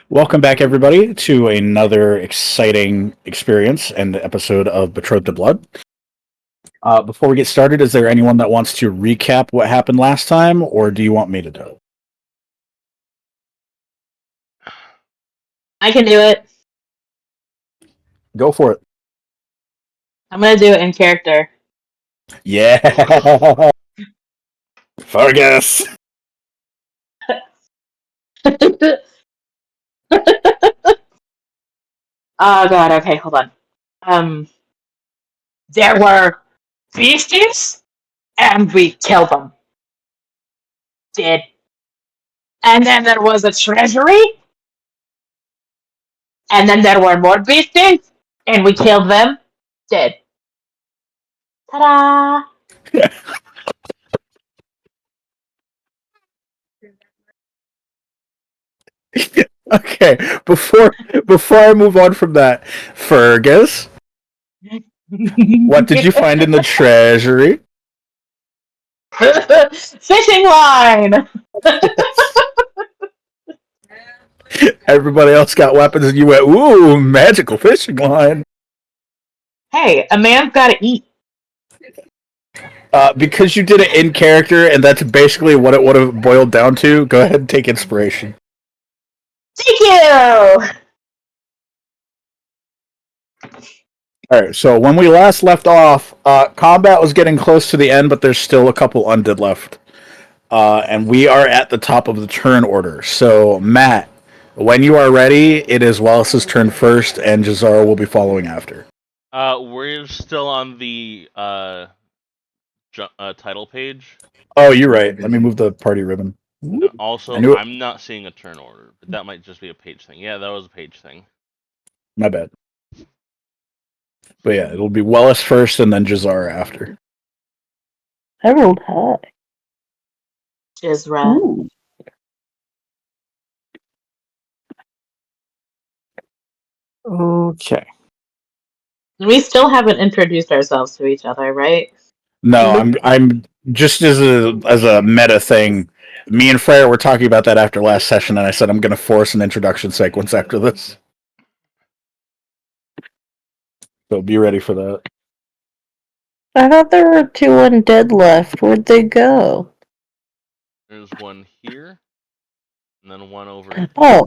Welcome back, everybody, to another exciting experience and episode of Betrothed to Blood. Before we get started, is there anyone that wants to recap what happened last time, or do you want me to do it? I can do it. Go for it. I'm gonna do it in character. Yeah! Fergus! Oh god, okay, hold on. There were beasties, and we killed them. Did. And then there was a treasury, and then there were more beasties, and we killed them. Did. Ta-da! Okay, before I move on from that, Fergus, what did you find in the treasury? Fishing line! Everybody else got weapons, and you went, ooh, magical fishing line. Hey, a man's gotta eat. Because you did it in character, and that's basically what it would have boiled down to, go ahead and take inspiration. Thank you! Alright, so when we last left off, combat was getting close to the end, but there's still a couple undead left. And we are at the top of the turn order. So, Matt, when you are ready, it is Wallace's turn first, and Jazara will be following after. We're still on the title page. Oh, you're right. Let me move the party ribbon. Also, I knew it. I'm not seeing a turn order, but that might just be a page thing. Yeah, that was a page thing. My bad. But yeah, it'll be Wallace first, and then Jazara after. I rolled high. Jizra. Ooh. Okay. We still haven't introduced ourselves to each other, right? No, I'm just as a meta thing. Me and Freya were talking about that after last session, and I said I'm going to force an introduction sequence after this. So be ready for that. I thought there were 2 undead left. Where'd they go? There's one here, and then one over here. Oh.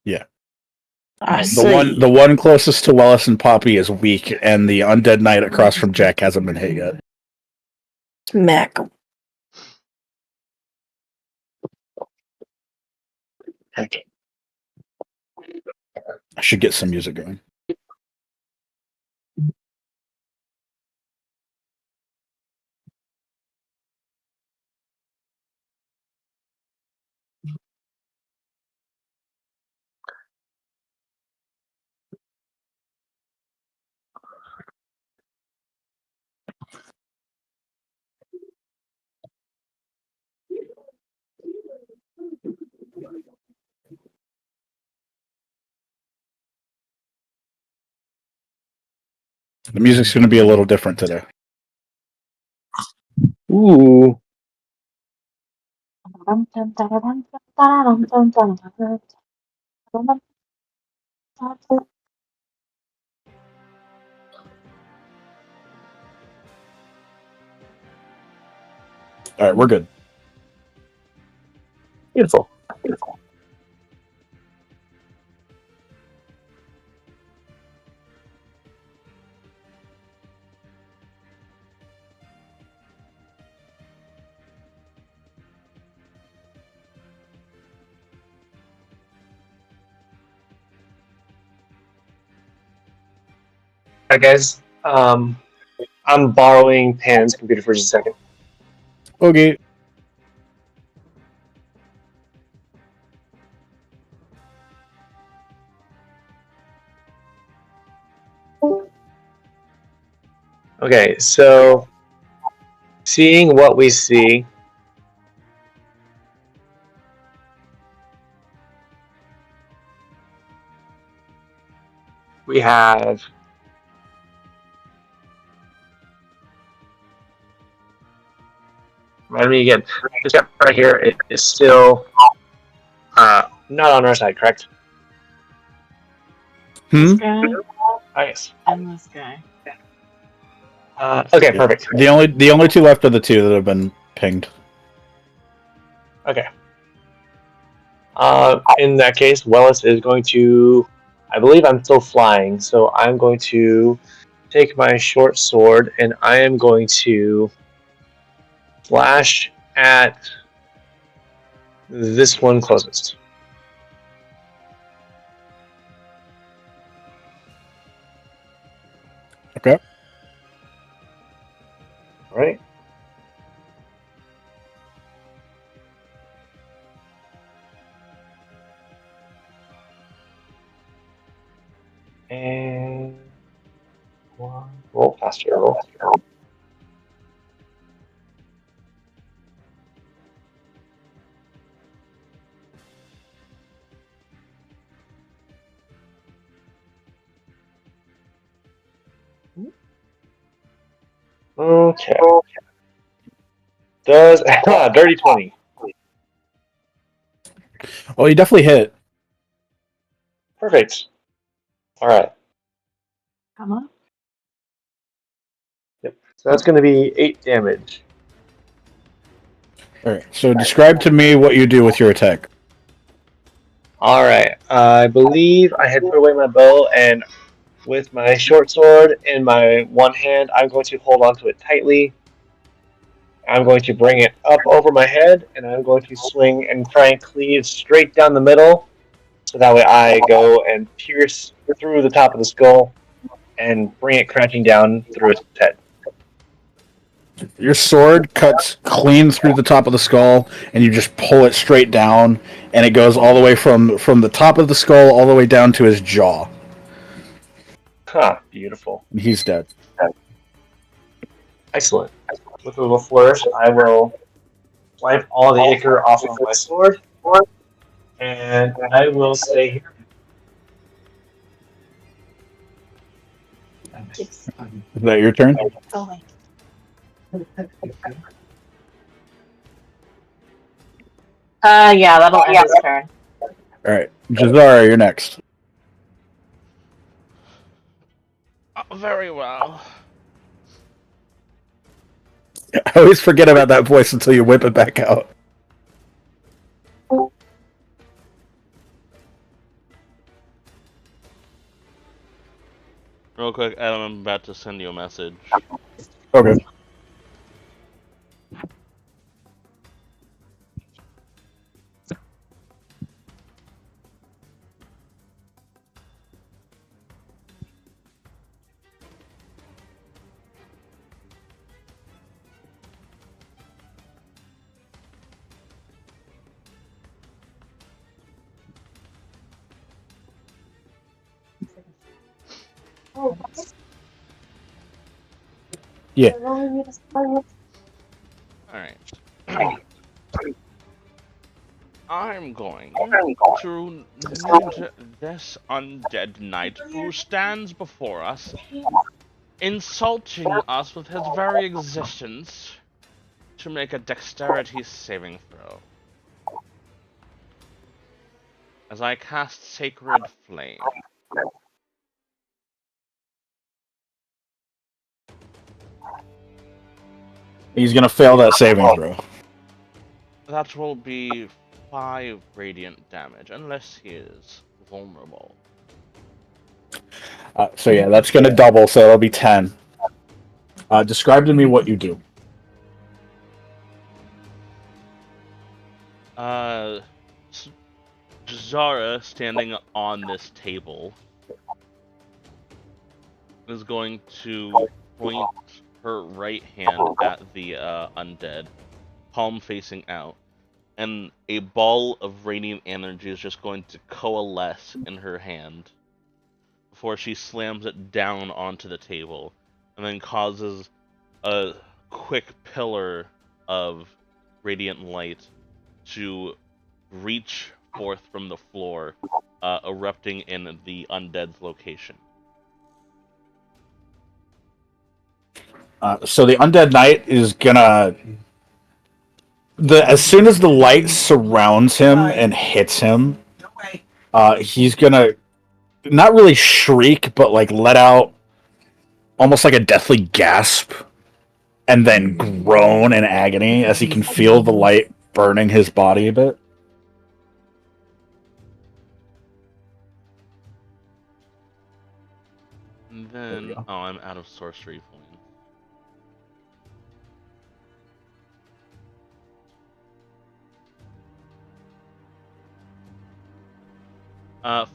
Yeah. I The see. one closest to Wallace and Poppy is weak, and the undead knight across from Jack hasn't been hit yet. Smack 'em. Okay. I should get some music going. The music's going to be a little different today. Ooh. All right, we're good. Beautiful. Hi guys, I'm borrowing Pan's computer for just a second. Okay. Okay, so seeing what we see, we have remind me again, this chapter right here is still not on our side, correct? This guy Oh, yes. and this guy. Okay, perfect. The only two left are the two that have been pinged. Okay. In that case, Wellis is going to. I believe I'm still flying, so I'm going to take my short sword and I am going to flash at this one closest. Okay. All right. And one roll faster. Roll faster. Okay. Does dirty 20. Oh, you definitely hit. Perfect. All right. Come on. Yep. So that's going to be 8 damage. All right. So describe to me what you do with your attack. All right. I believe I had put away my bow, and with my short sword in my one hand, I'm going to hold onto it tightly. I'm going to bring it up over my head, and I'm going to swing and try and cleave straight down the middle. So that way I go and pierce through the top of the skull and bring it crashing down through its head. Your sword cuts clean through the top of the skull, and you just pull it straight down, and it goes all the way from the top of the skull all the way down to his jaw. Huh, beautiful. And he's dead. Excellent. With a little flourish, I will wipe all the ichor off of my sword, and I will stay here. Yes. Is that your turn? Going. Yeah, that'll end his turn. All right. Jazara, you're next. Very well. I always forget about that voice until you whip it back out. Real quick, Adam, I'm about to send you a message. Okay. Yeah. Alright. I'm going to need this undead knight who stands before us, insulting us with his very existence, to make a dexterity saving throw. As I cast Sacred Flame. He's gonna fail that saving throw. That will be 5 radiant damage, unless he is vulnerable. So yeah, that's gonna double, so it'll be 10. Describe to me what you do. Zara, standing on this table, is going to point her right hand at the undead, palm facing out, and a ball of radiant energy is just going to coalesce in her hand before she slams it down onto the table, and then causes a quick pillar of radiant light to reach forth from the floor, erupting in the undead's location. So the undead knight is gonna as soon as the light surrounds him and hits him, he's gonna not really shriek, but like let out almost like a deathly gasp, and then groan in agony as he can feel the light burning his body a bit. And then, oh, I'm out of sorcery points.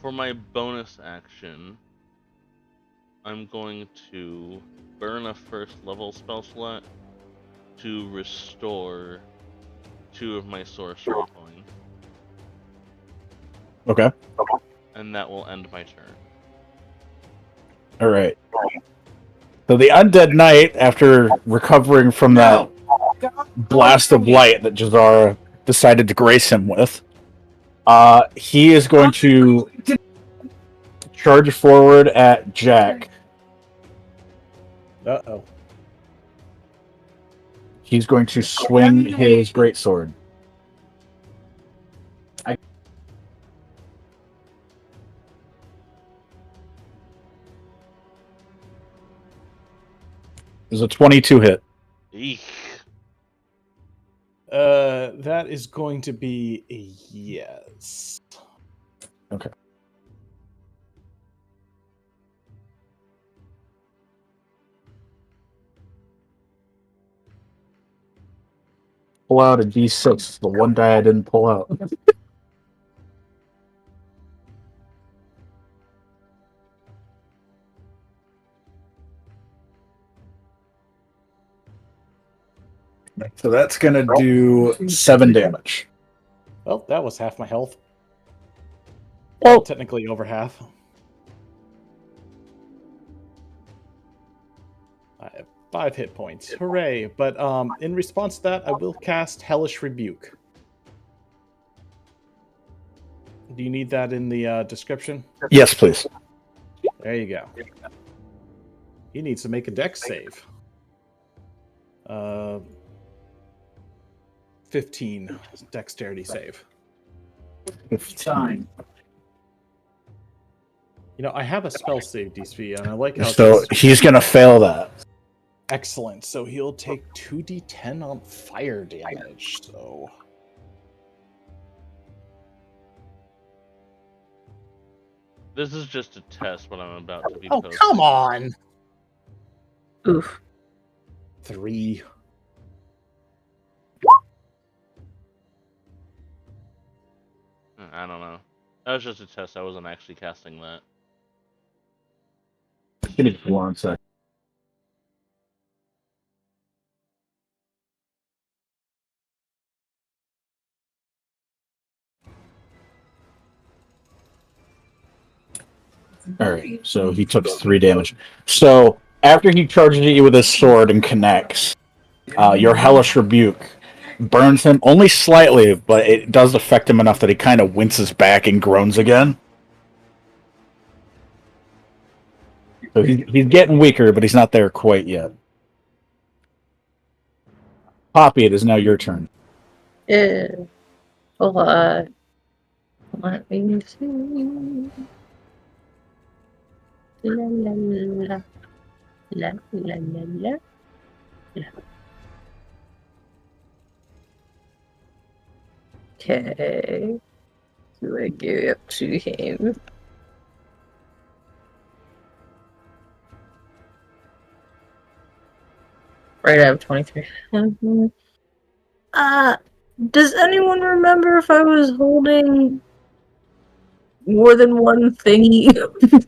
For my bonus action, I'm going to burn a first level spell slot to restore 2 of my sorcery points. Okay. And that will end my turn. All right. So the undead knight, after recovering from that blast of light that Jazara decided to grace him with, he is going to charge forward at Jack. Uh-oh. He's going to swing his greatsword. There's a 22 hit. Eek. That is going to be a yes. Okay. Pull out a d6, the one die I didn't pull out. So that's going to do 7 damage. Well, that was half my health. Oh. Well, technically over half. I have 5 hit points. Hooray. But in response to that, I will cast Hellish Rebuke. Do you need that in the description? Yes, please. There you go. He needs to make a dex save. 15 dexterity save. 15. You know, I have a spell save DC, and I like how So he's going to fail that. excellent. So he'll take 2d10 on fire damage. So This is just a test what I'm about to be oh, posting. come on! Oof. 3. I don't know. That was just a test. I wasn't actually casting that. Give me 1 sec. Alright, so he took 3 damage. So, after he charges at you with his sword and connects, your Hellish Rebuke burns him only slightly, but it does affect him enough that he kind of winces back and groans again. So he's getting weaker, but he's not there quite yet. Poppy, it is now your turn. Hold on. Let me see. La la la. La la la la. La. Okay. So I go up to him. Right, I have 23. Does anyone remember if I was holding more than one thingy?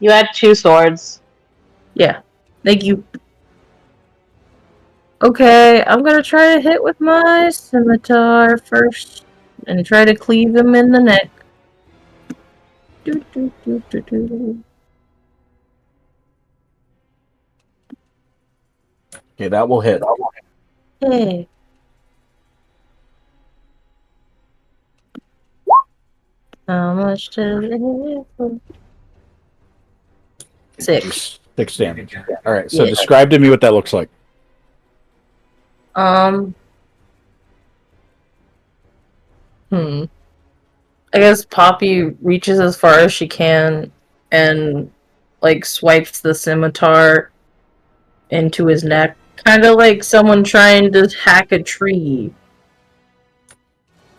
You had 2 swords. Yeah. Thank you. Okay, I'm gonna try to hit with my scimitar first and try to cleave him in the neck. Do, do, do, do, do. Okay, that will hit. Hey. How much does it hit for? 6. 6 damage. Alright, so Yeah. describe to me what that looks like. I guess Poppy reaches as far as she can and, like, swipes the scimitar into his neck. Kind of like someone trying to hack a tree.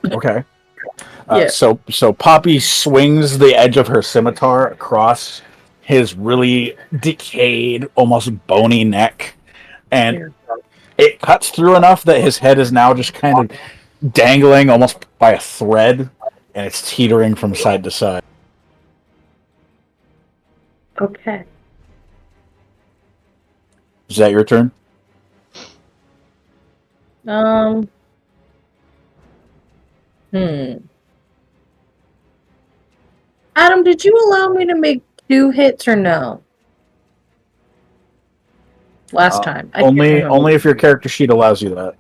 Okay. Yeah. So Poppy swings the edge of her scimitar across his really decayed, almost bony neck, and Here. it cuts through enough that his head is now just kind of dangling almost by a thread, and it's teetering from side to side. Okay. Is that your turn? Adam, did you allow me to make 2 hits or no? Last time. I can't remember. Only if your character sheet allows you that.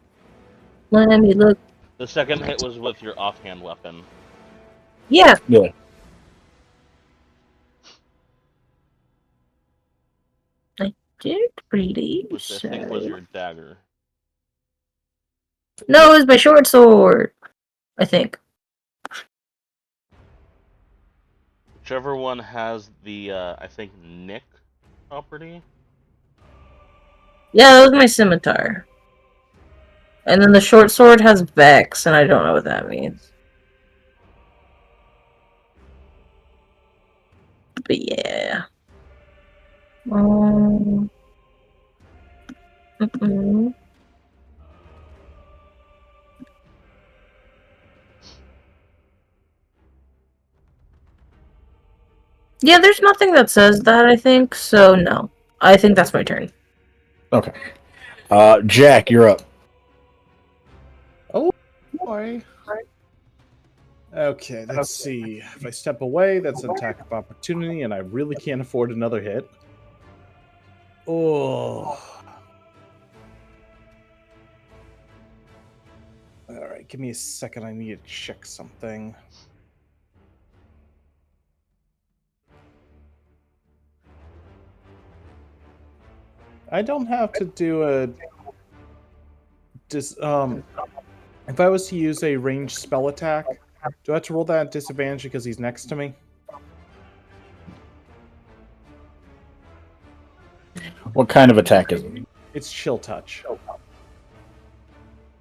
Let me look. The second hit was with your offhand weapon. Yeah. Yeah. I did believe Which I so. think was your dagger. No, it was my short sword. I think. Whichever one has the, I think, Nick property. Yeah, that was my scimitar. And then the short sword has Vex, and I don't know what that means. But yeah. Mm-mm. Yeah, there's nothing that says that, I think, so no. I think that's my turn. Okay. Jack, you're up. Oh boy. Okay, let's see. If I step away, that's an attack of opportunity, and I really can't afford another hit. Oh. Alright, give me a second. I need to check something. I don't have to do a... if I was to use a ranged spell attack, do I have to roll that at disadvantage because he's next to me? What kind of attack is it? It's chill touch.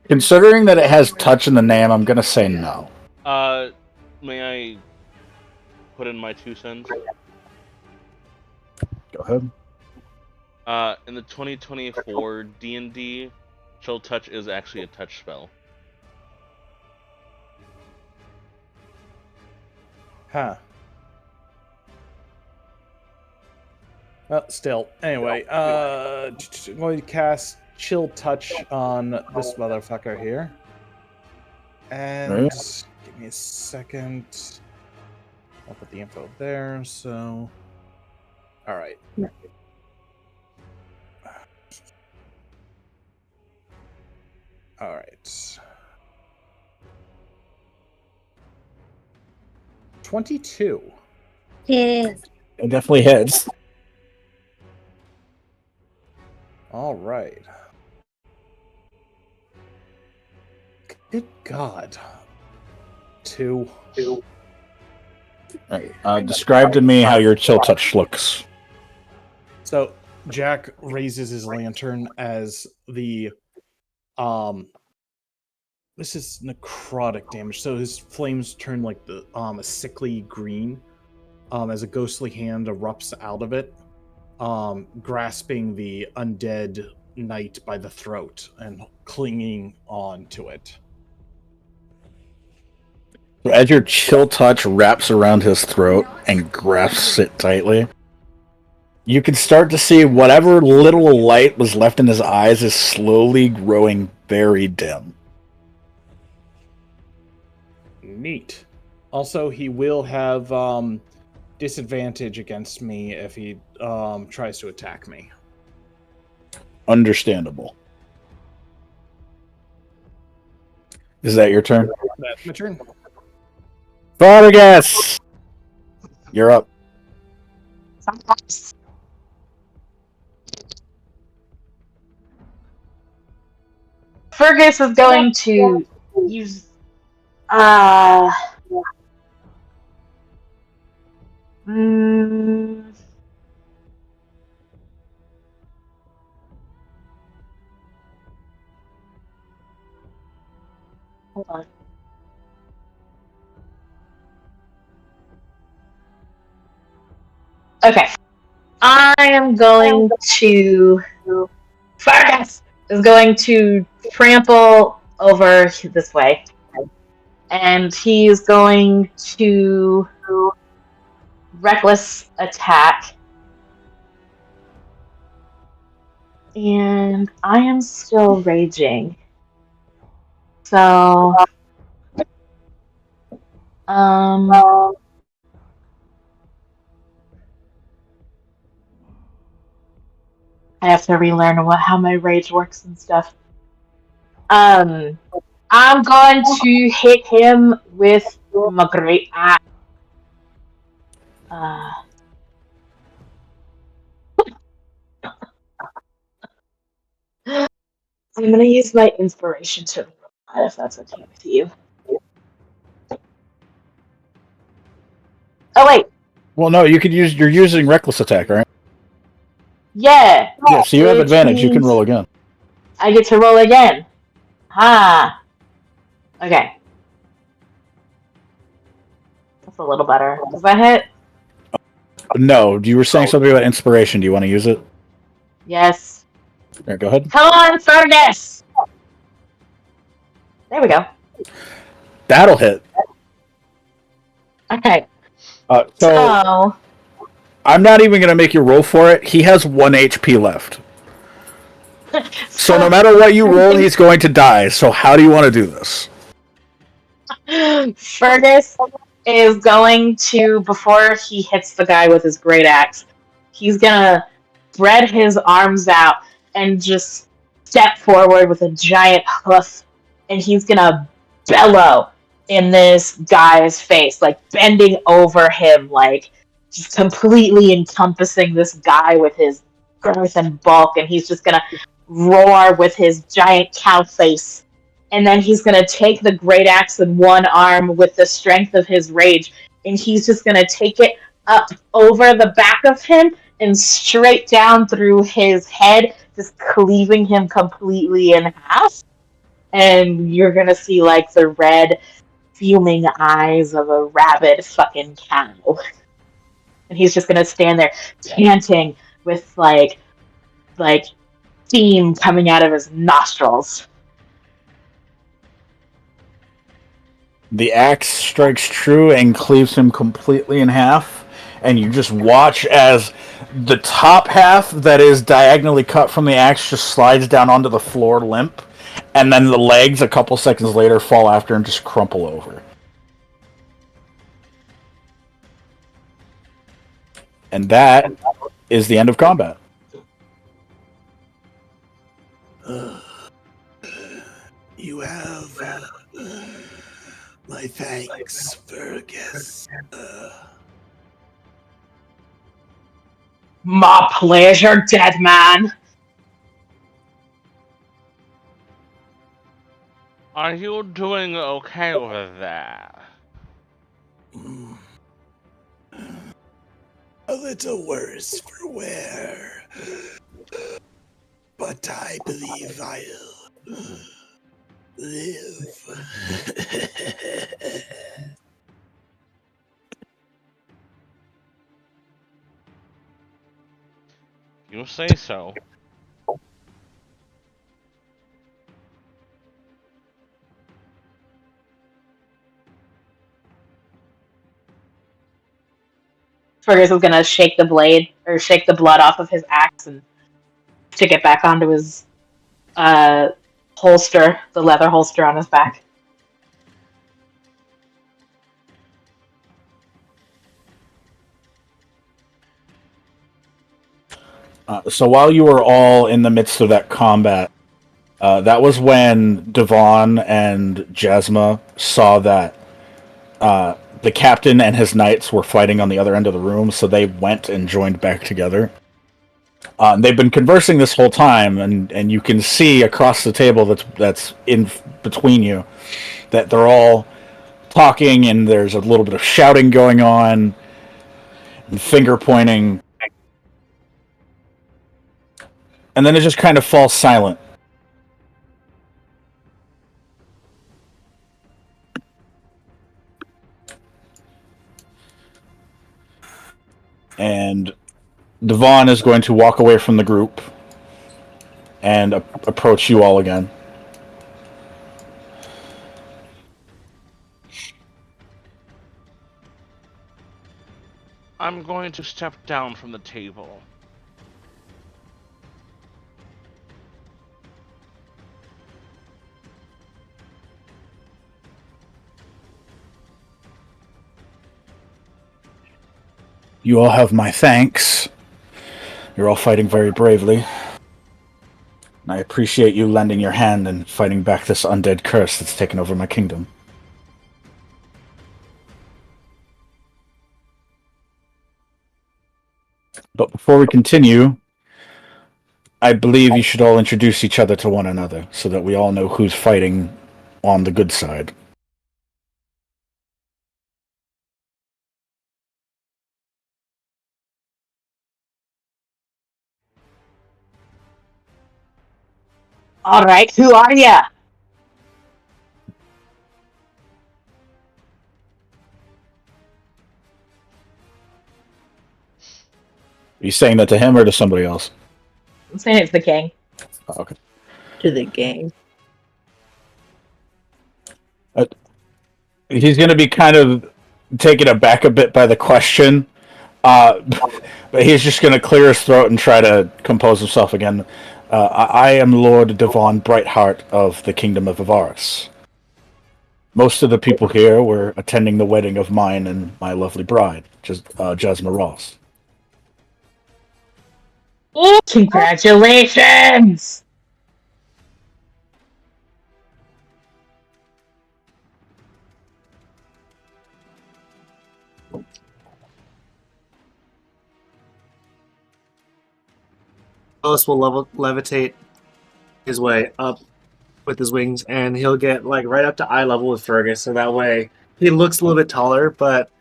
Considering that it has touch in the name, I'm gonna say no. May I put in my 2 cents? Go ahead. In the 2024 D&D, Chill Touch is actually a touch spell. Huh. Well, still. Anyway, I'm going to cast Chill Touch on this motherfucker here. And Right. give me a second. I'll put the info there, so... Alright. Alright. 22. Yeah. It definitely hits. Alright. Good God. 2. Right. Describe to me how your chill touch looks. So Jack raises his lantern as the this is necrotic damage. So his flames turn like the a sickly green as a ghostly hand erupts out of it, grasping the undead knight by the throat and clinging on to it. So as your chill touch wraps around his throat and grasps it tightly, you can start to see whatever little light was left in his eyes is slowly growing very dim. Neat. Also, he will have disadvantage against me if he tries to attack me. Understandable. Is that your turn? That's my turn. Vargas! You're up. Sometimes. Fergus is going to use Uh, mm, hold on. Okay. I am going to. Fergus is going to trample over this way. And he's going to reckless attack. And I am still raging. So, I have to relearn how my rage works and stuff. I'm going to hit him with my great axe. I'm going to use my inspiration to roll, if that's okay with you. Oh, wait. Well, no, you're using reckless attack, right? Yeah. Yeah, so you have Which advantage. You can means roll again. I get to roll again. Okay. That's a little better. Does that hit? No, you were saying something about inspiration. Do you want to use it? Yes. There, go ahead. Come on, Fergus! There we go. That'll hit. Okay. So I'm not even going to make you roll for it. He has 1 HP left. So no matter what you roll, he's going to die. So how do you want to do this? Fergus is going to, before he hits the guy with his great axe, he's gonna spread his arms out and just step forward with a giant hoof, and he's gonna bellow in this guy's face, like bending over him, like just completely encompassing this guy with his girth and bulk, and he's just gonna roar with his giant cow face. And then he's going to take the great axe in one arm with the strength of his rage, and he's just going to take it up over the back of him and straight down through his head, just cleaving him completely in half. And you're going to see, like, the red, fuming eyes of a rabid fucking cow. And he's just going to stand there, panting with, like steam coming out of his nostrils. The axe strikes true and cleaves him completely in half, and you just watch as the top half that is diagonally cut from the axe just slides down onto the floor limp, and then the legs a couple seconds later fall after and just crumple over. And that is the end of combat. You have my thanks, Fergus. My pleasure, dead man. Are you doing okay over there? A little worse for wear, but I believe I'll live. You say so. Fergus is gonna shake the blade, or shake the blood off of his axe and stick it back onto his holster, the leather holster on his back. So while you were all in the midst of that combat, that was when Devon and Jasma saw that the captain and his knights were fighting on the other end of the room, so they went and joined back together. They've been conversing this whole time, and you can see across the table that's in between you that they're all talking, and there's a little bit of shouting going on, and finger pointing. And then it just kind of falls silent. And Devon is going to walk away from the group and approach you all again. I'm going to step down from the table. You all have my thanks. You're all fighting very bravely. I appreciate you lending your hand and fighting back this undead curse that's taken over my kingdom. But before we continue, I believe you should all introduce each other to one another so that we all know who's fighting on the good side. All right, who are ya? Are you saying that to him or to somebody else? I'm saying it's the king. Oh, okay. To the game. He's going to be kind of taken aback a bit by the question, but he's just going to clear his throat and try to compose himself again. I am Lord Devon Brightheart of the Kingdom of Avaris. Most of the people here were attending the wedding of mine and my lovely bride, Jasmine Ross. Congratulations! Ellis will levitate his way up with his wings, and he'll get like right up to eye level with Fergus, so that way he looks a little bit taller, but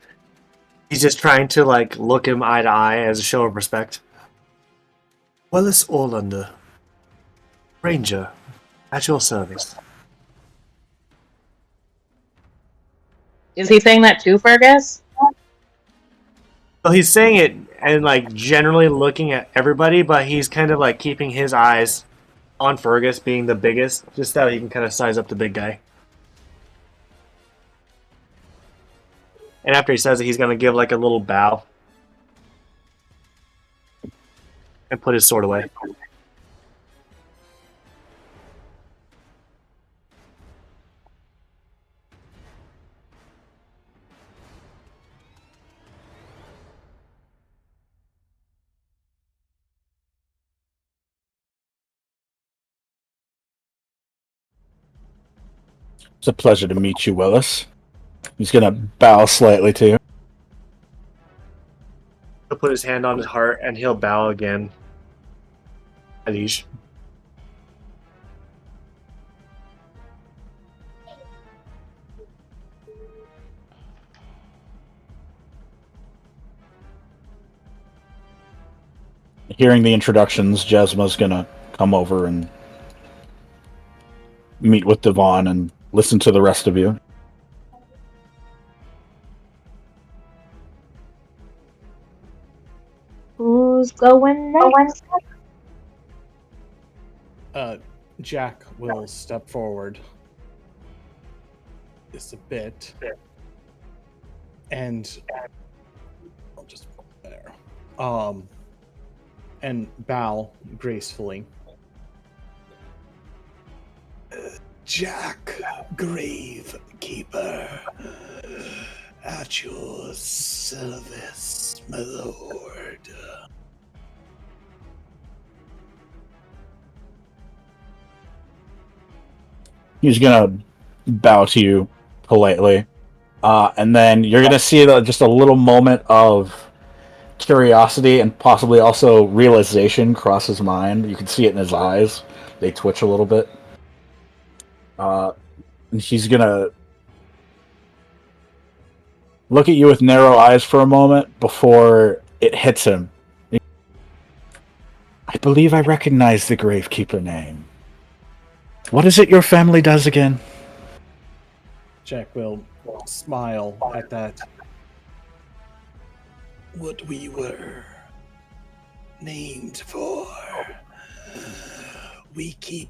he's just trying to like look him eye to eye as a show of respect. Wallace Orlander, Ranger, at your service. Is he saying that too, Fergus? Well, he's saying it and like generally looking at everybody, but he's kind of like keeping his eyes on Fergus being the biggest, just so he can kind of size up the big guy. And after he says it, he's going to give like a little bow and put his sword away. It's a pleasure to meet you, Willis. He's going to bow slightly to you. He'll put his hand on his heart and he'll bow again. Alish. Hearing the introductions, Jasma's going to come over and meet with Devon and listen to the rest of you. Who's going next? Jack will step forward just a bit, and I'll just there, and bow gracefully. Jack Gravekeeper, at your service, my lord. He's going to bow to you politely. And then you're going to see just a little moment of curiosity and possibly also realization cross his mind. You can see it in his eyes. They twitch a little bit. And he's going to look at you with narrow eyes for a moment before it hits him. I believe I recognize the Gravekeeper name. What is it your family does again? Jack will smile at that. What we were named for. We keep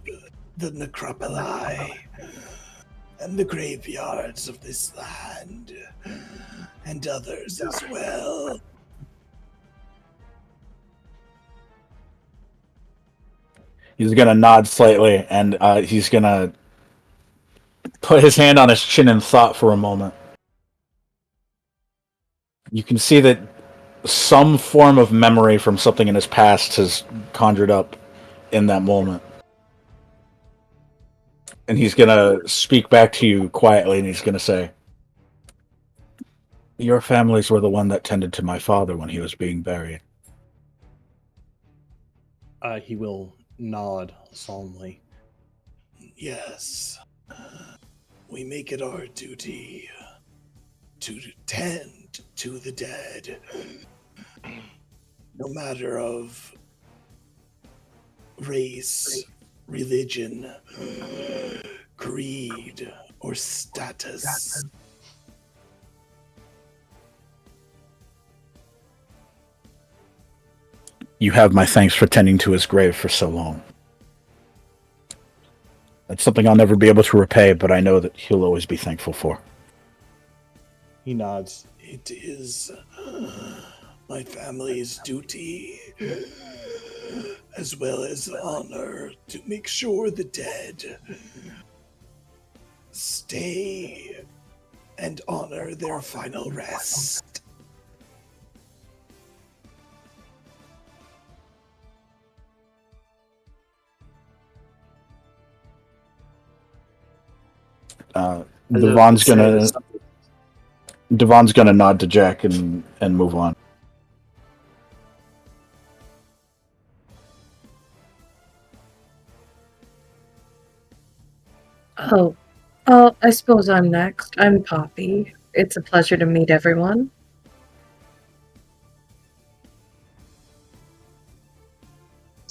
the necropoli and the graveyards of this land, and others as well. He's gonna nod slightly, and he's gonna put his hand on his chin in thought for a moment. You can see that some form of memory from something in his past has conjured up in that moment. And he's gonna speak back to you quietly, and he's gonna say, your families were the one that tended to my father when he was being buried. He will nod solemnly. Yes. We make it our duty to tend to the dead, no matter of race, religion, creed, or status. You have my thanks for tending to his grave for so long. That's something I'll never be able to repay, but I know that he'll always be thankful for. He nods. It is my family's duty, as well as honor, to make sure the dead stay and honor their final rest. Devon's gonna nod to Jack and move on. Oh, I suppose I'm next. I'm Poppy. It's a pleasure to meet everyone.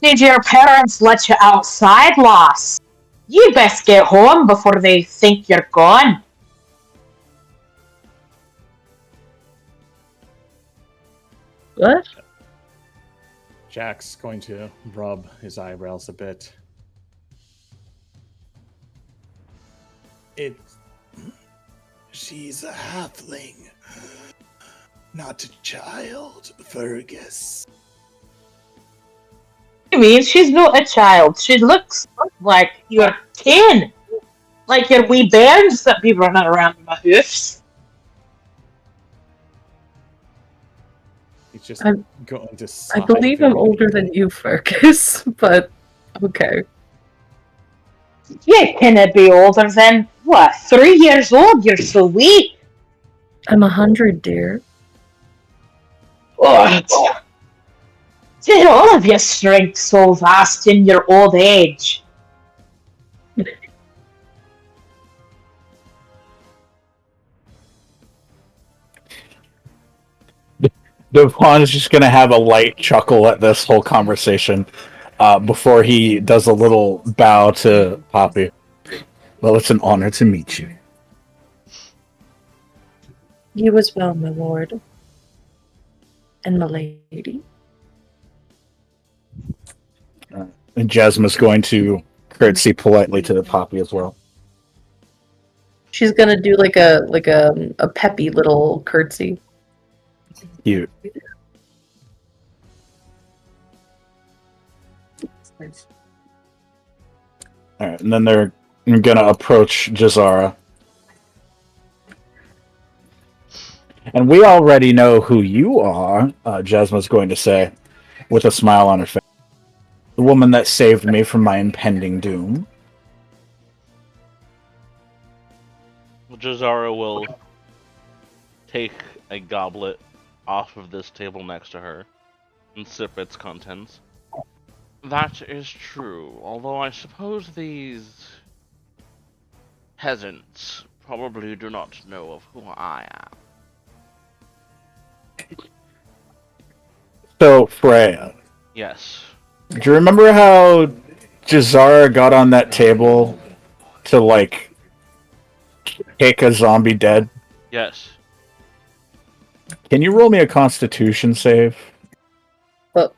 Did your parents let you outside, lass? You best get home before they think you're gone. What? Jack's going to rub his eyebrows a bit. She's a halfling, not a child, Fergus. I mean, she's not a child. She looks like your kin. Like your wee bairns that be running around in my hoofs. He's just I'm- going to sigh. I believe I'm very older than you, Fergus, but okay. You can't be older than, what, 3 years old? You're so weak. I'm 100, dear. Oh, did all of your strength so vast in your old age? Devon is just gonna have a light chuckle at this whole conversation before he does a little bow to Poppy. Well, it's an honor to meet you. You as well, my lord. And my lady. And Jasmine's going to curtsy politely to the Poppy as well. She's gonna do like a peppy little curtsy. Cute. Alright, and then they're gonna approach Jazara. And we already know who you are, Jasmine's going to say, with a smile on her face. The woman that saved me from my impending doom. Jazara will take a goblet off of this table next to her and sip its contents. That is true, although I suppose these peasants probably do not know of who I am. So, Freya, Yes. do you remember how Jazara got on that table to, like, kick a zombie dead? Yes. Can you roll me a constitution save? But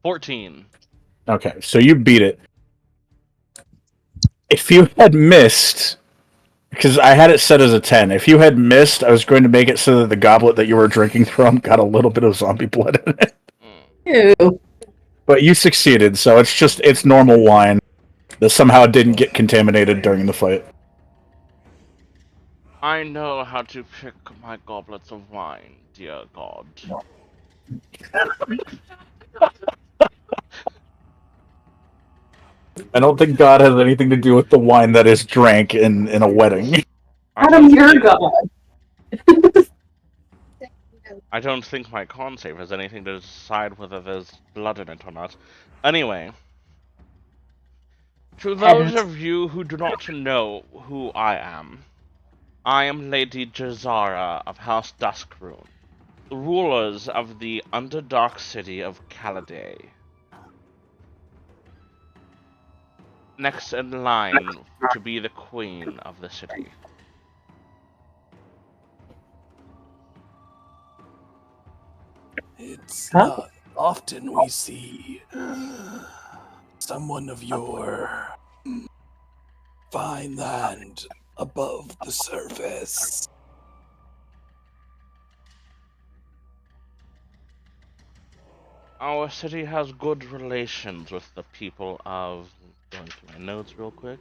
14. Okay, so you beat it. If you had missed, because I had it set as a 10, if you had missed, I was going to make it so that the goblet that you were drinking from got a little bit of zombie blood in it. Mm. ew. But you succeeded, so it's normal wine that somehow didn't get contaminated during the fight. I know how to pick my goblets of wine, dear God. I don't think God has anything to do with the wine that is drank in a wedding. I Adam, don't you're think God. I don't think my con save has anything to decide whether there's blood in it or not. Anyway, to those Hadn't. of you who do not know who I am Lady Jazara of House Duskrune, the rulers of the Underdark city of Caladay. Next in line to be the queen of the city. It's Huh? not often we see someone of your fine land above the surface. Our city has good relations with the people of, going through my notes real quick,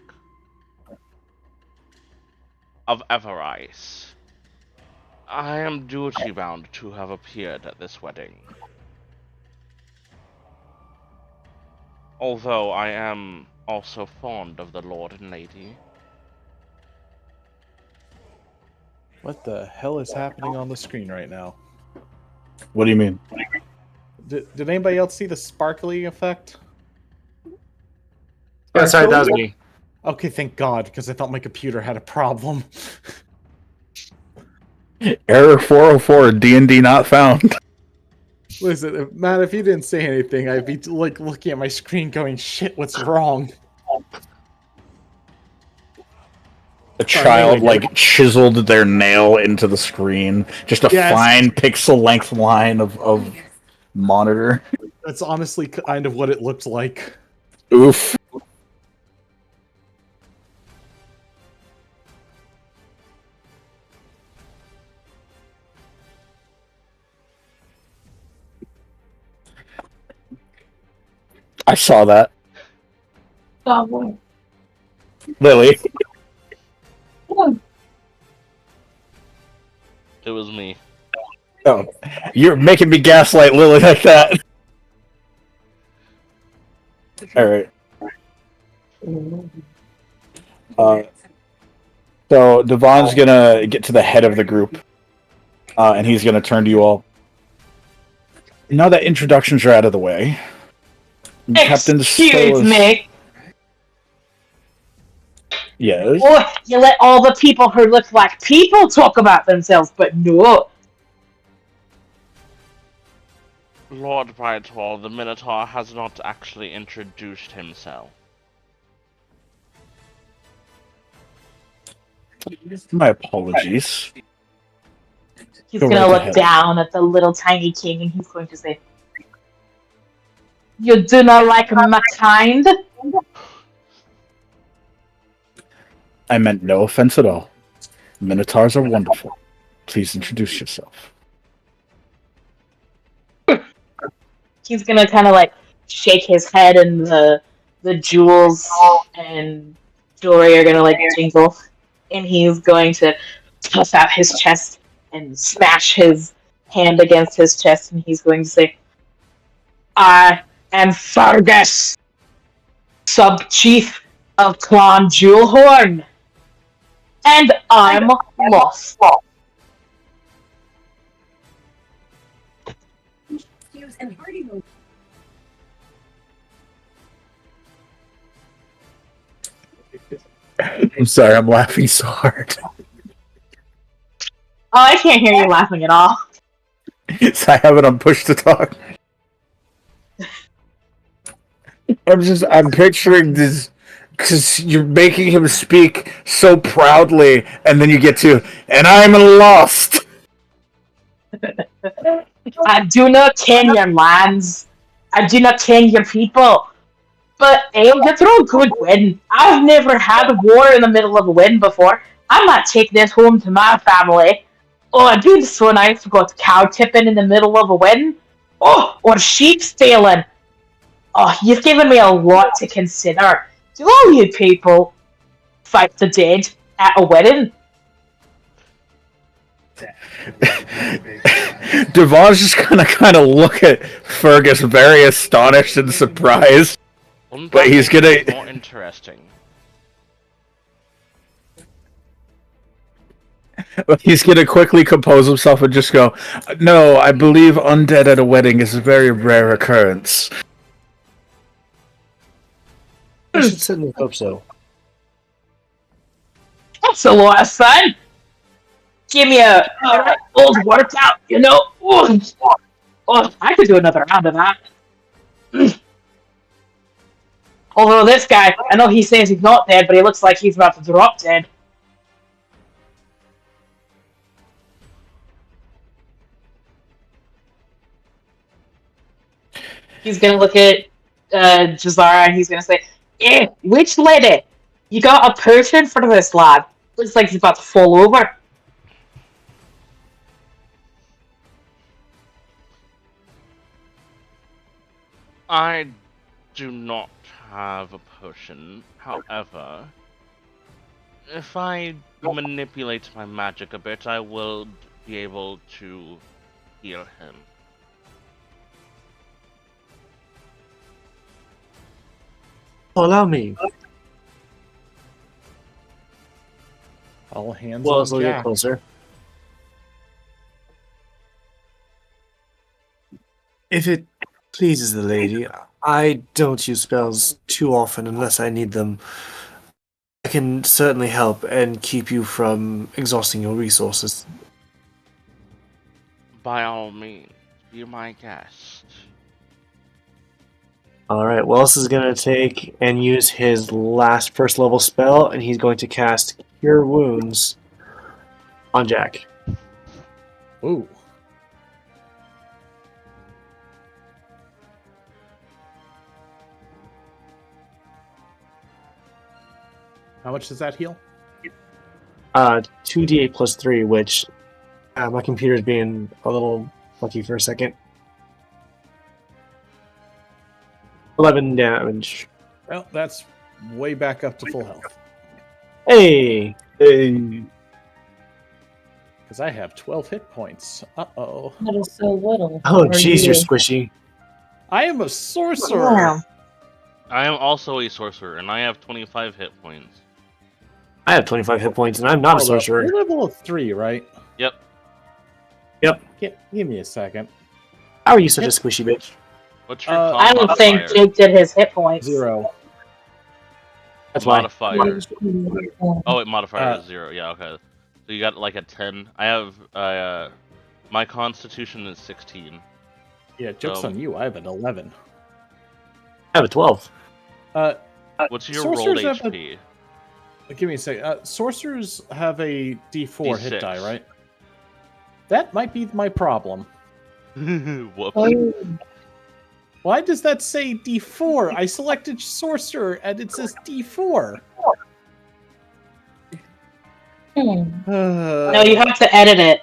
of Everise. I am duty bound to have appeared at this wedding. Although I am also fond of the lord and lady. What the hell is happening on the screen right now? What do you mean? Did anybody else see the sparkly effect? Yeah, sorry, that was me. Okay, thank God, because I thought my computer had a problem. Error 404, D&D not found. Listen, Matt, if you didn't say anything, I'd be like looking at my screen going, shit, what's wrong? A child, Anyway, like, chiseled their nail into the screen. Just a Yes. fine pixel-length line of monitor. That's honestly kind of what it looked like. Oof. I saw that. Oh, Lily. It was me. Oh, you're making me gaslight Lily like that. Alright. So Devon's gonna get to the head of the group, and he's gonna turn to you all. Now that introductions are out of the way, Captain Excuse me. Yes. Oh, you let all the people who look like people talk about themselves, but no. Lord Vitor, the Minotaur has not actually introduced himself. My apologies. He's Go gonna right look ahead. down at the little tiny king and he's going to say, "You do not like my kind?" I meant no offense at all. Minotaurs are wonderful. Please introduce yourself. He's gonna kind of like shake his head, and the jewels and jewelry are gonna like jingle, and he's going to puff out his chest and smash his hand against his chest, and he's going to say, "I am Fergus, sub-chief of Clan Jewelhorn, and I'm lost." I'm sorry, I'm laughing so hard. Oh, I can't hear you laughing at all. So I have it on push to talk. I'm picturing this because you're making him speak so proudly, and then you get to, and I'm lost. I do not ken your lands. I do not ken your people. But that's all good win. I've never had a war in the middle of a win before. I might take this home to my family. Oh, it'd be so nice to go cow tipping in the middle of a win. Oh, or sheep stealing. Oh, you've given me a lot to consider. Do all you people fight the dead at a wedding? Devon's just gonna kind of look at Fergus very astonished and surprised. Wouldn't But that he's make gonna- it more interesting. He's gonna quickly compose himself and just go, "No, I believe undead at a wedding is a very rare occurrence." I should certainly hope so. That's a lot of fun. Give me a alright old workout, you know. Oh, I could do another round of that. Although this guy, I know he says he's not dead, but he looks like he's about to drop dead. He's gonna look at Jazara and he's gonna say, which lady? You got a potion for this lad? Looks like he's about to fall over. I do not have a potion. However, if I manipulate my magic a bit, I will be able to heal him. Allow me. All hands Well, on let's get Jack. closer. If it pleases the lady, I don't use spells too often unless I need them. I can certainly help and keep you from exhausting your resources. By all means, be my guest. Alright, Wells is going to take and use his last first level spell, and he's going to cast Cure Wounds on Jack. Ooh. How much does that heal? 2d8 plus 3, which my computer's being a little funky for a second. 11 damage. Well, that's way back up to full health. Hey! Hey! Because I have 12 hit points. Uh-oh. That is so little. Oh, Are jeez, you- you're squishy. I am a sorcerer! I am also a sorcerer, and I have 25 hit points. I have 25 hit points, and I'm not a Hold up. sorcerer. You're level of 3, right? Yep. Give me a second. How are you such a squishy bitch? What's your I I don't think modifier? Jake did his hit points. 0. That's why. Modifier. Oh, wait, modifier Uh, is 0. Yeah, okay. So you got like a 10. I have my constitution is 16. Yeah, joke's on you. I have an 11. I have a 12. What's your rolled sorcerers have a- HP? Give me a sec. Sorcerers have a D4 hit D6. die, right? That might be my problem. Whoops. Oh, Why does that say D4? I selected sorcerer and it says D4. No, you have to edit it.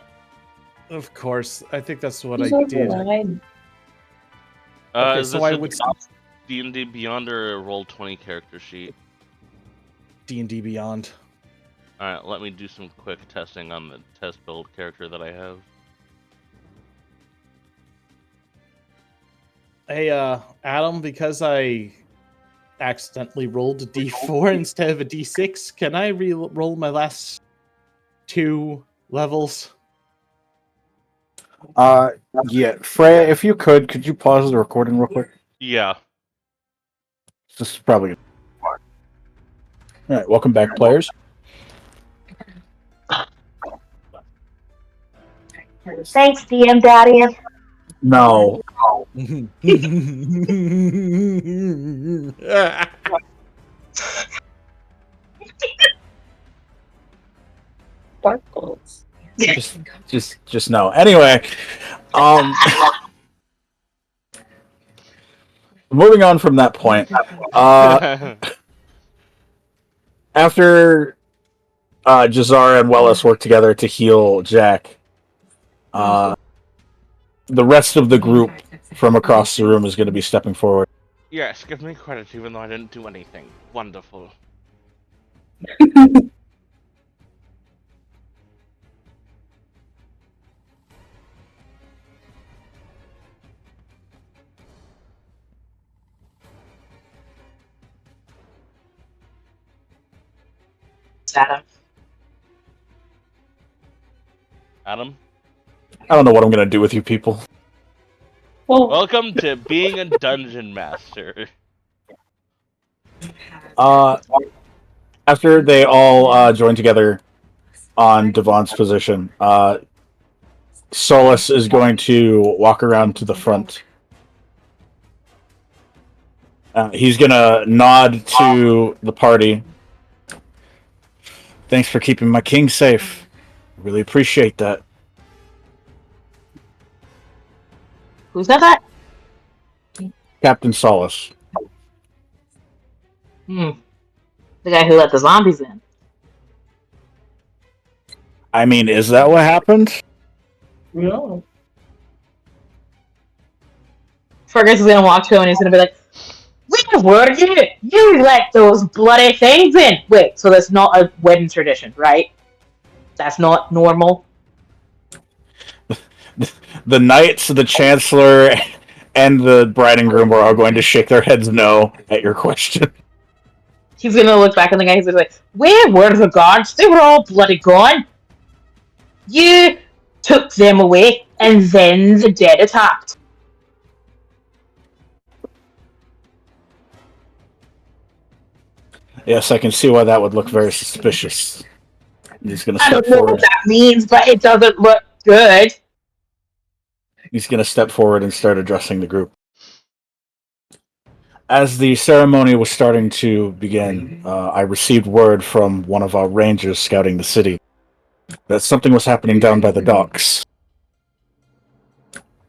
Of course, I think that's what He's I did. override. Okay, Is so this I a would D&D Beyond or a Roll20 character sheet? D&D Beyond. Alright, let me do some quick testing on the test build character that I have. Hey, Adam, because I accidentally rolled a D4 instead of a D6, can I re-roll my last 2 levels? Yeah, Freya, if you could you pause the recording real quick? Yeah. This is probably. All right, welcome back, players. Thanks, DM Daddy. No. Sparkles. Just no. Anyway, um, moving on from that point, after Jazara and Wellis work together to heal Jack, the rest of the group from across the room is going to be stepping forward. Yes, give me credit even though I didn't do anything. Wonderful. Adam. Adam, I don't know what I'm going to do with you people. Well, welcome to being a dungeon master. After they all join together on Devon's position, Solus is going to walk around to the front. He's going to nod to the party. Thanks for keeping my king safe. Really appreciate that. Who said that? Captain Solus. The guy who let the zombies in. I mean, is that what happened? no. Fergus is gonna walk to him and he's gonna be like, "Where were you? You let those bloody things in." Wait, so that's not a wedding tradition, right? That's not normal. The knights, the chancellor, and the bride and groom are all going to shake their heads no at your question. He's gonna look back on the guy. He's gonna be like, "Where were the guards? They were all bloody gone. You took them away, and then the dead attacked." Yes, I can see why that would look very suspicious. He's going to I step don't know forward. what that means, but it doesn't look good. He's going to step forward and start addressing the group. As the ceremony was starting to begin, I received word from one of our rangers scouting the city that something was happening down by the docks.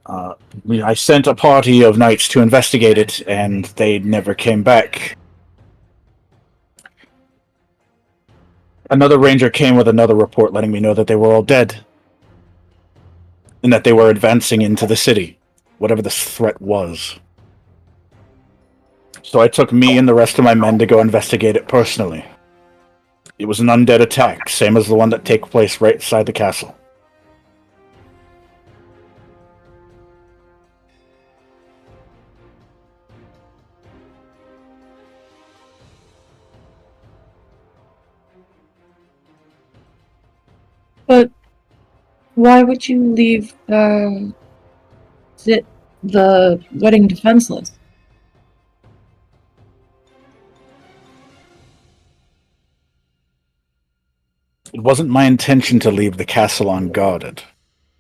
I sent a party of knights to investigate it, and they never came back. Another ranger came with another report letting me know that they were all dead, and that they were advancing into the city, whatever this threat was. So I took me and the rest of my men to go investigate it personally. It was an undead attack, same as the one that took place right inside the castle. But why would you leave the wedding defenseless? It wasn't my intention to leave the castle unguarded.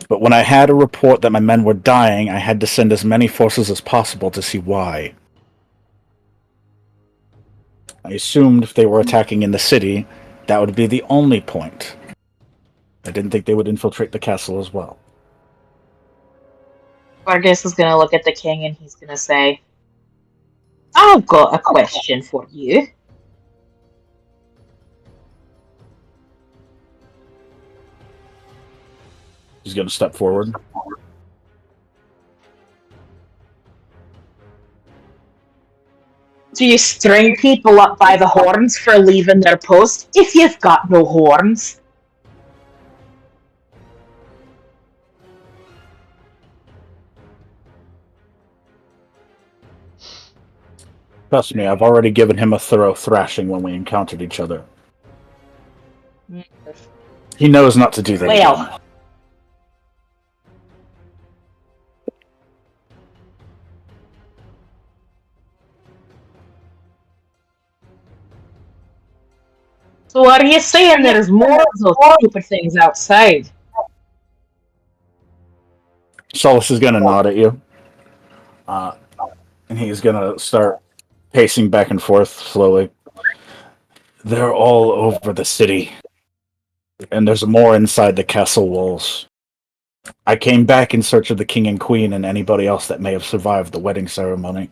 But when I had a report that my men were dying, I had to send as many forces as possible to see why. I assumed if they were attacking in the city, that would be the only point. I didn't think they would infiltrate the castle as well. Fergus is gonna look at the king and he's gonna say, "I've got a question for you. He's going to step forward. Do you string people up by the horns for leaving their post if you've got no horns?" Trust me, I've already given him a thorough thrashing when we encountered each other. He knows not to do that Well. again. So what are you saying? There's more of those stupid things outside. Solus is gonna nod at you, and he's gonna start pacing back and forth slowly. They're all over the city, and there's more inside the castle walls. I came back in search of the king and queen and anybody else that may have survived the wedding ceremony.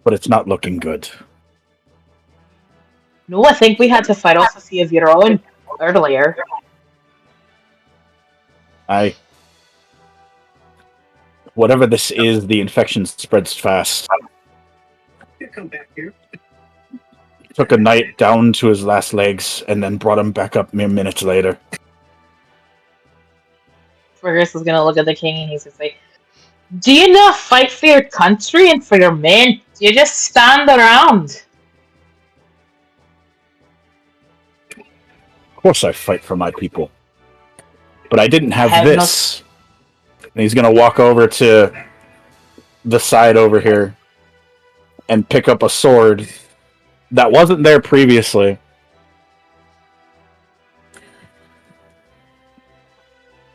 But it's not looking good. No, I think we had to fight off a few of your own earlier. Whatever this is, the infection spreads fast. Come back here. Took a knight down to his last legs and then brought him back up mere minutes later. Fergus is gonna look at the king and he's gonna say, "Do you not fight for your country and for your men? Do you just stand around?" Of course I fight for my people. But I didn't have this. And he's gonna walk over to the side over here and pick up a sword that wasn't there previously.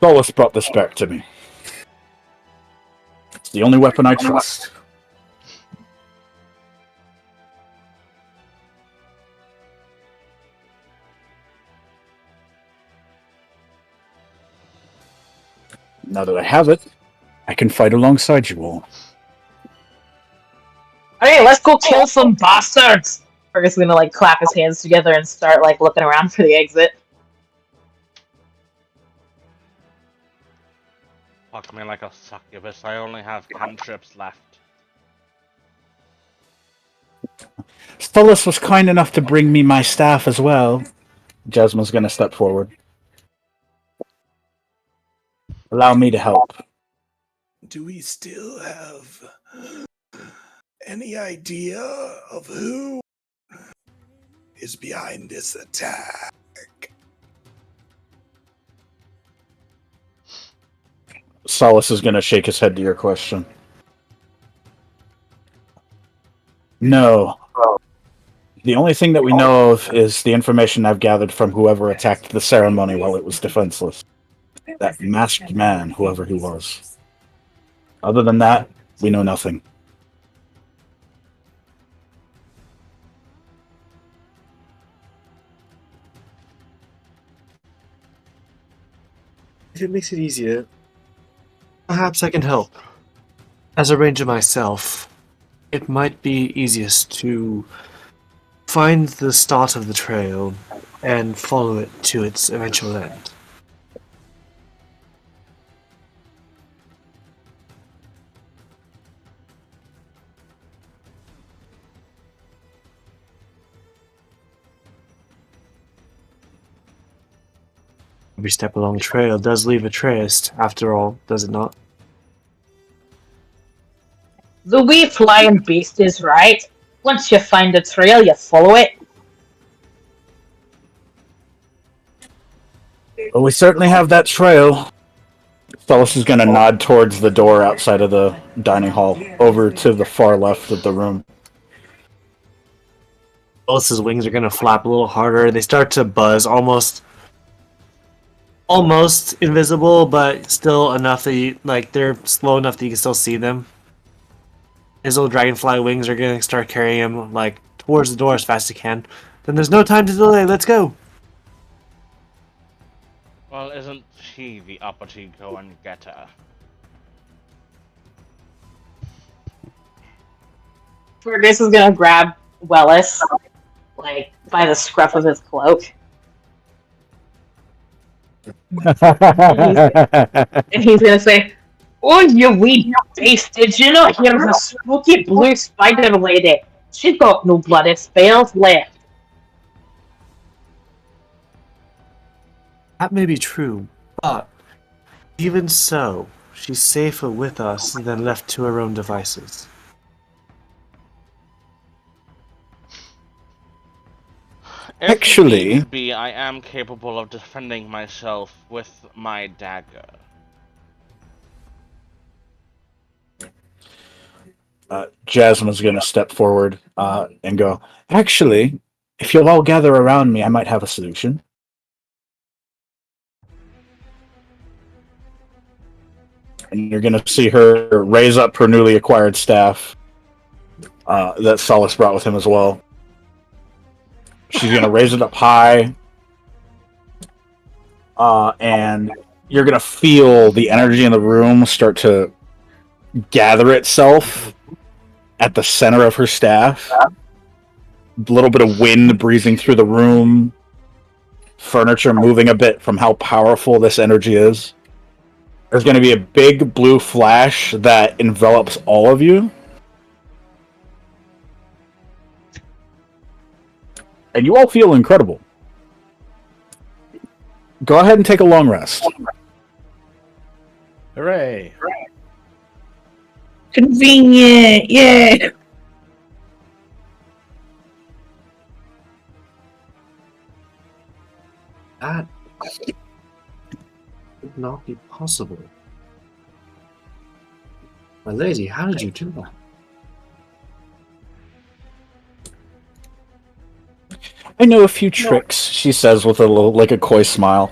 Solus brought this back to me. It's the only weapon I trust. Now that I have it, I can fight alongside you all. Alright, let's go kill some bastards! Fergus is gonna like clap his hands together and start like looking around for the exit. Fuck me like a succubus. I only have cantrips left. Solus was kind enough to bring me my staff as well. Jasmine's gonna step forward. Allow me to help. Do we still have any idea of who is behind this attack? Solus is gonna shake his head to your question. No. The only thing that we know of is the information I've gathered from whoever attacked the ceremony while it was defenseless. That masked man, whoever he was. Other than that, we know nothing. If it makes it easier, perhaps I can help. As a ranger myself, it might be easiest to find the start of the trail and follow it to its eventual end. Every step along the trail does leave a trace, after all, does it not? The wee flying beast is right. Once you find the trail, you follow it. Well, we certainly have that trail. Solus is going to nod towards the door outside of the dining hall, over to the far left of the room. Alice's wings are going to flap a little harder. They start to buzz, almost invisible, but still enough that you, like, they're slow enough that you can still see them. His little dragonfly wings are going to start carrying him like towards the door as fast as he can. Then there's no time to delay. Let's go. Well, isn't she the uppity go-and-getter? Fergus is gonna grab Wellis, like, by the scruff of his cloak. And he's gonna say, "Oh, you wee beast, did you not hear the spooky blue spider lady? She's got no bloody spells left." That may be true, but even so, she's safer with us than left to her own devices. If Actually- need be, I am capable of defending myself with my dagger. Jasmine's going to step forward and go, actually, if you'll all gather around me, I might have a solution. And you're going to see her raise up her newly acquired staff that Solace brought with him as well. She's going to raise it up high, and you're going to feel the energy in the room start to gather itself at the center of her staff. A little bit of wind breezing through the room, furniture moving a bit from how powerful this energy is. There's going to be a big blue flash that envelops all of you. And you all feel incredible. Go ahead and take a long rest. Hooray! Convenient, yeah. That would not be possible. My lady, how did you do that? I know a few tricks, she says with a little, like a coy smile.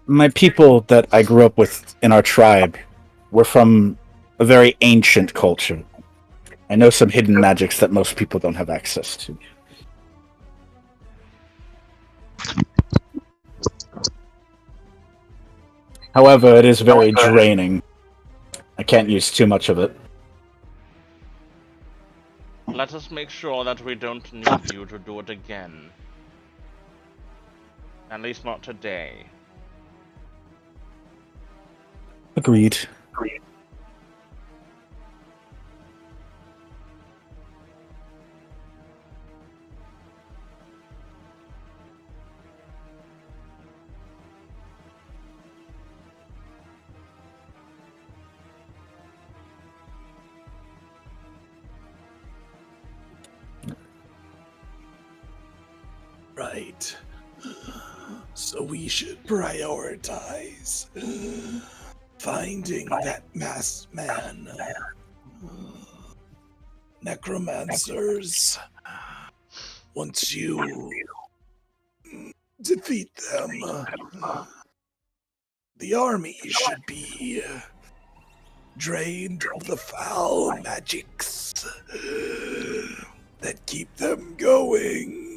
My people that I grew up with in our tribe were from a very ancient culture. I know some hidden magics that most people don't have access to. However, it is very draining. I can't use too much of it. Let us make sure that we don't need you to do it again. At least not today. Agreed. Right. So we should prioritize finding that masked man. Necromancers. Once you defeat them, the army should be drained of the foul magics that keep them going.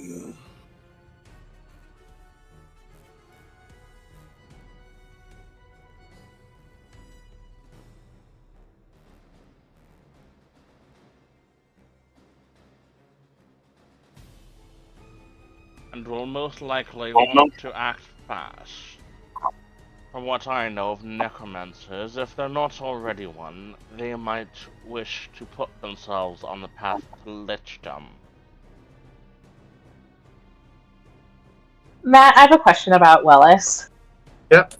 And will most likely want to act fast. From what I know of necromancers, if they're not already one, they might wish to put themselves on the path to lichdom. Matt, I have a question about Wellis. Yep.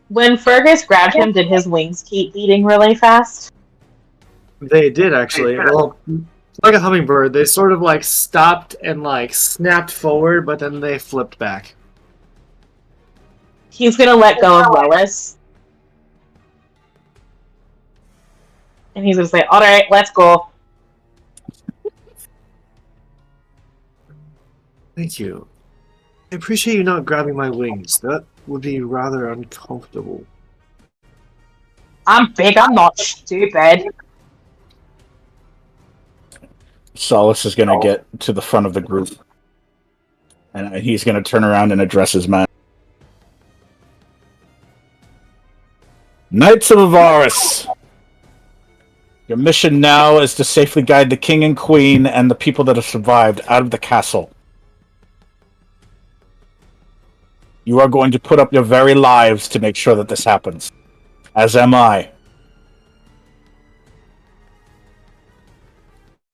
When Fergus grabbed him, did his wings keep beating really fast? They did actually. Well, like a hummingbird, they sort of like stopped and like snapped forward, but then they flipped back. He's gonna let go of Wellis. And he's gonna say, alright, let's go. Thank you. I appreciate you not grabbing my wings. That would be rather uncomfortable. I'm big, I'm not stupid. Solace is going to get to the front of the group. And he's going to turn around and address his men. Knights of Avaris! Your mission now is to safely guide the king and queen and the people that have survived out of the castle. You are going to put up your very lives to make sure that this happens. As am I.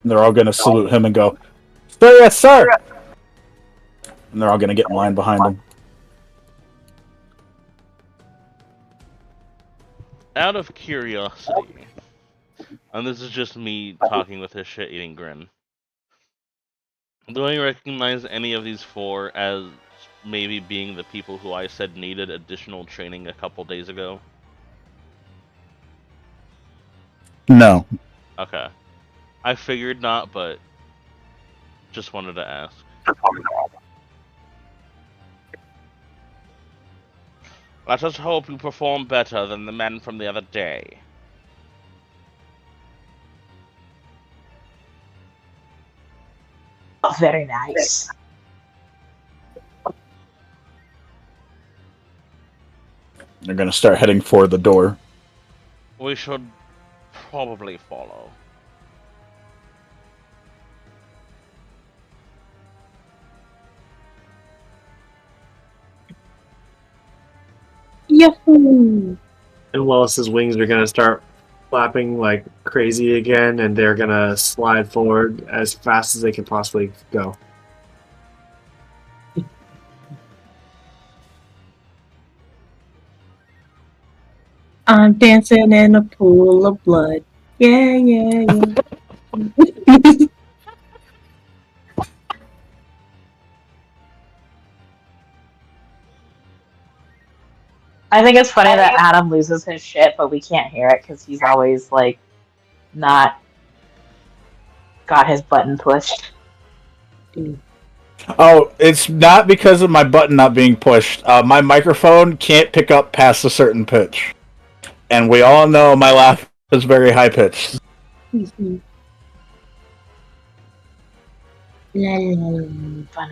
And they're all going to salute him and go, "Sir, yes, sir!" And they're all going to get in line behind him. Out of curiosity, and this is just me talking with his shit-eating grin, do I recognize any of these four as maybe being the people who I said needed additional training a couple days ago? No. Okay. I figured not, but just wanted to ask. Let us hope you perform better than the men from the other day. Oh, very nice. They're going to start heading for the door. We should probably follow. Yahoo! And Wallace's wings are gonna start flapping like crazy again, and they're gonna slide forward as fast as they can possibly go. I'm dancing in a pool of blood. Yeah, yeah, yeah. I think it's funny that Adam loses his shit, but we can't hear it because he's always like not got his button pushed. Oh, it's not because of my button not being pushed. My microphone can't pick up past a certain pitch. And we all know my laugh is very high pitched. Funny.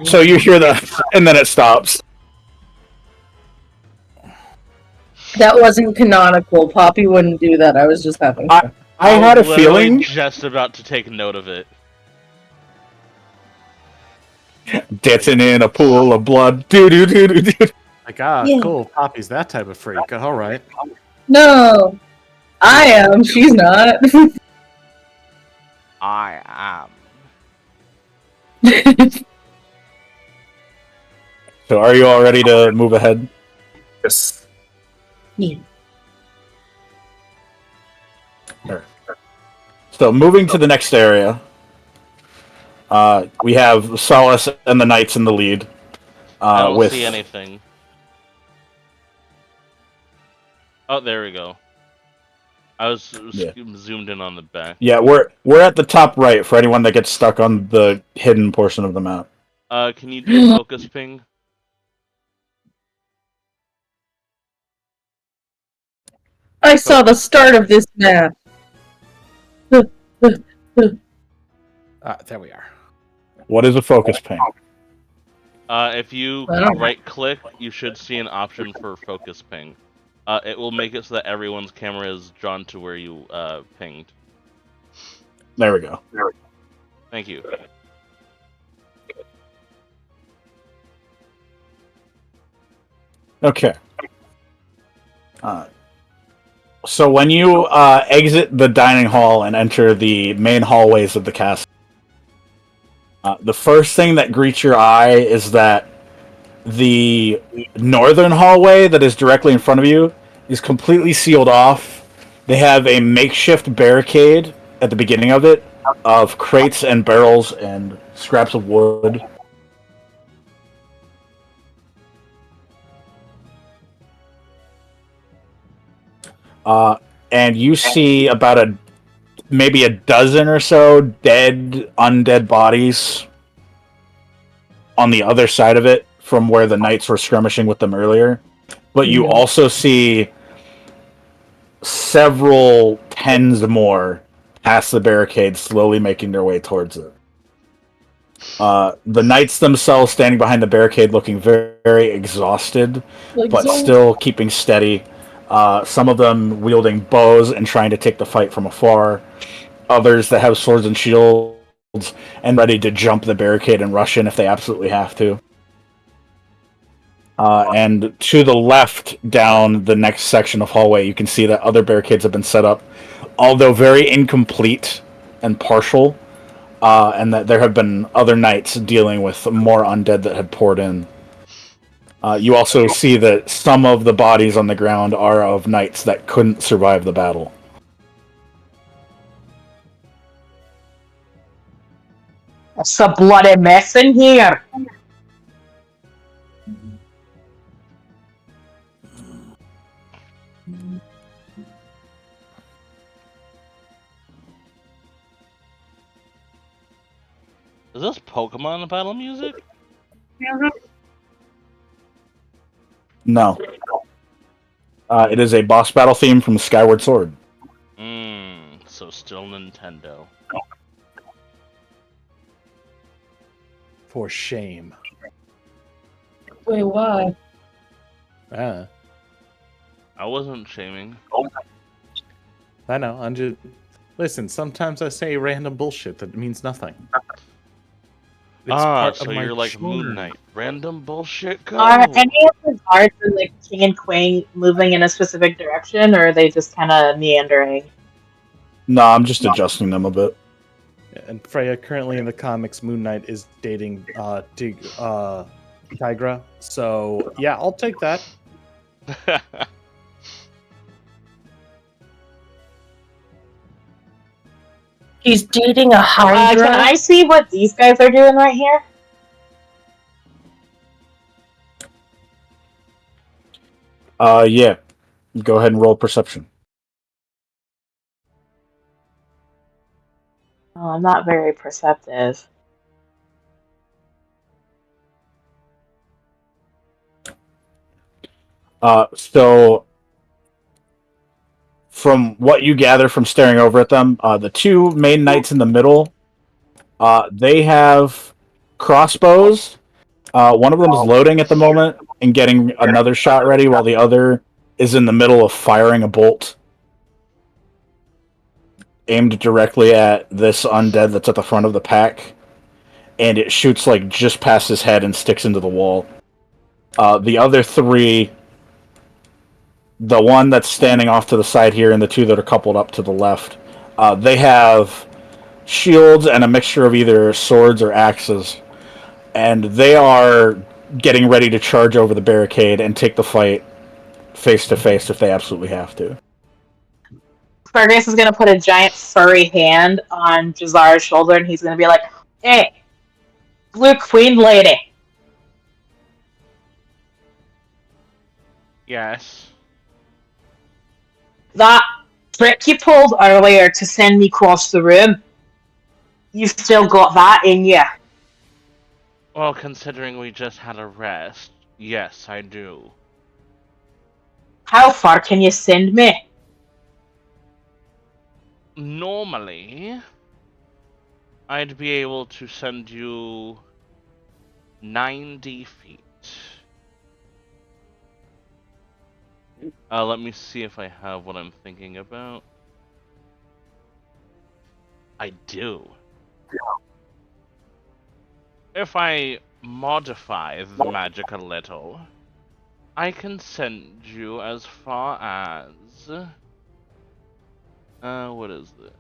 So you hear that, and then it stops. That wasn't canonical. Poppy wouldn't do that. I was just having fun. I had a was literally feeling. just about to take note of it. Dancing in a pool of blood. Doo doo doo doo doo. Like, Yeah. cool. Poppy's that type of freak. All right. No, I am. She's not. I am. So are you all ready to move ahead? Yes. Yeah. So moving to the next area, we have Solace and the Knights in the lead. I don't with see anything. Oh, there we go. I was Yeah. zoomed in on the back. Yeah, we're at the top right for anyone that gets stuck on the hidden portion of the map. Can you do a focus ping? I saw the start of this map. There we are. What is a focus ping? If you I don't know. right click, you should see an option for focus ping. It will make it so that everyone's camera is drawn to where you pinged. There we go. Thank you. Okay. So when you exit the dining hall and enter the main hallways of the castle, the first thing that greets your eye is that the northern hallway that is directly in front of you is completely sealed off. They have a makeshift barricade at the beginning of it of crates and barrels and scraps of wood. And you see about maybe a dozen or so undead bodies on the other side of it from where the knights were skirmishing with them earlier. But you also see several tens more past the barricade, slowly making their way towards it. The knights themselves standing behind the barricade looking very, very exhausted, but still keeping steady. Some of them wielding bows and trying to take the fight from afar. Others that have swords and shields and ready to jump the barricade and rush in if they absolutely have to. And to the left, down the next section of hallway, you can see that other barricades have been set up, although very incomplete and partial, and that there have been other knights dealing with more undead that had poured in. You also see that some of the bodies on the ground are of knights that couldn't survive the battle. It's a bloody mess in here. Is this Pokemon battle music? No. It is a boss battle theme from Skyward Sword. So still Nintendo. For shame. Wait, why? Ah, I wasn't shaming. I know. I'm just listen. Sometimes I say random bullshit that means nothing. It's part So of my you're like charm. Moon Knight. Random bullshit, go! Are any of the guards in the King and Queen moving in a specific direction, or are they just kind of meandering? No, I'm just adjusting them a bit. And Freya, currently in the comics, Moon Knight is dating Tigra. So yeah, I'll take that. He's dating a Hydra? Can I see what these guys are doing right here? Yeah. Go ahead and roll perception. Oh, I'm not very perceptive. So from what you gather from staring over at them, the two main knights in the middle, they have crossbows. One of them is loading at the moment and getting another shot ready, while the other is in the middle of firing a bolt aimed directly at this undead that's at the front of the pack, and it shoots like just past his head and sticks into the wall. The other three, the one that's standing off to the side here and the two that are coupled up to the left, they have shields and a mixture of either swords or axes, and they are getting ready to charge over the barricade and take the fight face to face if they absolutely have to. Fergus is gonna put a giant furry hand on Jazar's shoulder, and he's gonna be like, "Hey, Blue Queen Lady, Yes. that trick you pulled earlier to send me across the room, you've still got that in you." Well, considering we just had a rest, yes, I do. How far can you send me? Normally, I'd be able to send you 90 feet. Let me see if I have what I'm thinking about. I do. If I modify the magic a little, I can send you as far as... what is this?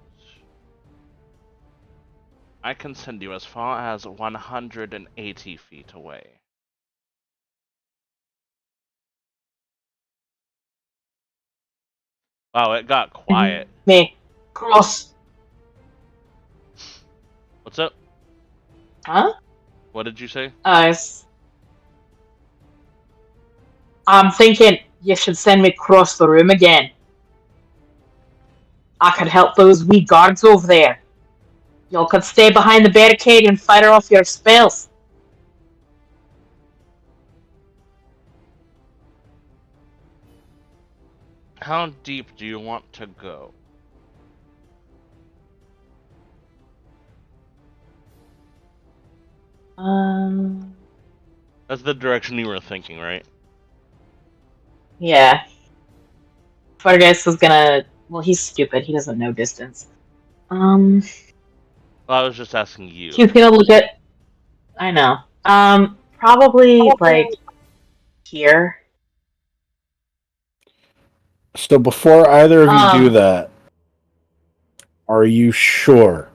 I can send you as far as 180 feet away. Wow, it got quiet. Me. Cross. What's up? Huh? What did you say? I'm thinking you should send me across the room again. I could help those wee guards over there. Y'all could stay behind the barricade and fire off your spells. How deep do you want to go? That's the direction you were thinking, right? Yeah. Fergus is gonna... Well, he's stupid. He doesn't know distance. Well, I was just asking you. He's gonna look at... I know. Probably, like, here. So before either of you do that, are you sure?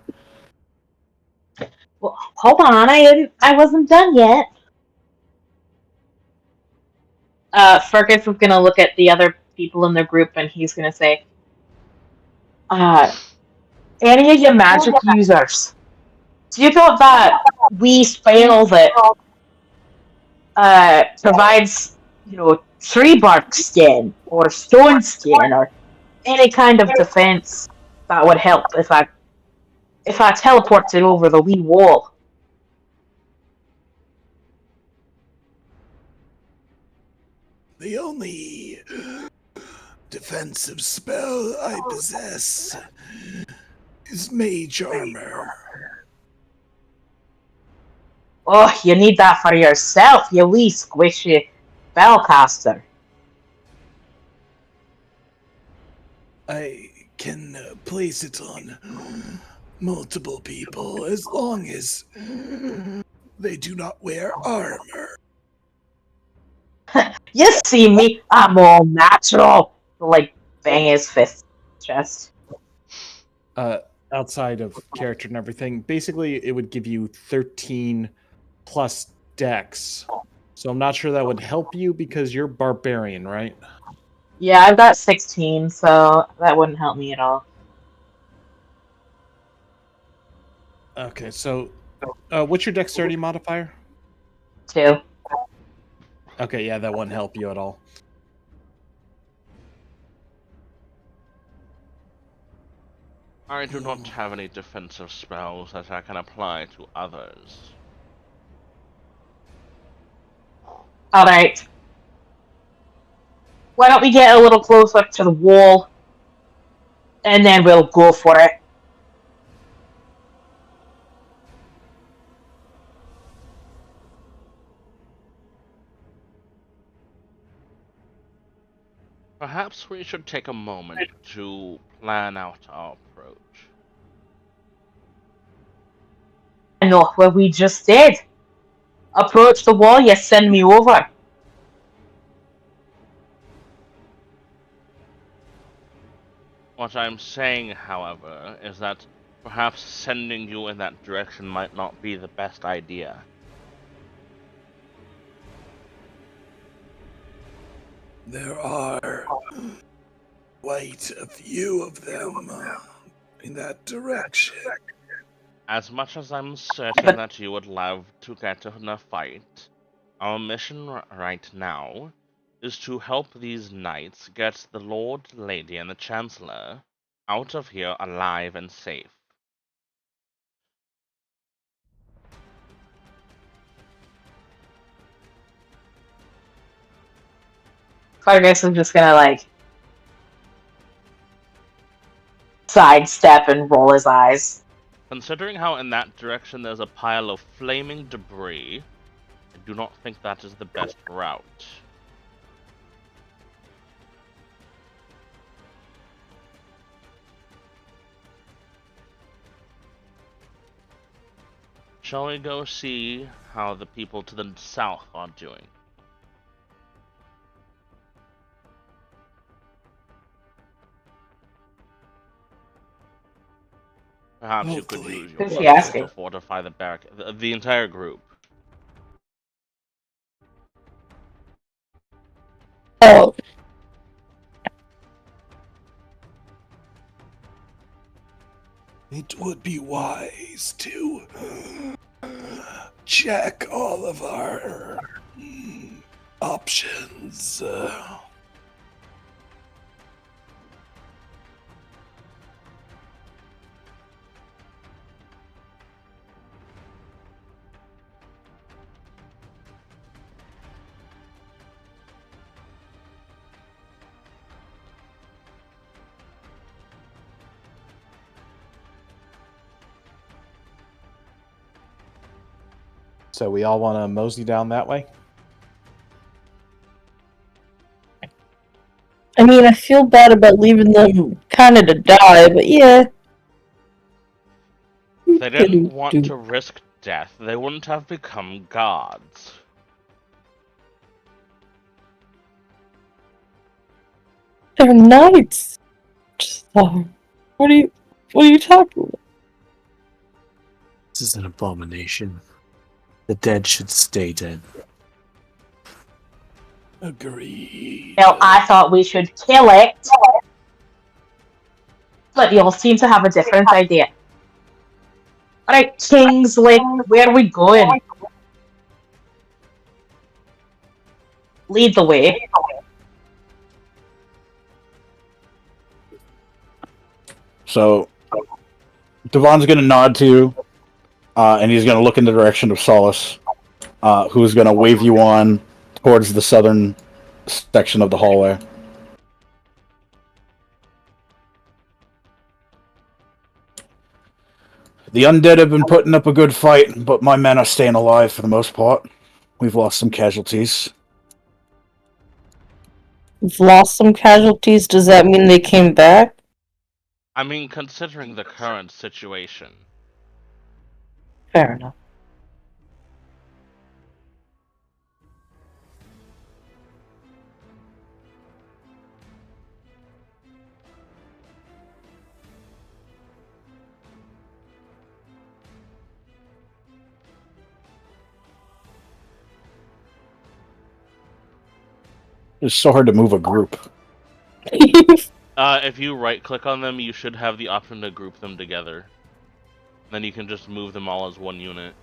Well, hold on, I wasn't done yet. Fergus is gonna look at the other people in the group and he's gonna say, any of you magic users, do you know that wee spell that provides, tree bark skin or stone skin or any kind of defense that would help if I teleported over the wee wall? defensive spell I possess is Mage Armor. Oh, you need that for yourself, you wee squishy spellcaster. I can place it on multiple people as long as they do not wear armor. You see me, I'm all natural. Like, bang his fist chest. Outside of character and everything, basically it would give you 13 plus dex. So I'm not sure that would help you because you're barbarian, right? Yeah, I've got 16, so that wouldn't help me at all. Okay, so what's your dexterity modifier? 2. Okay, yeah, that won't help you at all. I do not have any defensive spells that I can apply to others. Alright. Why don't we get a little closer to the wall, and then we'll go for it. Perhaps we should take a moment to plan out our approach. I know what we just did. Approach the wall, you send me over. What I'm saying, however, is that perhaps sending you in that direction might not be the best idea. There are quite a few of them in that direction. As much as I'm certain that you would love to get in a fight, our mission right now is to help these knights get the Lord, Lady, and the Chancellor out of here alive and safe. Fargus is just gonna, like, sidestep and roll his eyes. Considering how in that direction there's a pile of flaming debris, I do not think that is the best route. Shall we go see how the people to the south are doing? Perhaps you could Hopefully. use your Who's he forces asking? to fortify the barrack. The entire group. Oh, It would be wise to check all of our options. So we all want to mosey down that way? I mean, I feel bad about leaving them kind of to die, but yeah. If they didn't want to risk death, they wouldn't have become gods. They're knights. What are you talking about? This is an abomination. The dead should stay dead. Agreed. Well, I thought we should kill it. But you all seem to have a different idea. Alright, Kingsley, where are we going? Lead the way. So, Devon's going to nod to you, and he's going to look in the direction of Solace, who's going to wave you on towards the southern section of the hallway. The undead have been putting up a good fight, but my men are staying alive for the most part. We've lost some casualties. We've lost some casualties. Does that mean they came back? I mean, considering the current situation. Fair enough. It's so hard to move a group. If you right-click on them, you should have the option to group them together. Then you can just move them all as one unit.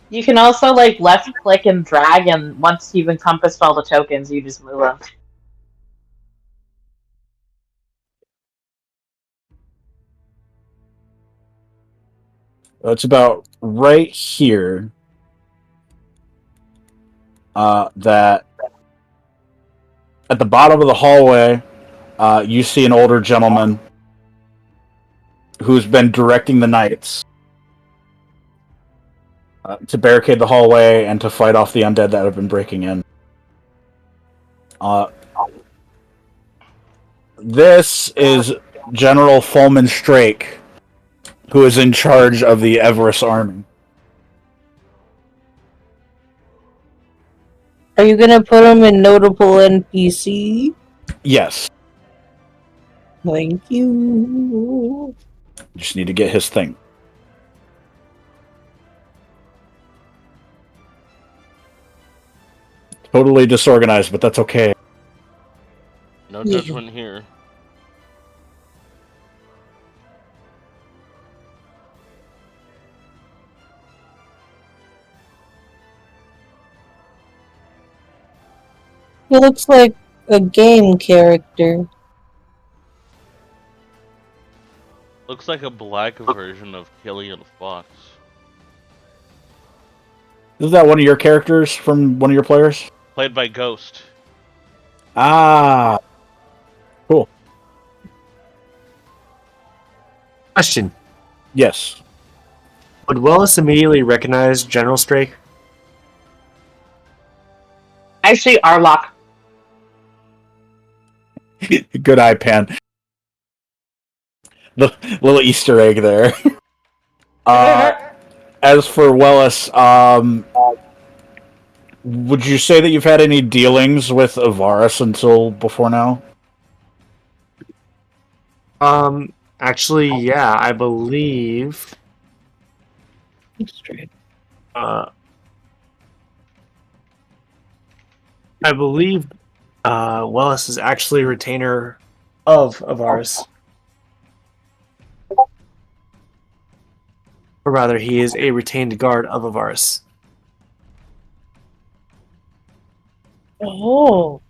You can also like left click and drag, and once you've encompassed all the tokens, you just move them. It's about right here. That at the bottom of the hallway, you see an older gentleman who's been directing the knights to barricade the hallway and to fight off the undead that have been breaking in. This is General Fulman Strake, who is in charge of the Everest army. Are you gonna put him in notable NPC? Yes. Thank you. Just need to get his thing. Totally disorganized, but that's okay. No Yeah. judgment here. He looks like a game character. Looks like a black version of Killian Fox. Is that one of your characters from one of your players? Played by Ghost. Ah, cool. Question. Yes. Would Wellis immediately recognize General Strake? Actually, Arlock. Good eye, Pan. The little Easter egg there. As for Wellis, would you say that you've had any dealings with Avaris until before now? Actually, yeah, I believe. I believe Wellis is actually a retainer of Avaris. Or rather, he is a retained guard of Avaris. Oh.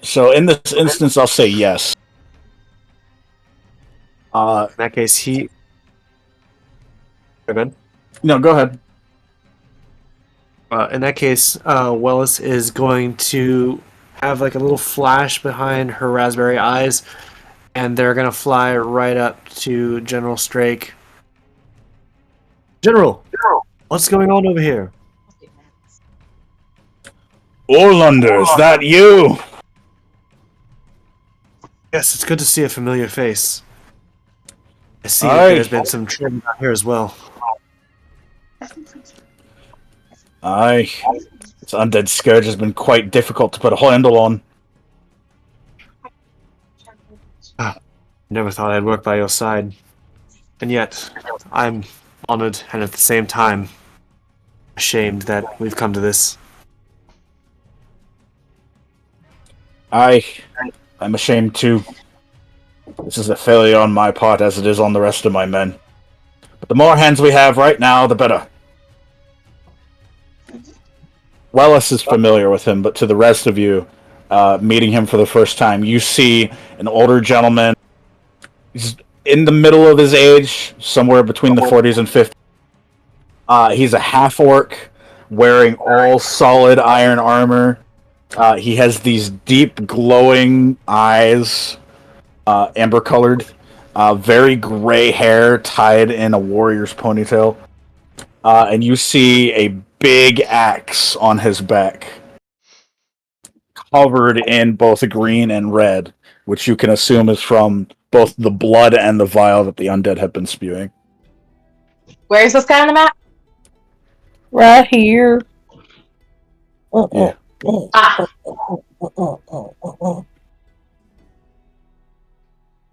So in this instance, I'll say yes. In that case, he... Go ahead. No, go ahead. In that case, Wellis is going to have like a little flash behind her raspberry eyes, and they're going to fly right up to General Strake. General, what's going on over here? Orlander, is that you? Yes, it's good to see a familiar face. I see Aye. there's been some trim out here as well. Aye. This undead scourge has been quite difficult to put a handle on. Never thought I'd work by your side. And yet, I'm honored and at the same time ashamed that we've come to this. I'm ashamed too. This is a failure on my part as it is on the rest of my men. But the more hands we have right now, the better. Wellis is familiar with him, but to the rest of you, meeting him for the first time, you see an older gentleman. He's in the middle of his age, somewhere between the 40s and 50s. He's a half-orc, wearing all solid iron armor. He has these deep, glowing eyes. amber-colored, very gray hair tied in a warrior's ponytail. And you see a big axe on his back, covered in both green and red, which you can assume is from both the blood and the vial that the undead have been spewing. Where is this guy on the map? Right here. Yeah. Ah,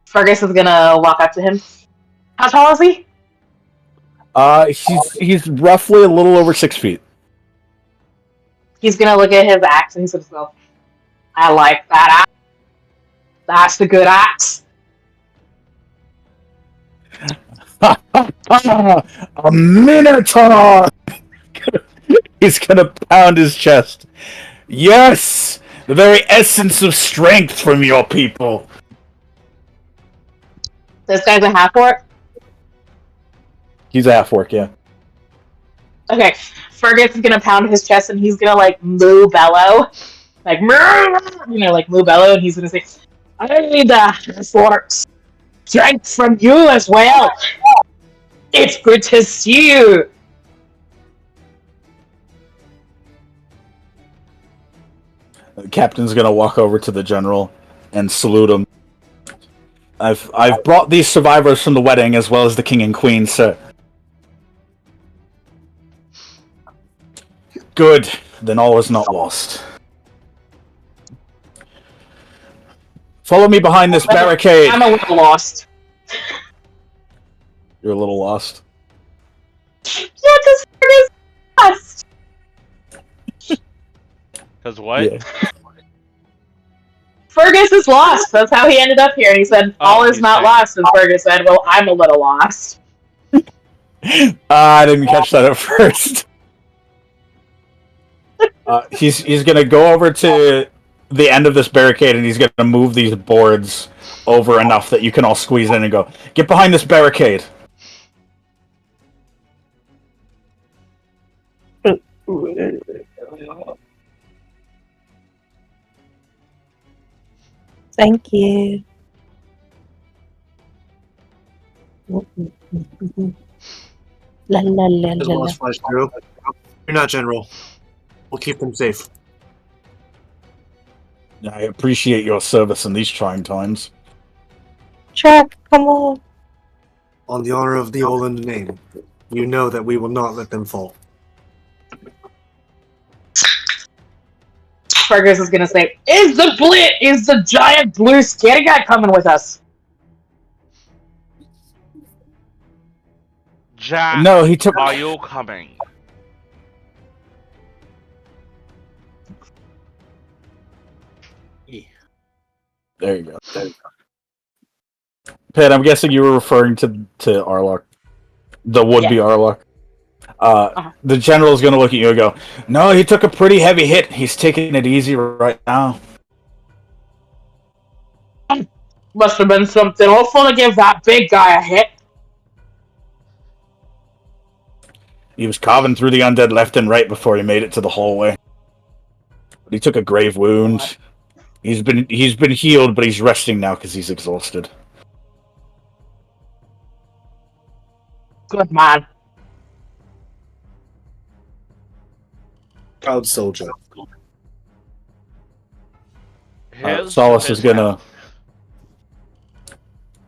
Fergus is gonna walk up to him. How tall is he? He's roughly a little over 6 feet. He's gonna look at his axe and he's gonna go, I like that axe. That's the good axe. A minotaur! He's gonna pound his chest. Yes! The very essence of strength from your people. This guy's a half-orc? He's a half-orc, yeah. Okay, Fergus is gonna pound his chest and he's gonna like moo bellow. Like, like moo bellow, and he's gonna say, I need the half-orcs. Strength from you as well. It's good to see you. The captain's gonna walk over to the general and salute him. I've brought these survivors from the wedding as well as the king and queen, sir. Good, then all is not lost. Follow me behind this barricade. I'm a little lost. You're a little lost. Yeah, because Fergus lost. Because what? Yeah. Fergus is lost. That's how he ended up here. And he said, all is he's not saying- lost. And Fergus said, well, I'm a little lost. I didn't catch that at first. He's gonna go over to the end of this barricade and he's gonna move these boards over enough that you can all squeeze in and go, get behind this barricade. Thank you. La la la As la well la. as flash through. You're not general. We'll keep them safe. I appreciate your service in these trying times. Chuck, come on. On the honor of the Oland name, you know that we will not let them fall. Fergus is gonna say, is the giant blue scary guy coming with us? Jack, No, he took. are you coming? There you go. Pitt, I'm guessing you were referring to Arlok, the would-be Arlok. The general's gonna look at you and go, no, he took a pretty heavy hit. He's taking it easy right now. Must have been something awful to give that big guy a hit. He was carving through the undead left and right before he made it to the hallway. But he took a grave wound. He's been healed, but he's resting now because he's exhausted. Good man. Proud soldier. Solace is gonna.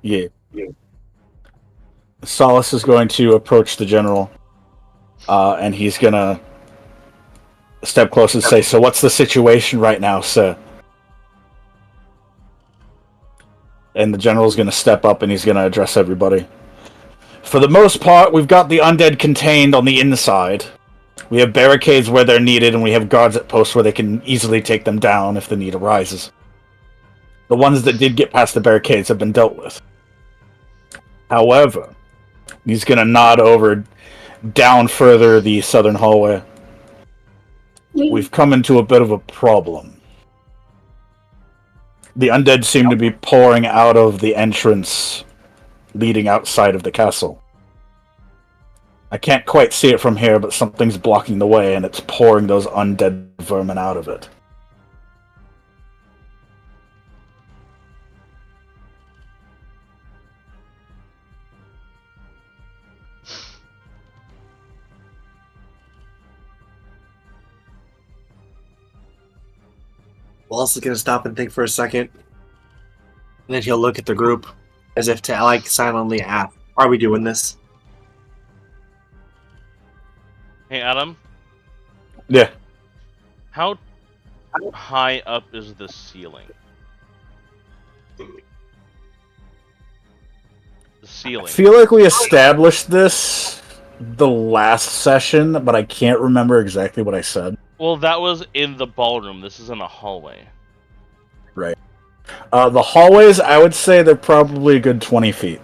Yeah. Solace is going to approach the general, and he's gonna step close and say, "So, what's the situation right now, sir?" And the general's gonna step up and he's gonna address everybody. For the most part, we've got the undead contained on the inside. We have barricades where they're needed, and we have guards at posts where they can easily take them down if the need arises. The ones that did get past the barricades have been dealt with. However, he's going to nod over down further the southern hallway. We've come into a bit of a problem. The undead seem to be pouring out of the entrance leading outside of the castle. I can't quite see it from here, but something's blocking the way, and it's pouring those undead vermin out of it. Wallace is gonna stop and think for a second. And then he'll look at the group as if to like silently ask, "Are we doing this?" Hey, Adam. Yeah. How high up is the ceiling? The I ceiling. feel like we established this the last session, but I can't remember exactly what I said. Well, that was in the ballroom. This is in a hallway. Right. The hallways, I would say they're probably a good 20 feet.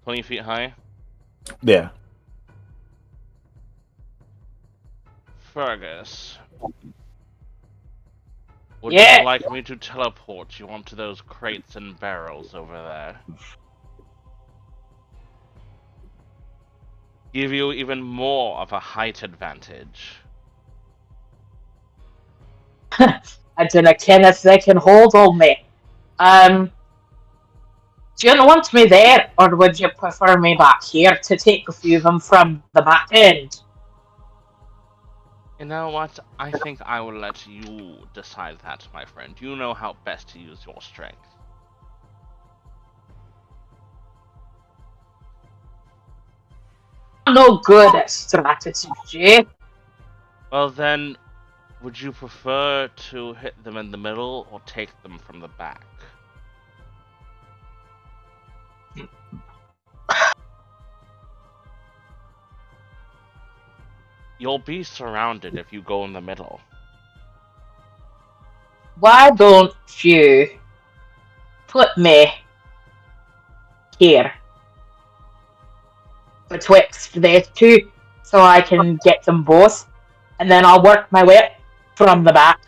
20 feet high? Yeah. Fergus. Would Yeah. you like me to teleport you onto those crates and barrels over there? Give you even more of a height advantage. I dunno ken if they can hold on me. Do you want me there, or would you prefer me back here to take a few of them from the back end? You know what? I think I will let you decide that, my friend. You know how best to use your strength. I'm no good at strategy. Well then, would you prefer to hit them in the middle or take them from the back? You'll be surrounded if you go in the middle. Why don't you put me here betwixt these two so I can get them both, and then I'll work my way up from the back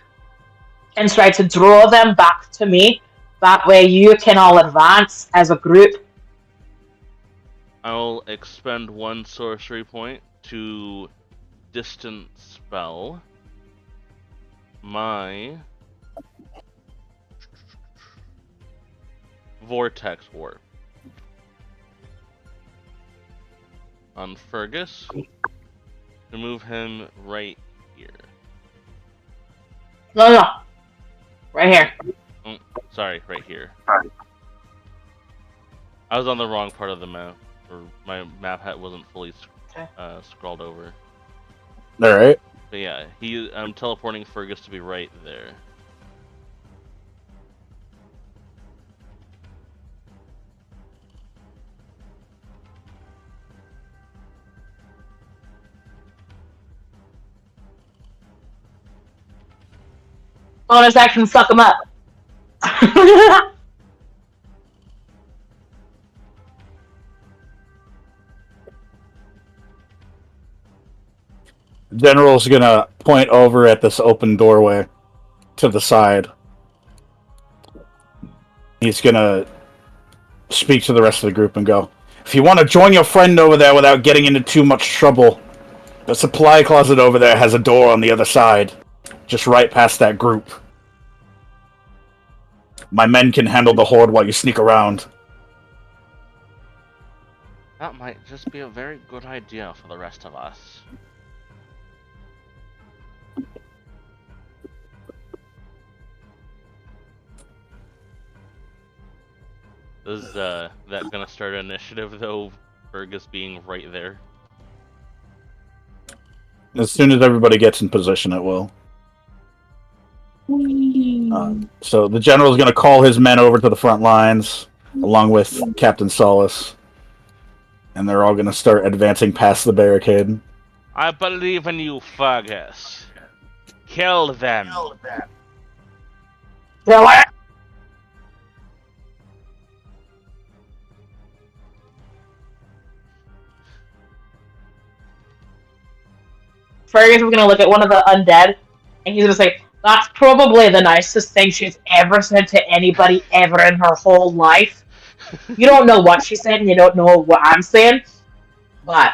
and try to draw them back to me. That way you can all advance as a group. I'll expend one sorcery point to distance spell my Vortex Warp on Fergus to move him right here. No. Right here. Oh, sorry, right here. I was on the wrong part of the map, or my map wasn't fully scrolled over. Alright. But yeah, I'm teleporting Fergus to be right there. Bonus action, suck them up. General's gonna point over at this open doorway to the side. He's gonna speak to the rest of the group and go, "If you want to join your friend over there without getting into too much trouble, the supply closet over there has a door on the other side. Just right past that group. My men can handle the horde while you sneak around." That might just be a very good idea for the rest of us. Is that gonna start an initiative though, Fergus being right there? As soon as everybody gets in position, it will. So the general's going to call his men over to the front lines, along with Captain Solace, and they're all going to start advancing past the barricade. I believe in you, Fergus. Kill them. Kill it! Fergus is gonna look at one of the undead, and he's gonna say, "That's probably the nicest thing she's ever said to anybody ever in her whole life." You don't know what she said, and you don't know what I'm saying, but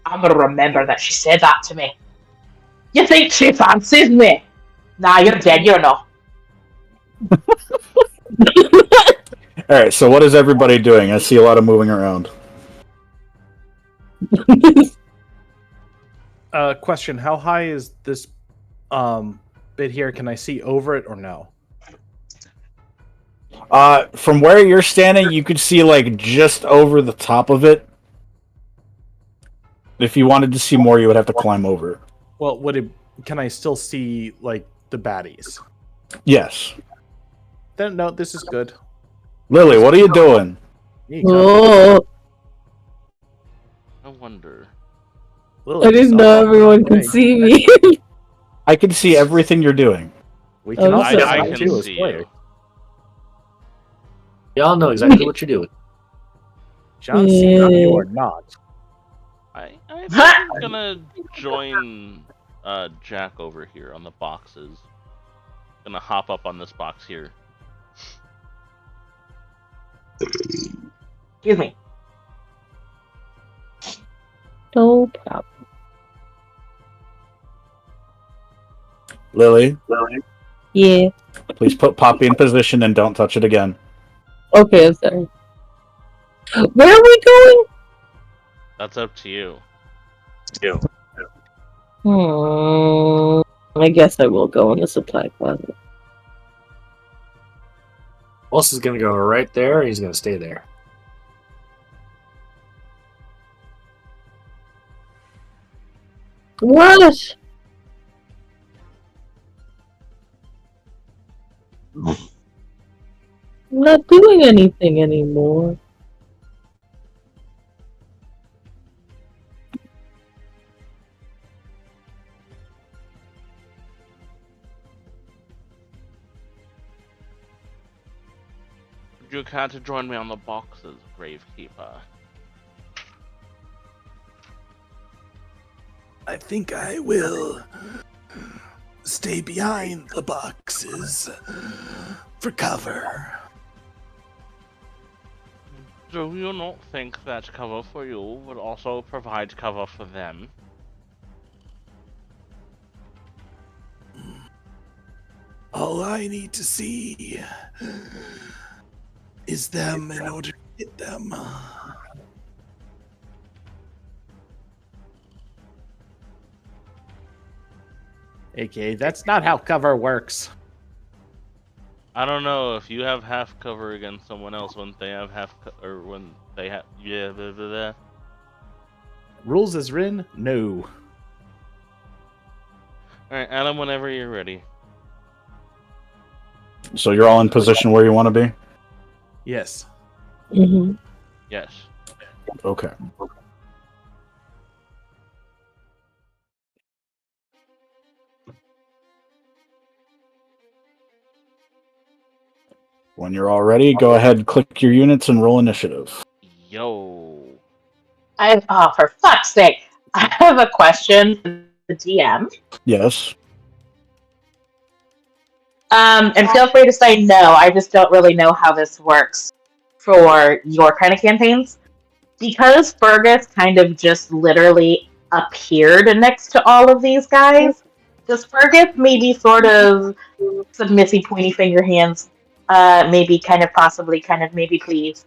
I'm gonna remember that she said that to me. You think she fancies me? Nah, you're dead, you know. Alright, so what is everybody doing? I see a lot of moving around. Question: how high is this bit here. Can I see over it or no? From where you're standing, you could see like just over the top of it. If you wanted to see more, you would have to climb over. Well, can I still see like the baddies? Yes. Then no, this is good. Lily, what are you doing? You come. Oh, I wonder. Lily, I didn't just know up everyone way. could see me. I can see everything you're doing. We can Oh, also so- I see can you as see players. you. Y'all know exactly what you're doing. John sees you. You are not. I think I'm gonna join Jack over here on the boxes. Gonna hop up on this box here. Excuse me. No problem. Lily, Yeah. please put Poppy in position and don't touch it again. Okay, I'm sorry. Where are we going? That's up to you. I guess I will go in the supply closet. Boss is gonna go right there. He's gonna stay there. What? I'm not doing anything anymore. You can't join me on the boxes, Gravekeeper. I think I will stay behind the boxes for cover. Do you not think that cover for you would also provide cover for them? All I need to see is them in order to hit them. Okay, that's not how cover works. I don't know, if you have half cover against someone else when they have or when they have blah, blah, blah. Rules as written? No. Alright, Adam, whenever you're ready. So you're all in position where you want to be? Yes. Mm-hmm. Yes. Okay. When you're all ready, go ahead, click your units, and roll initiative. Yo. For fuck's sake, I have a question for the DM. Yes. And feel free to say no. I just don't really know how this works for your kind of campaigns. Because Fergus kind of just literally appeared next to all of these guys, does Fergus maybe sort of submissive pointy finger hands, maybe kind of possibly kind of maybe please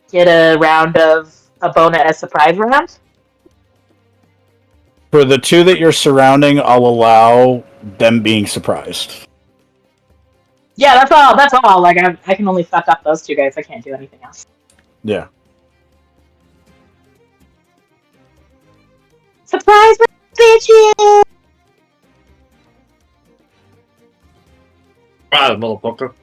get a round of a bonus surprise round? For the two that you're surrounding, I'll allow them being surprised. Yeah, that's all. That's all. Like I can only fuck up those two guys. I can't do anything else. Yeah. Surprise, bitches! Ah, motherfucker.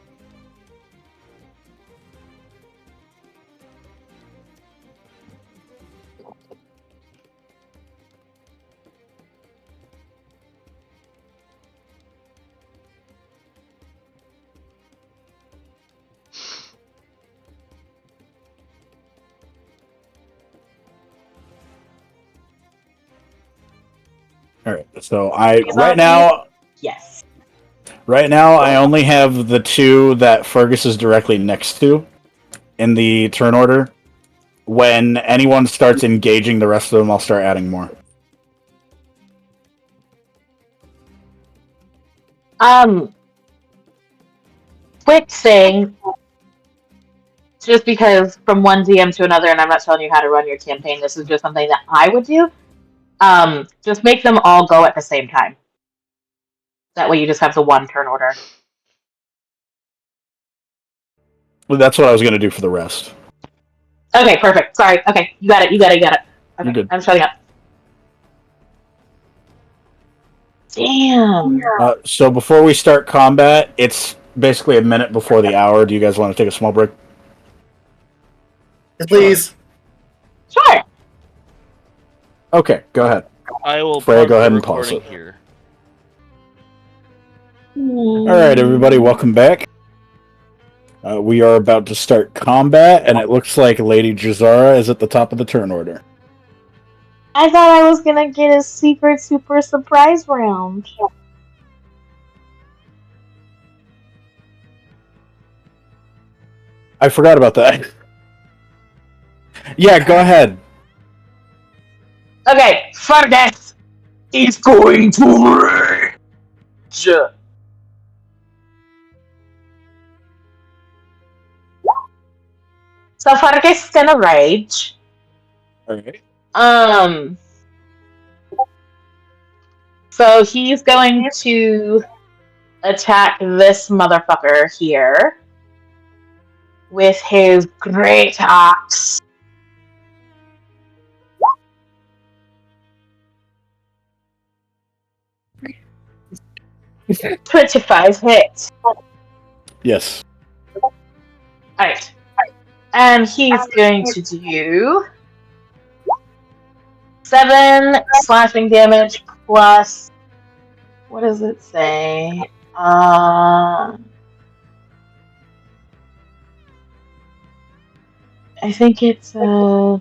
All right. So right now Yes. I only have the two that Fergus is directly next to in the turn order. When anyone starts engaging the rest of them, I'll start adding more. Quick thing. Just because from one DM to another, and I'm not telling you how to run your campaign, this is just something that I would do. Just make them all go at the same time. That way you just have the one turn order. Well, that's what I was going to do for the rest. Okay, perfect. Sorry. Okay, you got it. Okay, You're good. I'm shutting up. Damn. So before we start combat, it's basically a minute before the hour. Do you guys want to take a small break? Please. Sure. Okay, go ahead. I will Freya, pause go the ahead and pause recording it. here. All right, everybody, welcome back. We are about to start combat, and it looks like Lady Jazara is at the top of the turn order. I thought I was gonna get a secret super surprise round. I forgot about that. Yeah, go ahead. Okay, Fardex is going to rage. So Fardex is gonna rage. All right. So he's going to attack this motherfucker here with his great axe. Okay. 25 hits. Yes. Alright. And he's going to do 7 slashing damage plus. What does it say? I think it's a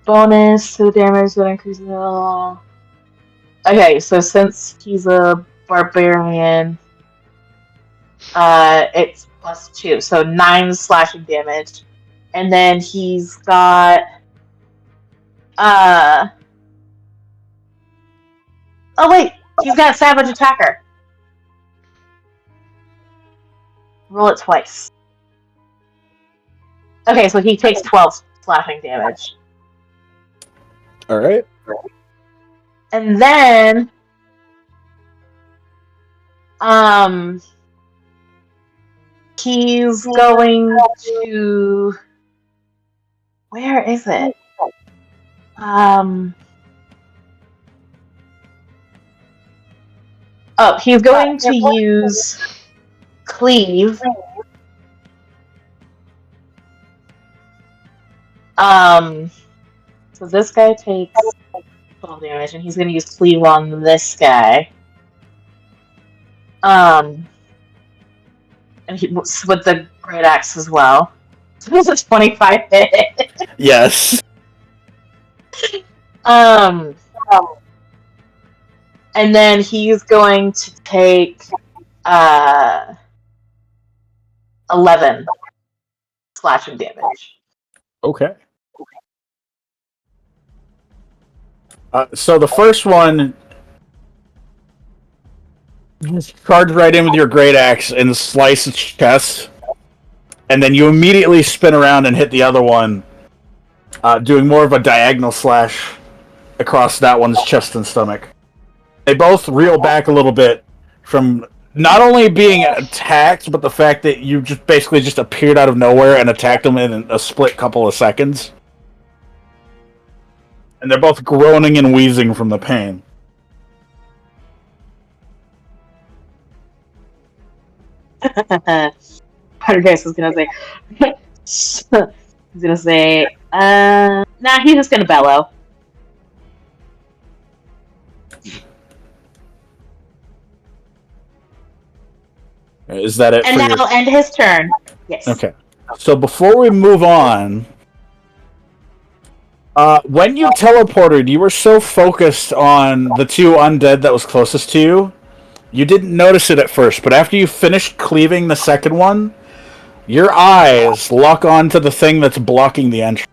bonus to the damage that increases. Okay, so since he's a barbarian, it's plus 2, so 9 slashing damage, and then he's got oh wait, he's got Savage Attacker. Roll it twice. Okay, so he takes 12 slashing damage. All right. And then he's going to, where is it? He's going to use Cleave. So this guy takes 12 damage, and he's going to use Cleave on this guy. And he with the great axe as well. So this is 25 hit. Yes. And then he's going to take 11 slashing damage. Okay. So the first one, just charge right in with your great axe and slice its chest, and then you immediately spin around and hit the other one, doing more of a diagonal slash across that one's chest and stomach. They both reel back a little bit from not only being attacked, but the fact that you just basically just appeared out of nowhere and attacked them in a split couple of seconds. And they're both groaning and wheezing from the pain. Pargas is gonna say, he's gonna say, nah, he's just gonna bellow. Is that it? And for that'll end his turn. Yes. Okay. So before we move on, when you teleported, you were so focused on the 2 undead that was closest to you, you didn't notice it at first, but after you finished cleaving the second one, your eyes lock onto the thing that's blocking the entrance.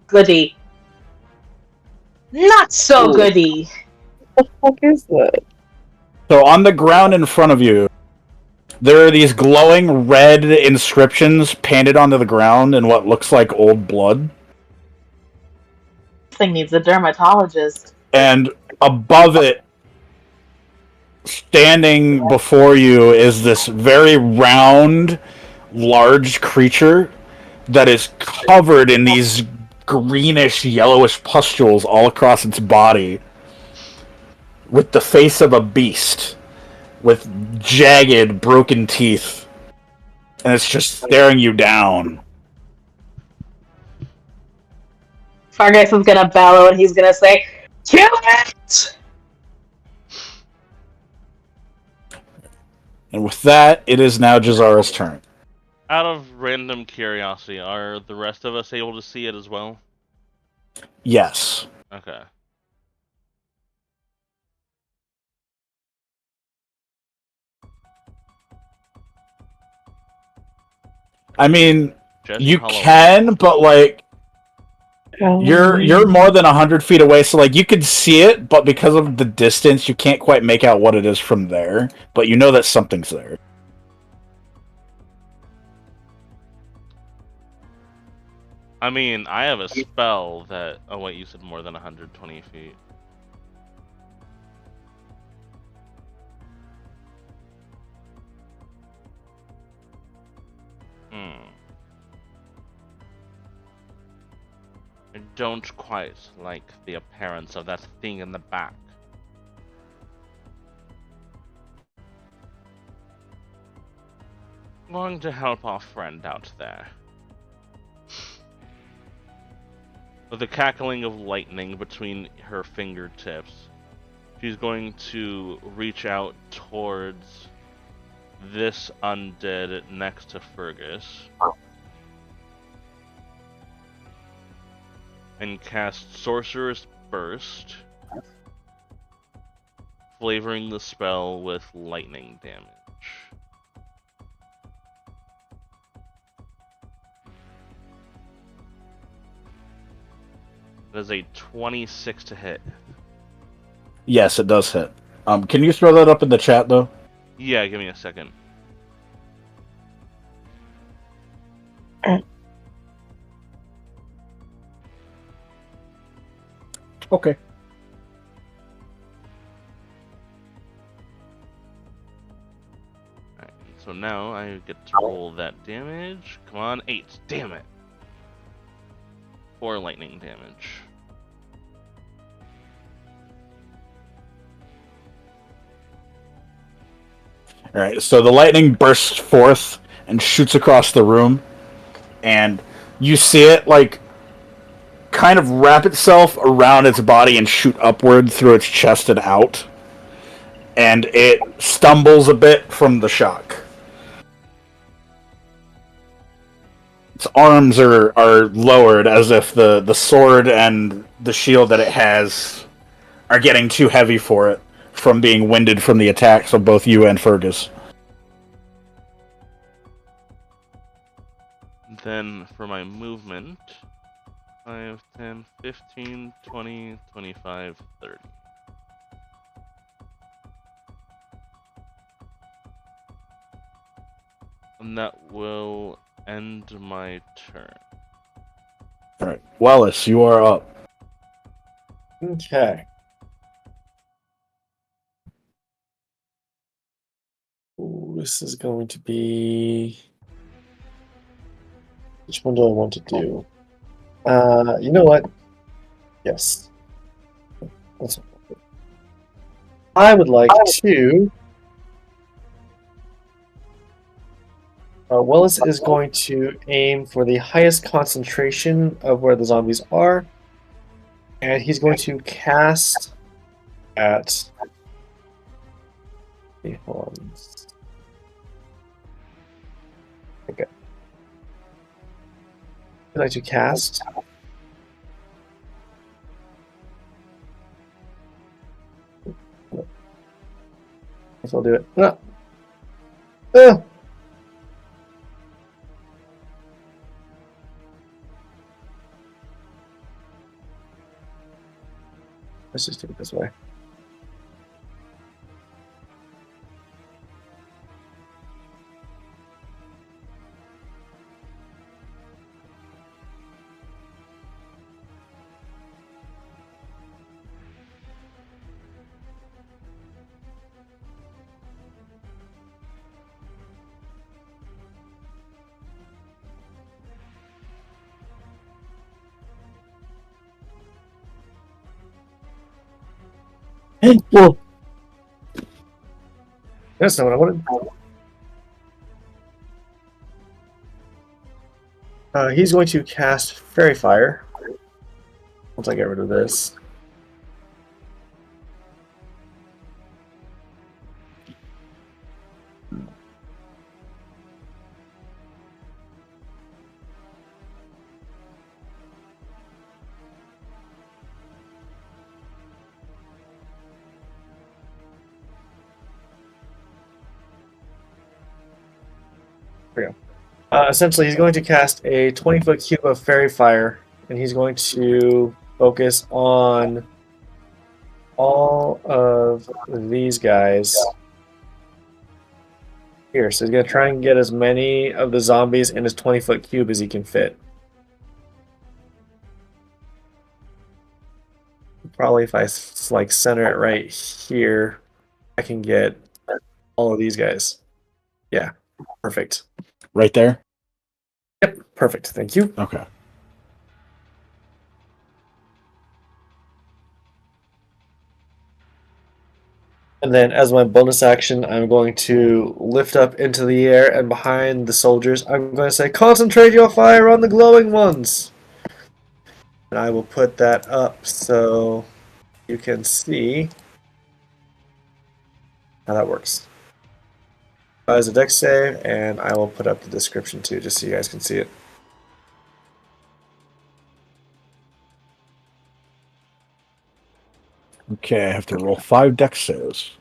Goody. Not so goody. What the fuck is that? So on the ground in front of you, there are these glowing red inscriptions painted onto the ground in what looks like old blood. thing needs a dermatologist. And above it, standing before you, is this very round, large creature that is covered in these greenish, yellowish pustules all across its body, with the face of a beast, with jagged, broken teeth, and it's just staring you down. Fargus is gonna bellow and he's gonna say, "Kill it!" And with that, it is now Jazara's turn. Out of random curiosity, are the rest of us able to see it as well? Yes. Okay. I mean, Jesse you Holloway. can, but like you're more than 100 feet away, so like you could see it, but because of the distance, you can't quite make out what it is from there. But you know that something's there. I mean, I have a spell that. Oh wait, you said more than 120 feet. Hmm. I don't quite like the appearance of that thing in the back. I'm going to help our friend out there. With the cackling of lightning between her fingertips, she's going to reach out towards this undead next to Fergus and cast Sorcerer's Burst, flavoring the spell with lightning damage. That is a 26 to hit. Yes, it does hit. Can you throw that up in the chat though? Yeah, give me a second. Okay. Alright, so now I get to roll that damage. Come on, 8. Damn it. 4 lightning damage. All right. So the lightning bursts forth and shoots across the room, and you see it like kind of wrap itself around its body and shoot upward through its chest and out. And it stumbles a bit from the shock. Its arms are lowered as if the sword and the shield that it has are getting too heavy for it from being winded from the attacks of both you and Fergus. Then for my movement, 5, 10, 15, 20, 25, 30. And that will end my turn. All right, Wallace, you are up. Okay. Ooh, this is going to be. Which one do I want to do? You know what? Yes. I would like to. Willis is going to aim for the highest concentration of where the zombies are, and he's going to cast at. Hold on. Okay. I'd like to cast. Guess I'll do it. Ah. Ah. Let's just do it this way. Well, that's not what I wanted. He's going to cast Fairy Fire. Once I get rid of this. There we go. Essentially, he's going to cast a 20-foot cube of Fairy Fire, and he's going to focus on all of these guys here. So he's going to try and get as many of the zombies in his 20-foot cube as he can fit. Probably if I like center it right here, I can get all of these guys. Yeah, perfect. Right there? Yep, perfect. Thank you. Okay. And then as my bonus action, I'm going to lift up into the air, and behind the soldiers, I'm going to say, concentrate your fire on the glowing ones. And I will put that up so you can see how that works. As a dex save, and I will put up the description too, just so you guys can see it. Okay, I have to roll 5 dex saves.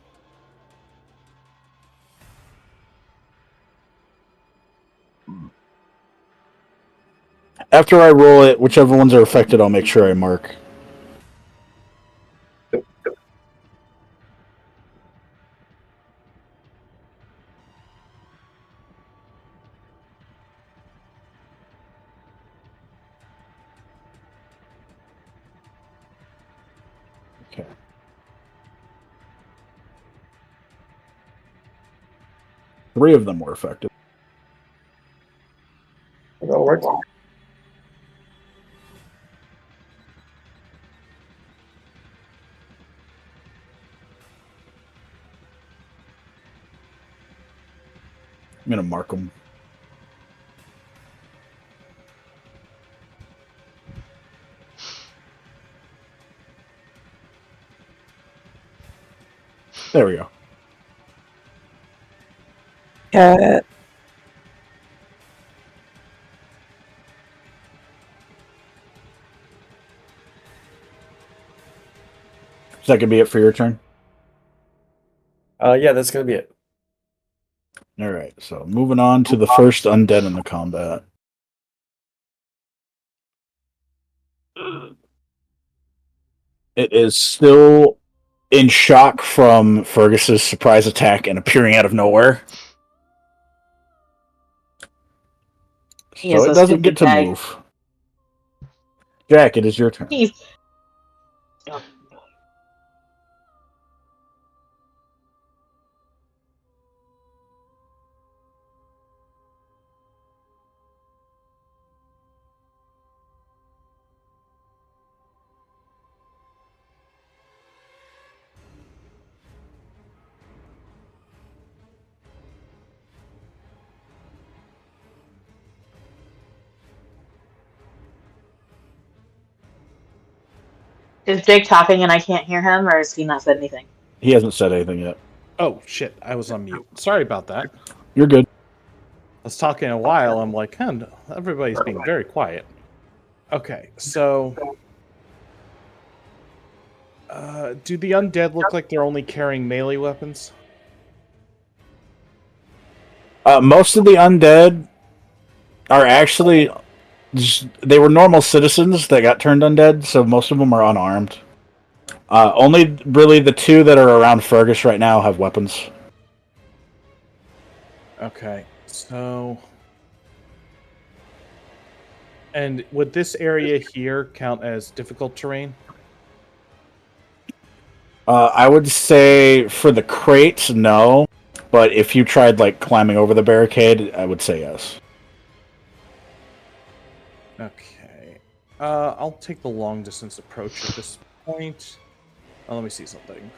After I roll it, whichever ones are affected, I'll make sure I mark. Okay. Three of them were affected. That'll work. I'm going to mark them. There we go. Cat. Is that going to be it for your turn? Yeah, that's going to be it. All right, so moving on to the first undead in the combat. It is still in shock from Fergus's surprise attack and appearing out of nowhere. He So is it a doesn't get stupid to guy. move. Jack, it is your turn. He's. Oh. Is Jake talking and I can't hear him, or has he not said anything? He hasn't said anything yet. Oh shit! I was on mute. Sorry about that. You're good. I was talking a while. I'm like, everybody's being very quiet. Okay, so do the undead look like they're only carrying melee weapons? Most of the undead are actually they were normal citizens that got turned undead, so most of them are unarmed. Only really the two that are around Fergus right now have weapons. Okay, so and would this area here count as difficult terrain? I would say for the crates, no. But if you tried like climbing over the barricade, I would say yes. Okay. I'll take the long distance approach at this point. Oh, let me see something.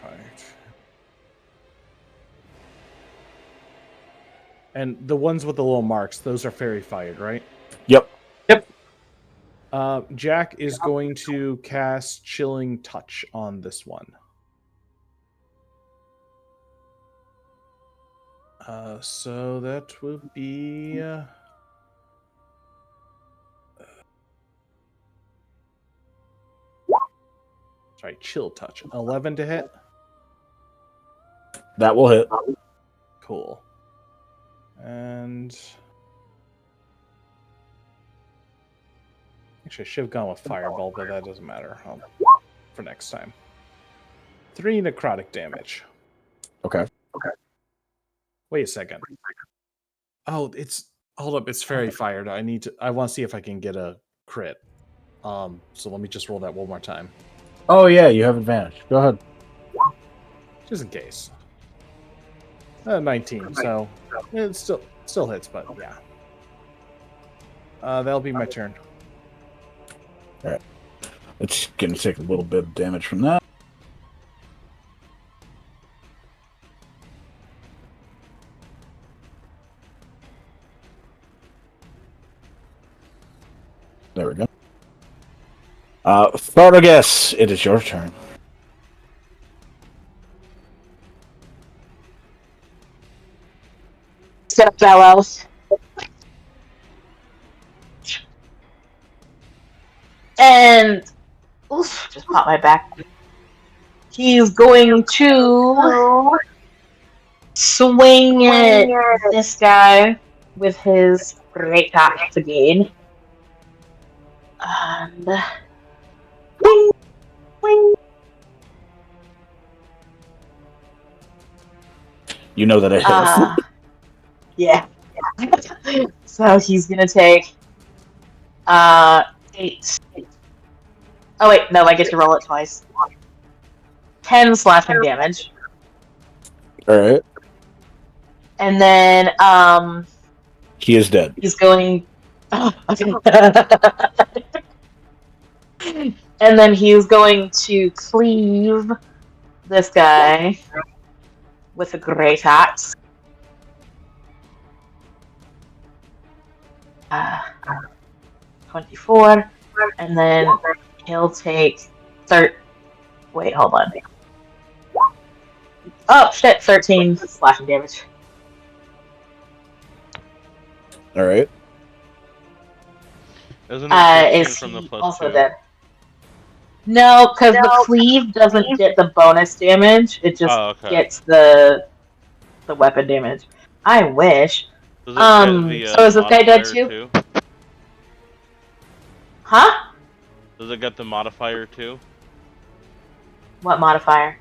And the ones with the little marks, those are fairy fired, right? Yep. Jack is going to cast Chilling Touch on this one. So that will be... sorry, Chill Touch. 11 to hit? That will hit. Cool. And... actually, I should have gone with Fireball, but that doesn't matter. For next time. 3 necrotic damage. Okay. Wait a second. Oh, it's... hold up, it's fairy fired. I want to see if I can get a crit. So let me just roll that one more time. Oh yeah, you have advantage. Go ahead. Just in case. 19, so it still hits, but yeah. That'll be my turn. Alright. It's gonna take a little bit of damage from that. There we go. Fardagus, it is your turn. Set up bellows. And oof, just pop my back. He's going to swing at this guy with his great axe again. And wing, wing. You know that it hits. Yeah. So he's gonna take 8. Oh wait, no, I get to roll it twice. 10 slashing damage. Alright. And then He is dead. he's going oh, okay. And then he's going to cleave this guy with a great axe. 24, and then he'll take wait, hold on. Oh shit, 13 slashing damage. Alright. Isn't it 13 Is from the he plus also 2? dead? No, because the cleave doesn't get the bonus damage. It just gets the weapon damage. I wish. Does it get So is this guy dead too? Huh? Does it get the modifier too? What modifier?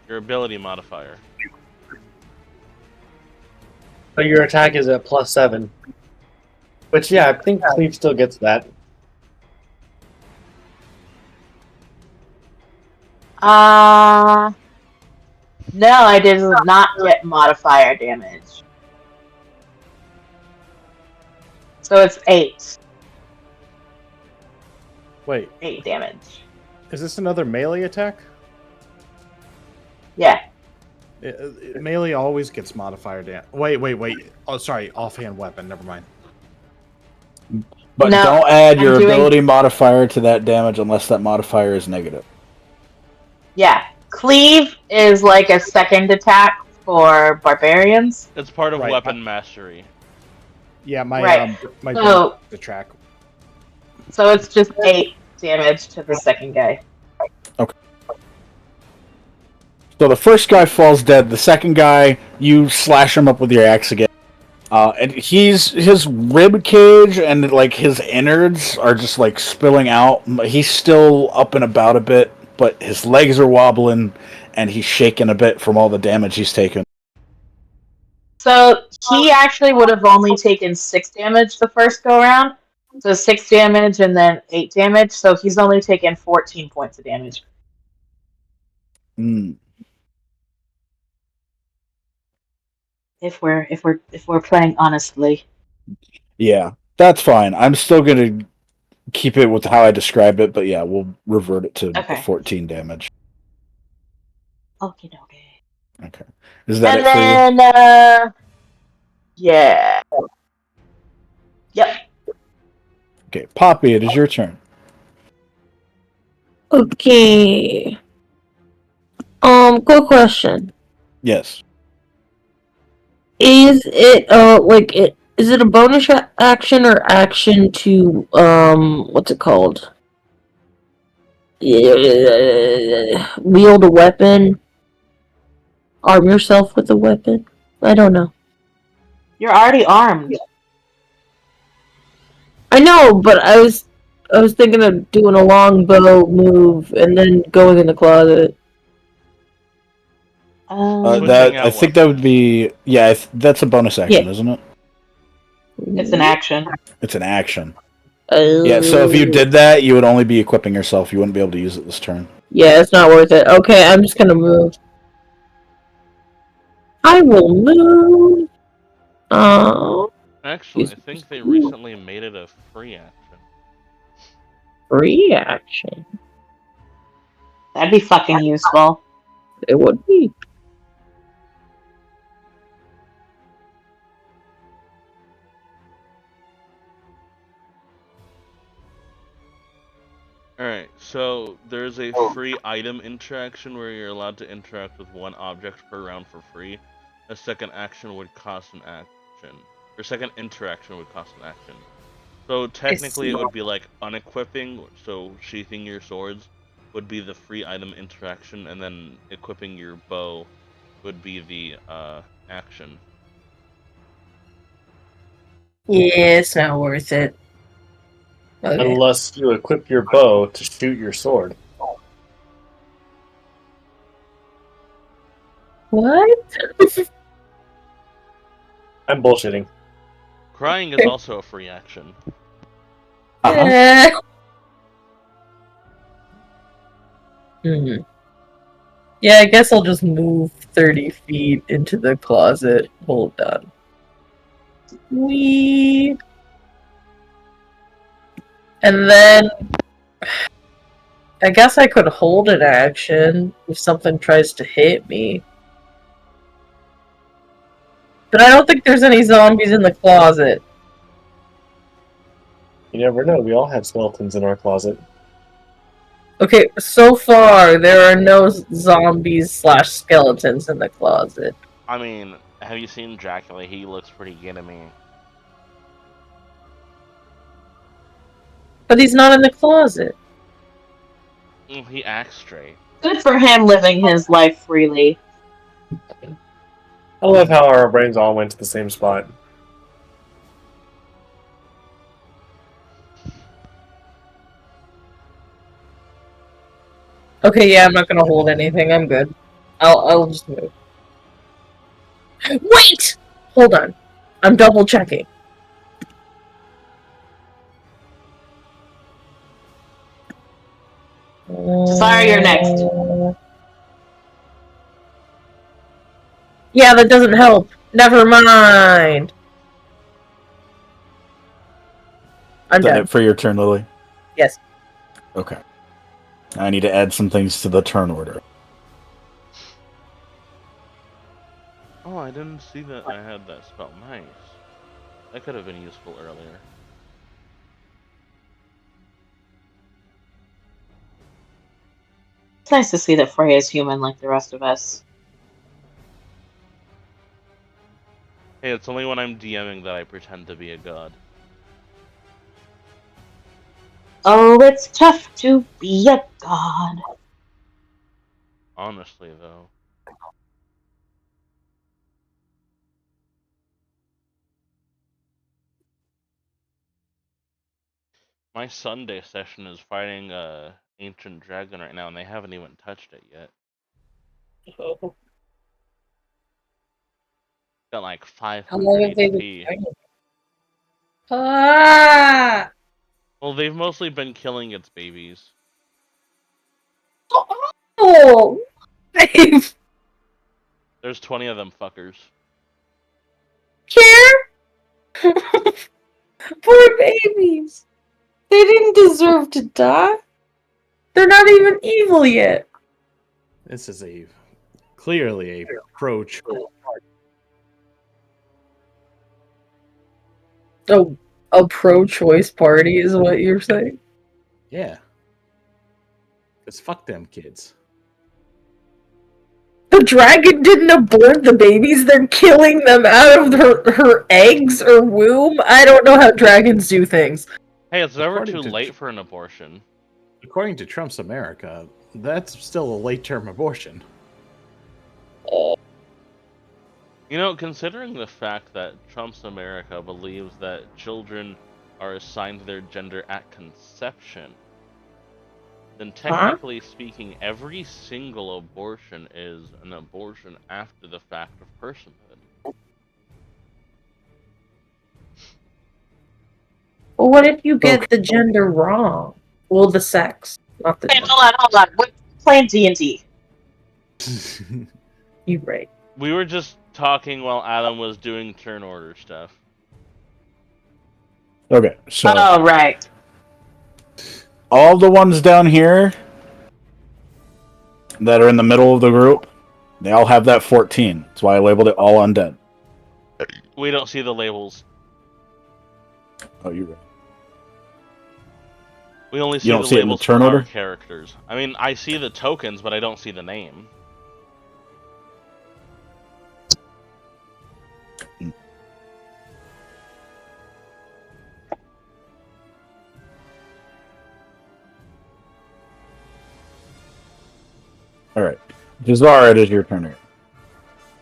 Your ability modifier. So your attack is at +7. Which, yeah, I think Cleave still gets that. No, I did not get modifier damage. So it's 8. Wait, 8 damage. is this another melee attack? Yeah. Melee always gets modifier damage. Wait. Oh, sorry, offhand weapon. Never mind. But No, don't add your I'm doing- ability modifier to that damage unless that modifier is negative. Yeah. Cleave is like a second attack for barbarians. It's part of Right. weapon mastery. Yeah, my Right. my So- the track. So it's just 8 damage to the second guy. So the first guy falls dead. The second guy, you slash him up with your axe again. And his rib cage and like his innards are just like spilling out. He's still up and about a bit, but his legs are wobbling and he's shaking a bit from all the damage he's taken. So he actually would have only taken 6 damage the first go around. So 6 damage and then 8 damage. So he's only taken 14 points of damage. Mm. If we're playing honestly. Yeah, that's fine. I'm still gonna keep it with how I described it, but yeah, we'll revert it to Okay. 14 damage. Okay, okay. Okay. Is that And it for you? then, yeah. Yep. Okay, Poppy, it is your turn. Okay. Quick question. Yes. Is it is it a bonus action or action to what's it called? Wield a weapon? Arm yourself with a weapon? I don't know. You're already armed. I know, but I was thinking of doing a longbow move and then going in the closet. Switching I out think that would weapons. be that's a bonus action, Yeah. isn't it? It's an action. It's an action. Yeah, so if you did that, you would only be equipping yourself. You wouldn't be able to use it this turn. Yeah, it's not worth it. Okay, I'm just gonna move. I will move. Actually, I think they recently made it a free action. Free action. That'd be fucking useful. It would be. Alright, so there's a free item interaction where you're allowed to interact with one object per round for free. A second action would cost an action. Your second interaction would cost an action. So technically it would be like unequipping, so sheathing your swords would be the free item interaction, and then equipping your bow would be the action. Yeah, it's not worth it. Okay. Unless you equip your bow to shoot your sword. What? I'm bullshitting. Crying is also a free action. Hmm. Yeah, I guess I'll just move 30 feet into the closet. Hold on. Wee. And then I guess I could hold an action if something tries to hit me. But I don't think there's any zombies in the closet. You never know. We all have skeletons in our closet. Okay, so far there are no zombies / skeletons in the closet. I mean, have you seen Dracula? He looks pretty good to me. But he's not in the closet. He acts straight. Good for him living his life freely. I love how our brains all went to the same spot. Okay, yeah, I'm not gonna hold anything. I'm good. I'll just move. Wait! Hold on. I'm double checking. Fire, you're next. Yeah, that doesn't help. Never mind. I'm Is that done. it for your turn, Lily? Yes. Okay. I need to add some things to the turn order. Oh, I didn't see that I had that spell. Nice. That could have been useful earlier. It's nice to see that Freya is human like the rest of us. Hey, it's only when I'm DMing that I pretend to be a god. Oh, it's tough to be a god. Honestly, though. My Sunday session is fighting a ancient dragon right now, and they haven't even touched it yet. Got like How long 500 have they been HP. fighting? Ah! Well, they've mostly been killing its babies. Oh! There's 20 of them fuckers. Care? Poor babies. They didn't deserve to die. They're not even evil yet. This is a clearly a pro-choice. Oh, a pro-choice party is what you're saying? Yeah. Because fuck them kids. The dragon didn't abort the babies, they're killing them out of her eggs or womb? I don't know how dragons do things. Hey, it's never According too to late for an abortion. According to Trump's America, that's still a late-term abortion. You know, considering the fact that Trump's America believes that children are assigned their gender at conception, then technically speaking, every single abortion is an abortion after the fact of personhood. Well, what if you get the gender wrong? Well, the sex, not the Wait, gender. hold on. We're playing D&D. You're right. We were just talking while Adam was doing turn order stuff. Okay, so Oh, right. all the ones down here that are in the middle of the group, they all have that 14. That's why I labeled it all undead. We don't see the labels. Oh, you're right. We only see You don't the see it in the labels turn for our order? characters. I mean, I see the tokens, but I don't see the name. All right, Jazar, it is your turn again.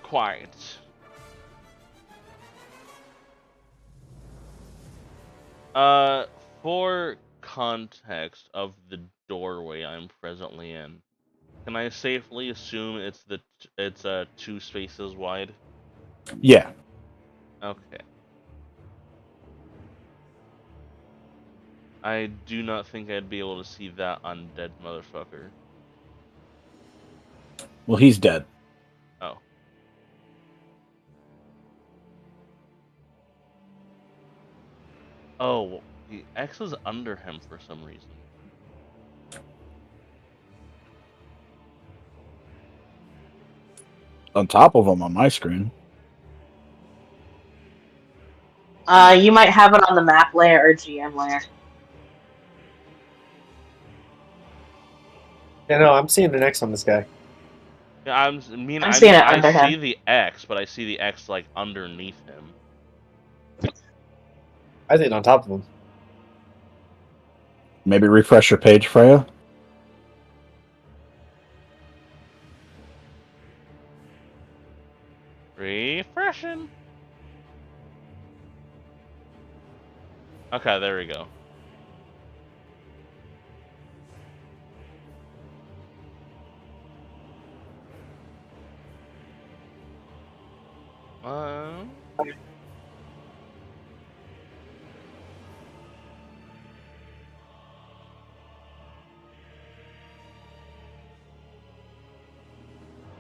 Quiet. For context of the doorway I'm presently in, can I safely assume it's 2 spaces wide? Yeah. Okay. I do not think I'd be able to see that undead motherfucker. Well, he's dead. Oh. Oh, the X is under him for some reason. On top of him on my screen. You might have it on the map layer or GM layer. Yeah, no, I'm seeing the next on this guy. Yeah, I'm seeing it under I see him. the X, but I see the X like underneath him. I think on top of him. Maybe refresh your page, Freya. Refreshing. Okay, there we go.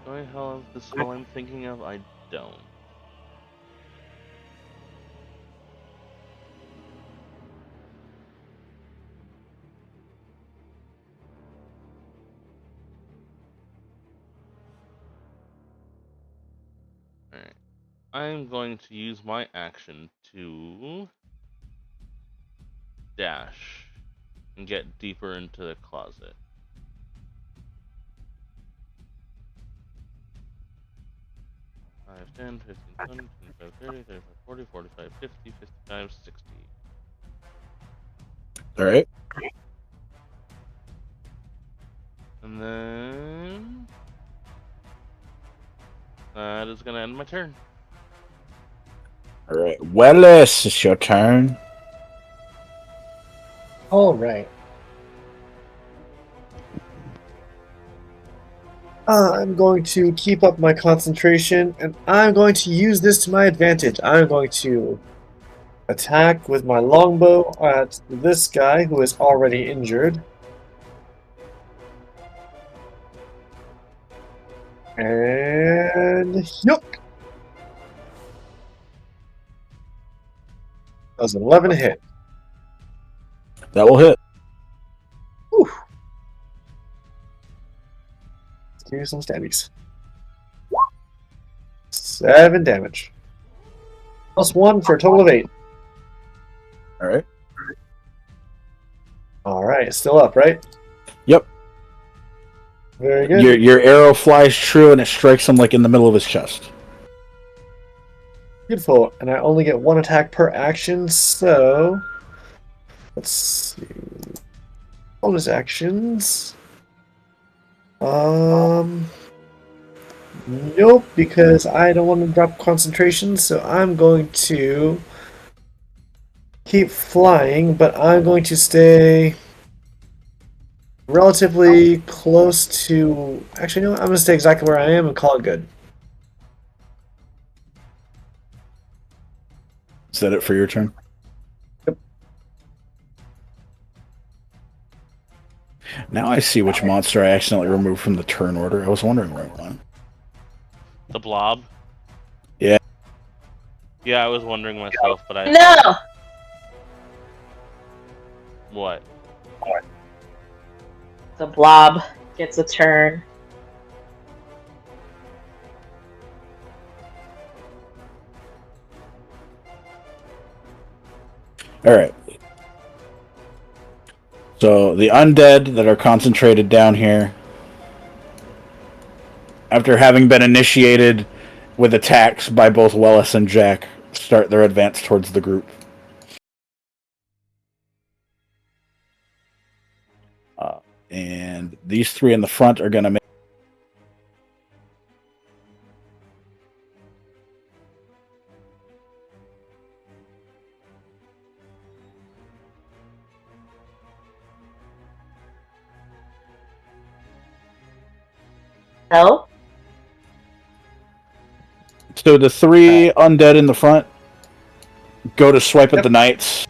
Do I have the spell I'm thinking of? I don't. Alright. I'm going to use my action to dash and get deeper into the closet. 5, 10, 15, 20, 25, 30, 35, 40, 45, 50, 55, 60. All right. And then that is going to end my turn. All right. Wellis, it's your turn. All right. I'm going to keep up my concentration, and I'm going to use this to my advantage. I'm going to attack with my longbow at this guy who is already injured. And yuck! That was an 11 to hit. That will hit. Whew. Let's give you some stabbies. 7 damage. Plus 1 for a total of 8. All right. Alright, still up, right? Yep. Very good. Your arrow flies true and it strikes him like in the middle of his chest. Beautiful. And I only get 1 attack per action, so let's see. Bonus actions. Nope, because I don't want to drop concentration, so I'm going to keep flying, but I'm going to stay relatively close to... Actually, no, I'm going to stay exactly where I am and call it good. Is that it for your turn? Yep. Now I see which monster I accidentally removed from the turn order. I was wondering where it went. The blob. Yeah. Yeah, I was wondering myself, but I. No! What? The blob gets a turn. All right. So the undead that are concentrated down here, after having been initiated with attacks by both Wellis and Jack, start their advance towards the group. And these 3 in the front are going to make... No? So the 3 undead in the front go to swipe at the knights.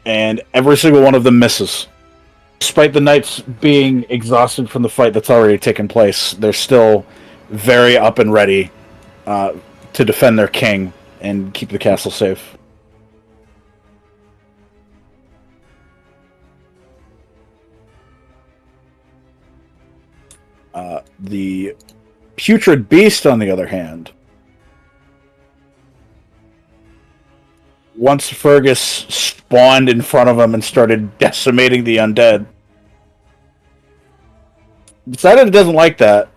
And every single one of them misses. Despite the knights being exhausted from the fight that's already taken place, they're still very up and ready to defend their king and keep the castle safe. The putrid beast, on the other hand, once Fergus spawned in front of him and started decimating the undead, decided it doesn't like that.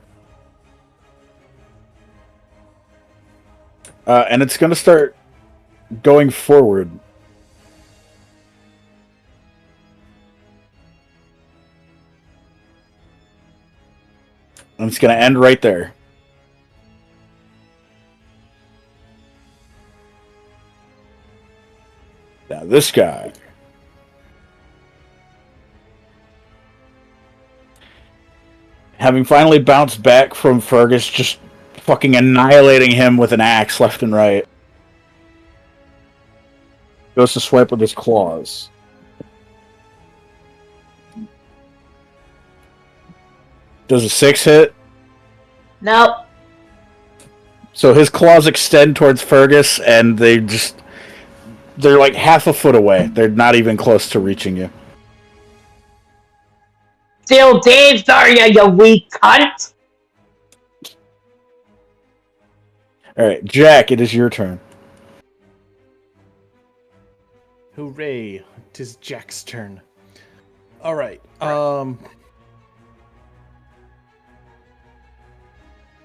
And it's going to start going forward. And it's going to end right there. Now this guy. Having finally bounced back from Fergus, just fucking annihilating him with an axe left and right. Goes to swipe with his claws. Does a 6 hit? Nope. So his claws extend towards Fergus, and they're like half a foot away. They're not even close to reaching you. Still dazed, are you weak cunt? Alright, Jack, it is your turn. Hooray! 'Tis Jack's turn. All right.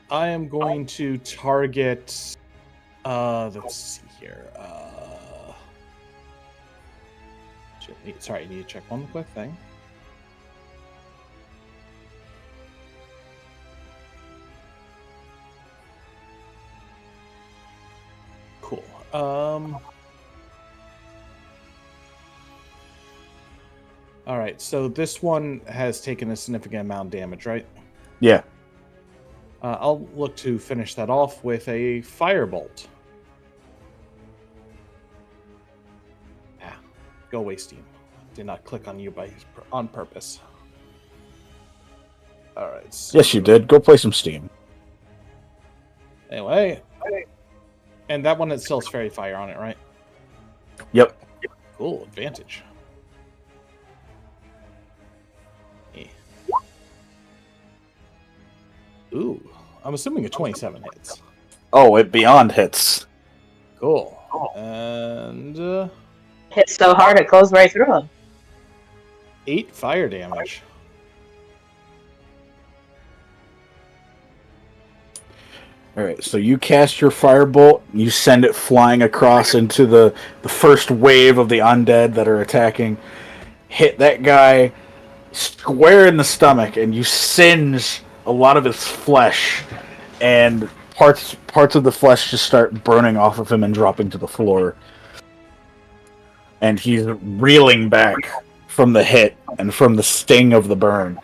I am going to target. Let's see here. Sorry, I need to check one quick thing. Cool. All right, so this one has taken a significant amount of damage, right? Yeah. I'll look to finish that off with a firebolt. Go away, Steam. Did not click on you on purpose. All right. So Yes, you did. Go play some Steam. Anyway, and that one itself is fairy fire on it, right? Yep. Cool, advantage. Ooh, I'm assuming a 27 hits. Oh, it beyond hits. Cool. And Hit so hard it goes right through him. 8 fire damage. All right, so you cast your firebolt. You send it flying across into the first wave of the undead that are attacking. Hit that guy square in the stomach, and you singe a lot of his flesh, and parts of the flesh just start burning off of him and dropping to the floor. And he's reeling back from the hit and from the sting of the burn.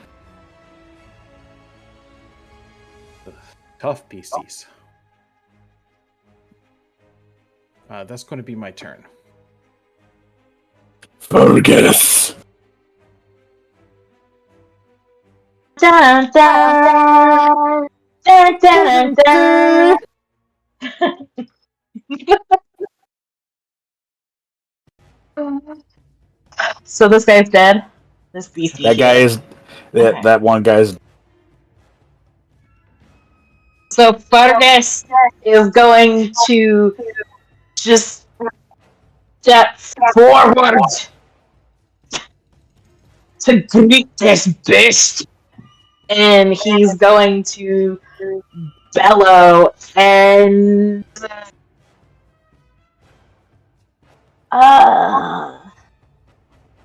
Tough PCs. That's going to be my turn. Fergus! Dun, dun, dun, dun, dun. So this guy's dead? This beastie That guy shit. is... That one guy's... So Fergus is going to just step forward to greet this beast. And he's going to bellow and...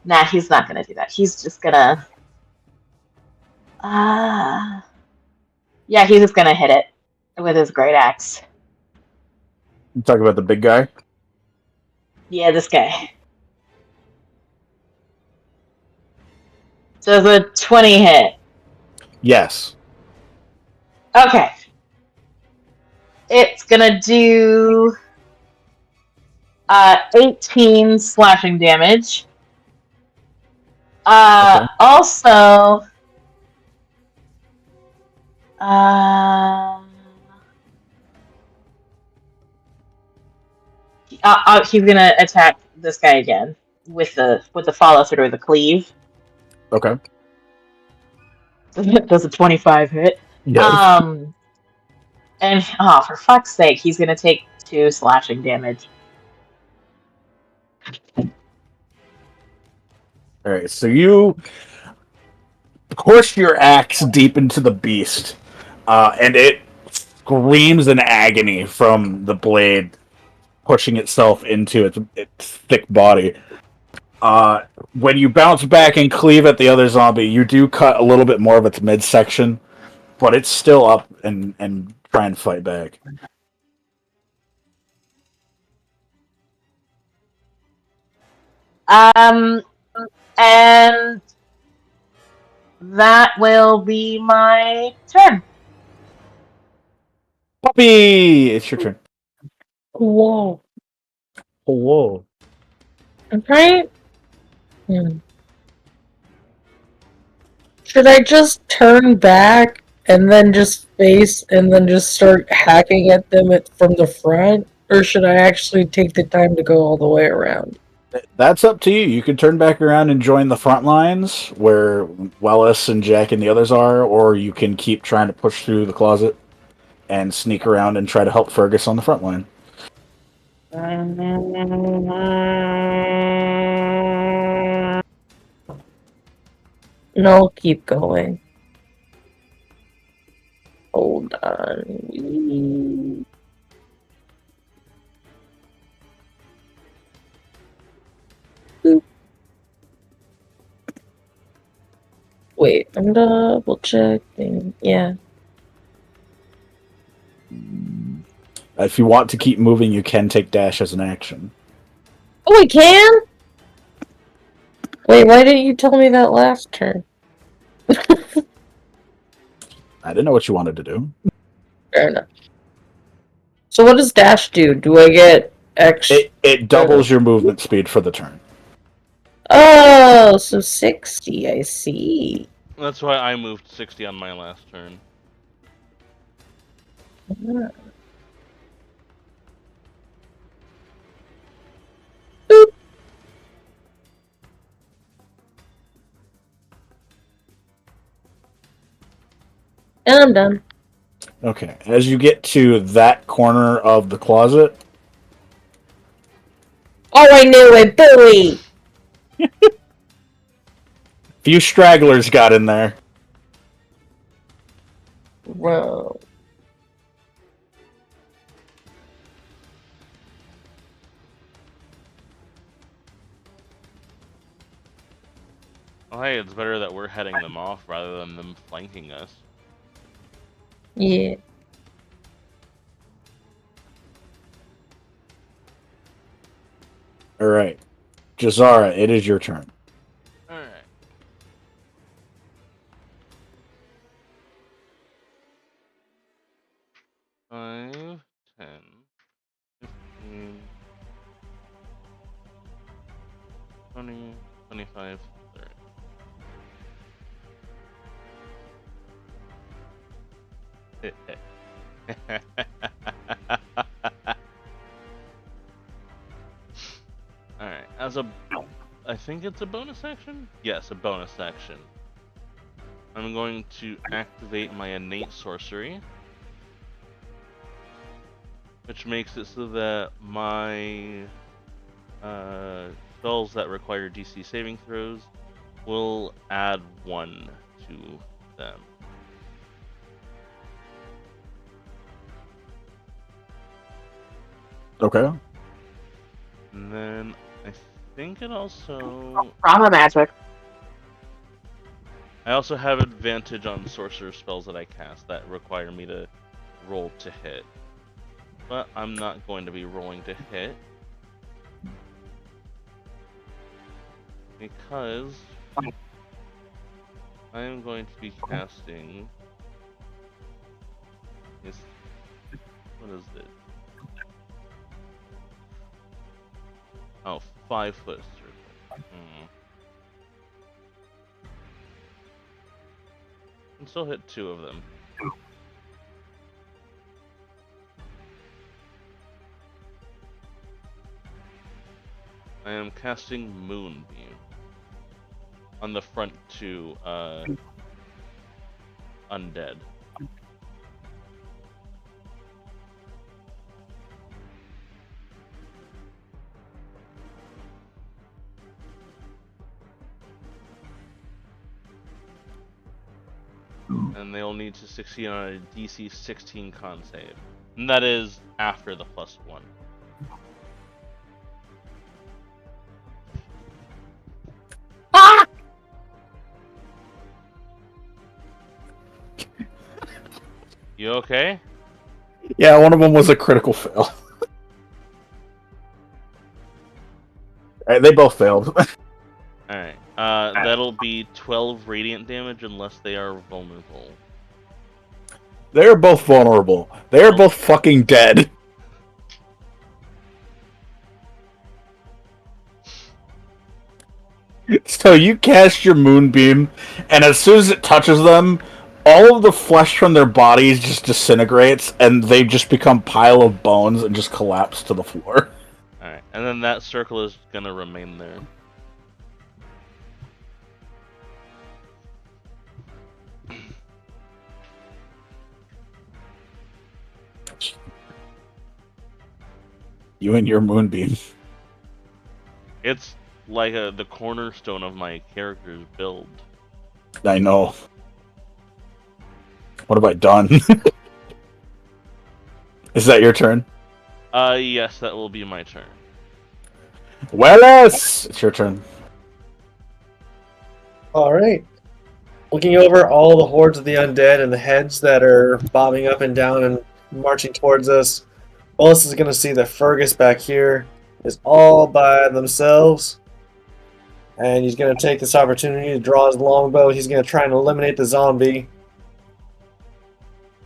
Nah, he's not gonna do that. He's just gonna... yeah, he's just gonna hit it with his great axe. You talking about the big guy? Yeah, this guy. Does a 20 hit? Yes. Okay. It's gonna do 18 slashing damage. Okay. Also, he's gonna attack this guy again with the follow through with the cleave. Okay. Does a 25 hit? Yes. And for fuck's sake, he's gonna take 2 slashing damage. Alright, so you push your axe deep into the beast, and it screams in agony from the blade pushing itself into its thick body. When you bounce back and cleave at the other zombie, you do cut a little bit more of its midsection, but it's still up and try and fight back. And that will be my turn. Puppy! It's your turn. Whoa. Whoa. Right? Should I just turn back and then just face and then just start hacking at them from the front? Or should I actually take the time to go all the way around? That's up to you. You can turn back around and join the front lines where Wellis and Jack and the others are, or you can keep trying to push through the closet and sneak around and try to help Fergus on the front line. No, keep going. Hold on. Boop. Wait, I'm double checking. Yeah. If you want to keep moving, you can take dash as an action. Oh, we can? Wait, why didn't you tell me that last turn? I didn't know what you wanted to do. Fair enough. So what does dash do? Do I get X? It doubles your movement speed for the turn. Oh, so 60, I see. That's why I moved 60 on my last turn. Boop. And I'm done. Okay. As you get to that corner of the closet, Oh, I knew it, Billy! few stragglers got in there. Whoa. Oh, hey, it's better that we're heading them off rather than them flanking us. Yeah. All right, Jazara, it is your turn. Alright. Five, 10, 15, 20, 25, 30. Alright, I think it's a bonus action? Yes, a bonus action. I'm going to activate my innate sorcery, which makes it so that my spells that require DC saving throws will add 1 to them. Okay. And then I think it also... Trauma magic. I also have advantage on sorcerer spells that I cast that require me to roll to hit. But I'm not going to be rolling to hit, because I am going to be casting this. What is it? Oh, 5-foot circle. Can still hit 2 of them. I am casting Moonbeam on the front 2 undead. And they'll need to succeed on a DC 16 con save. And that is after the +1. Ah! You okay? Yeah, one of them was a critical fail. Alright, they both failed. Alright. That'll be 12 radiant damage unless they are vulnerable. They are both vulnerable. They are both fucking dead. So you cast your moonbeam, and as soon as it touches them, all of the flesh from their bodies just disintegrates, and they just become pile of bones and just collapse to the floor. Alright, and then that circle is gonna remain there. You and your moonbeam. It's like the cornerstone of my character's build. I know. What have I done? Is that your turn? Yes, that will be my turn. Willis! It's your turn. Alright. Looking over all the hordes of the undead and the heads that are bobbing up and down and marching towards us, Willis is going to see that Fergus back here is all by themselves. And he's going to take this opportunity to draw his longbow. He's going to try and eliminate the zombie.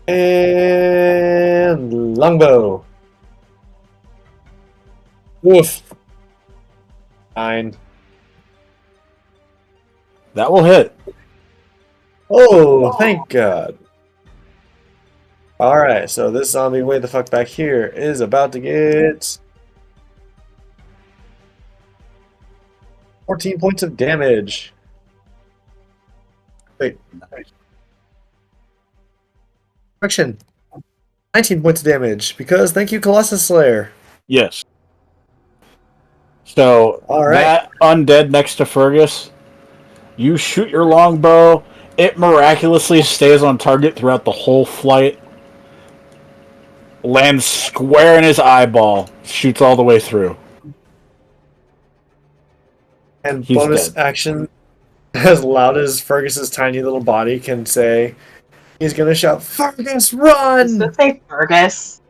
And longbow. Woof. 9. That will hit. Oh, thank God. Alright, so this zombie way the fuck back here is about to get 14 points of damage. Wait. Correction. 19 points of damage, because thank you, Colossus Slayer. Yes. So, All right. that undead next to Fergus, you shoot your longbow, it miraculously stays on target throughout the whole flight, lands square in his eyeball, shoots all the way through. And He's bonus dead. action, as loud as Fergus's tiny little body can say, he's going to shout, Fergus, Does run! it say Fergus?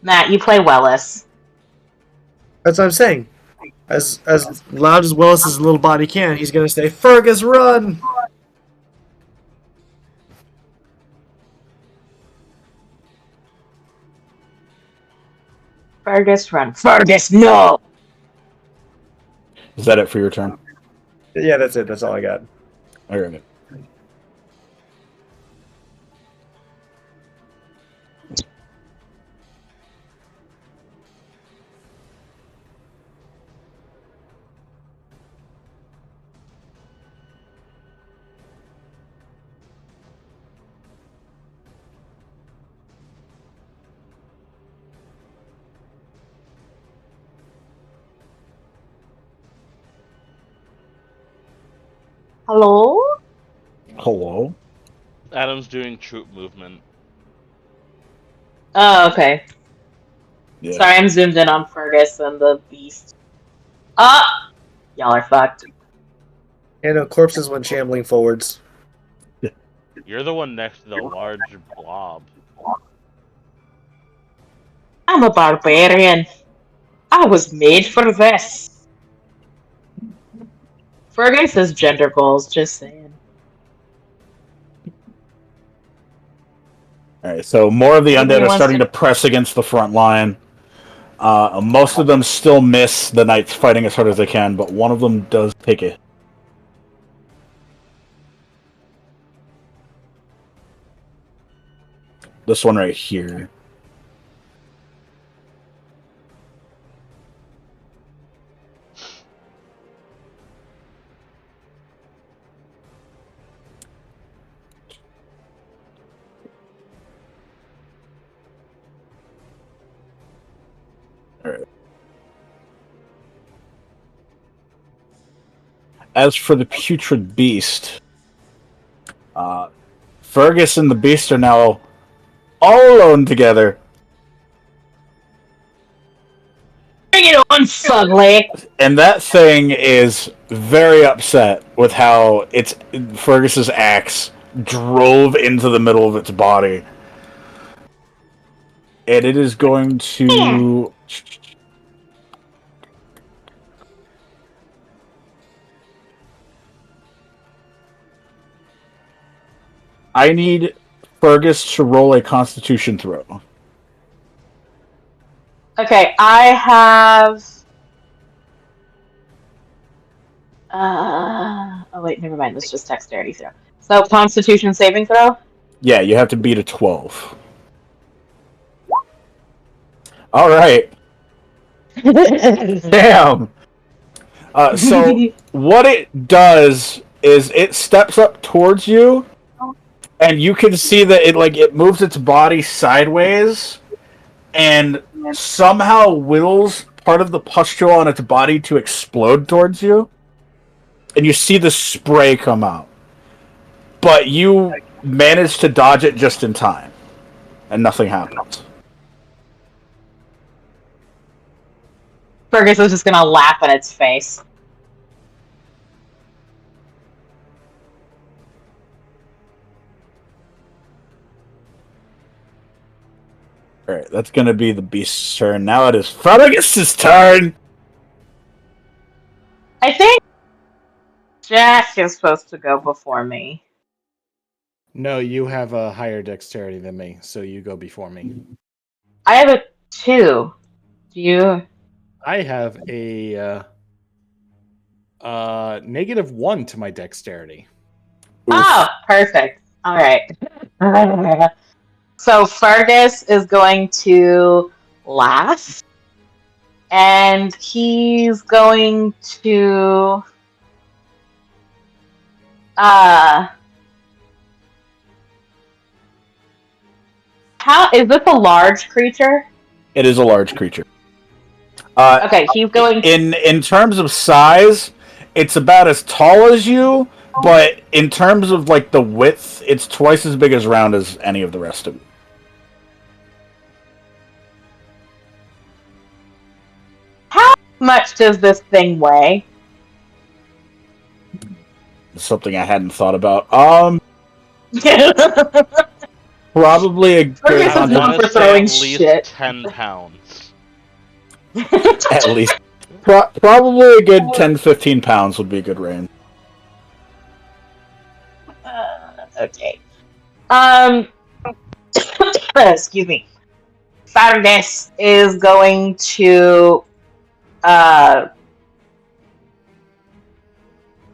Matt, you play Wellis. That's what I'm saying. As loud as Willis's little body can, he's going to say, Fergus, run! Fergus, run. Fergus, no! Is that it for your turn? Yeah, that's it. That's all I got. Alright. Hello? Hello? Adam's doing troop movement. Oh, okay. Yeah. Sorry, I'm zoomed in on Fergus and the beast. Ah! Y'all are fucked. And no corpses when shambling forwards. You're the one next to the large blob. I'm a barbarian. I was made for this. Fergus has gender goals, just saying. Alright, so more of the Anybody undead are wants starting to- to press against the front line. Most of them still miss the knights fighting as hard as they can, but one of them does take it. This one right here. Alright. As for the putrid beast, Fergus and the beast are now all alone together. Bring it on, Fugly! And that thing is very upset with how Fergus's axe drove into the middle of its body. And it is going to... I need Fergus to roll a Constitution throw. Okay, I have... Oh wait, never mind. It's just dexterity throw. So, Constitution saving throw? Yeah, you have to beat a 12. Alright. Damn! So, what it does is it steps up towards you, and you can see that it moves its body sideways, and somehow wills part of the pustule on its body to explode towards you, and you see the spray come out. But you manage to dodge it just in time, and nothing happens. Fergus is just gonna laugh in its face. Alright, that's gonna be the beast's turn. Now it is Fergus's turn! I think Jack is supposed to go before me. No, you have a higher dexterity than me, so you go before me. I have a 2. Do you? I have a -1 to my dexterity. Oh, perfect. Alright. So Fergus is going to laugh. And he's going to how is this a large creature? It is a large creature. Okay, he's going in terms of size, it's about as tall as you, but in terms of like the width, it's twice as big as round as any of the rest of you. How much does this thing weigh? Something I hadn't thought about. Probably a Fergus I is good known want for to say throwing at least shit. 10 pounds. at least. Probably a good 10-15 pounds would be a good range. Okay. Excuse me. Fargus is going to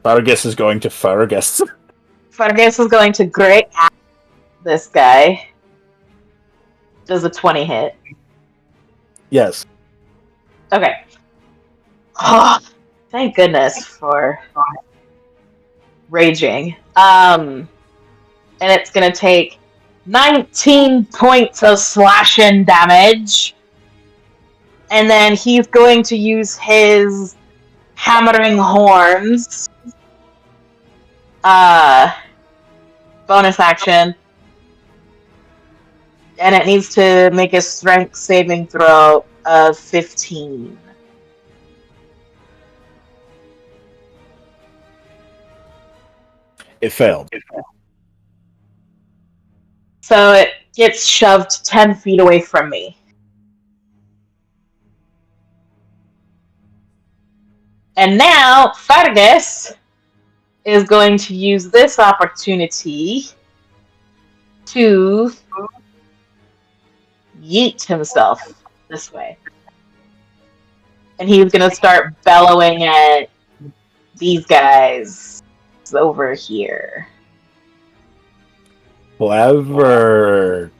Fargus is going to Fargus. Fargus is going to great at this guy. Does a 20 hit? Yes. Okay. Oh, thank goodness for raging. And it's gonna take 19 points of slashing damage. And then he's going to use his hammering horns. Bonus action. And it needs to make a strength saving throw of 15. It failed. So it gets shoved 10 feet away from me. And now, Fergus is going to use this opportunity to yeet himself this way. And he's going to start bellowing at these guys over here. Clever.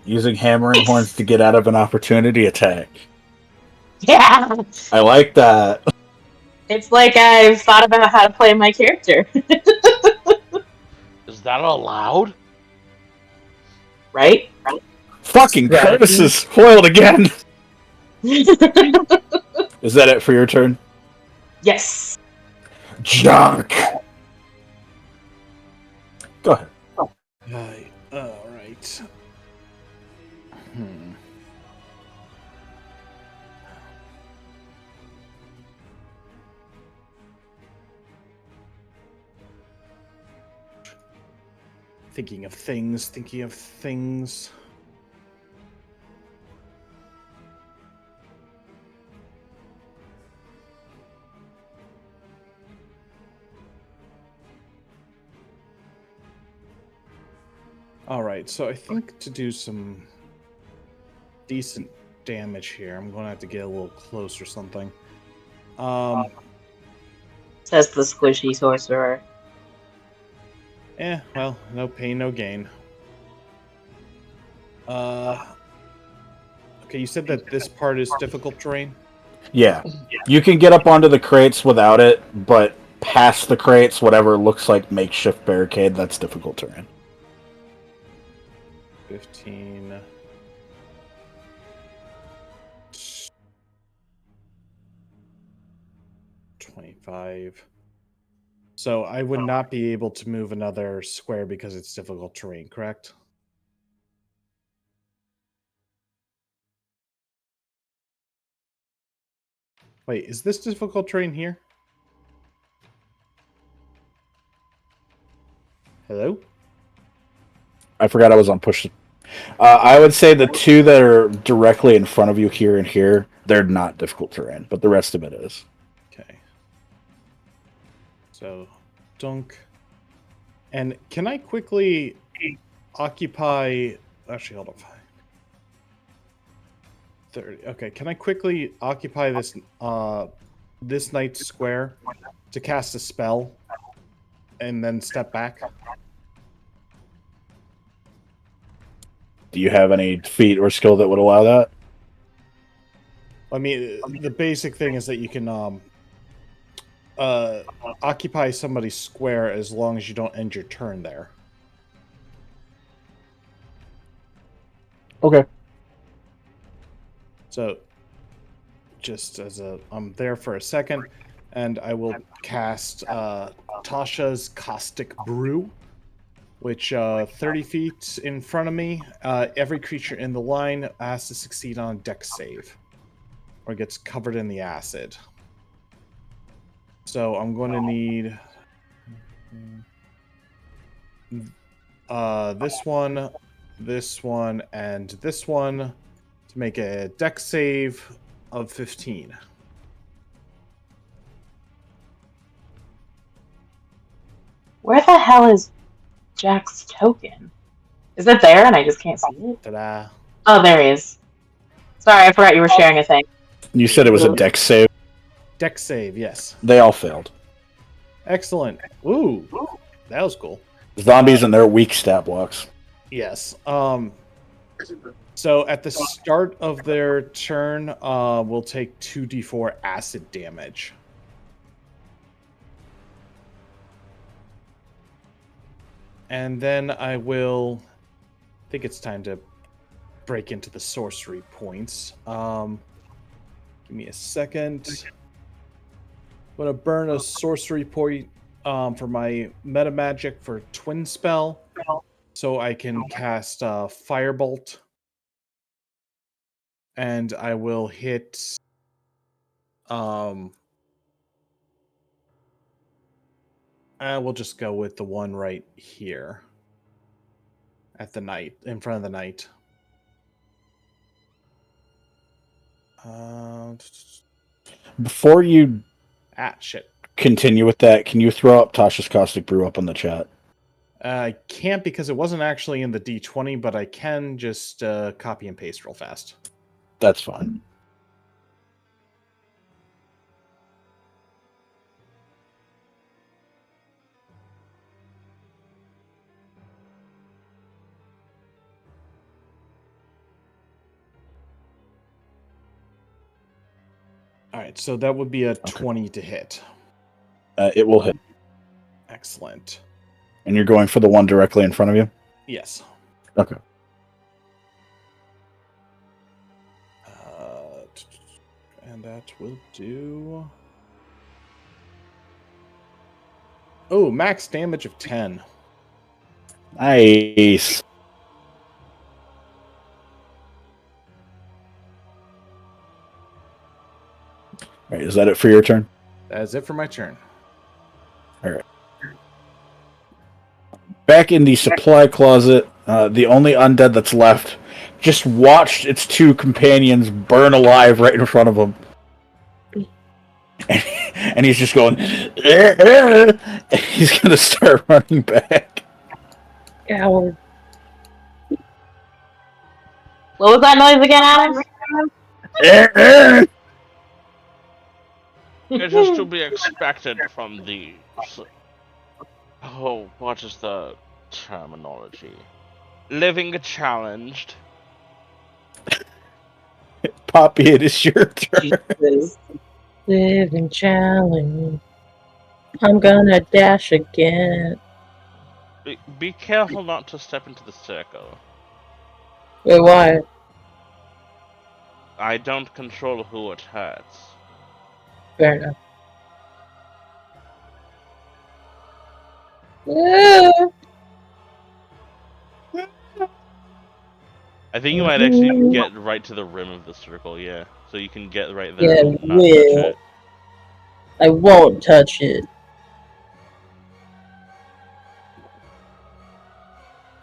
Using hammering horns to get out of an opportunity attack. Yeah! I like that. It's like I've thought about how to play my character. Is that allowed? Right? Fucking Curtis is foiled again. Is that it for your turn? Yes. Junk. Go ahead. All right. Thinking of things. Alright, so I think to do some decent damage here, I'm going to have to get a little close or something. Says the squishy sorcerer. Well, no pain, no gain. Okay, you said that this part is difficult terrain? Yeah. You can get up onto the crates without it, but past the crates, whatever looks like makeshift barricade, that's difficult terrain. 15... 25. So I would not be able to move another square because it's difficult terrain, correct? Wait, is this difficult terrain here? Hello? I forgot I was on push. I would say the two that are directly in front of you here and here, they're not difficult terrain, but the rest of it is. Okay. So, dunk. And can I quickly occupy... Actually, hold on. 30. Okay, can I quickly occupy this this knight's square to cast a spell and then step back? Do you have any feat or skill that would allow that? I mean, the basic thing is that you can occupy somebody's square as long as you don't end your turn there. Okay. So, just as I'm there for a second, and I will cast Tasha's Caustic Brew, which 30 feet in front of me, every creature in the line has to succeed on a dex save, or gets covered in the acid. So I'm going to need this one, and this one to make a dex save of 15. Where the hell is Jack's token? Is it there and I just can't see it? Ta-da. Oh, there he is. Sorry, I forgot you were sharing a thing. You said it was a dex save. Dex save, yes. They all failed. Excellent. Ooh, that was cool. Zombies and their weak stat blocks. Yes. So at the start of their turn, we'll take 2d4 acid damage. And then I think it's time to break into the sorcery points. Give me a second. I'm going to burn a sorcery point for my meta magic for twin spell, so I can cast Firebolt. And I will hit we'll just go with the one right here at the knight, in front of the knight. Before you Shit. continue with that, can you throw up Tasha's Caustic Brew up on the chat? I can't because it wasn't actually in the D20, but I can just copy and paste real fast. That's fine. All right, so that would be a 20 to hit. It will hit. Excellent. And you're going for the one directly in front of you? Yes. Okay. And that will do... Oh, max damage of 10. Nice. All right, is that it for your turn? That is it for my turn. All right. Back in the supply closet, the only undead that's left just watched its two companions burn alive right in front of him. And he's just going, and he's going to start running back. Coward. What was that noise again, Adam? It is to be expected from these. Oh, what is the terminology? Living challenged. Poppy, it is your turn. Jesus. Living challenge. I'm gonna dash again. Be careful not to step into the circle. Wait, why? I don't control who it hurts. Fair enough. Yeah. I think you might actually get right to the rim of the circle, yeah. So you can get right there Yeah, and not touch will. it. I won't touch it.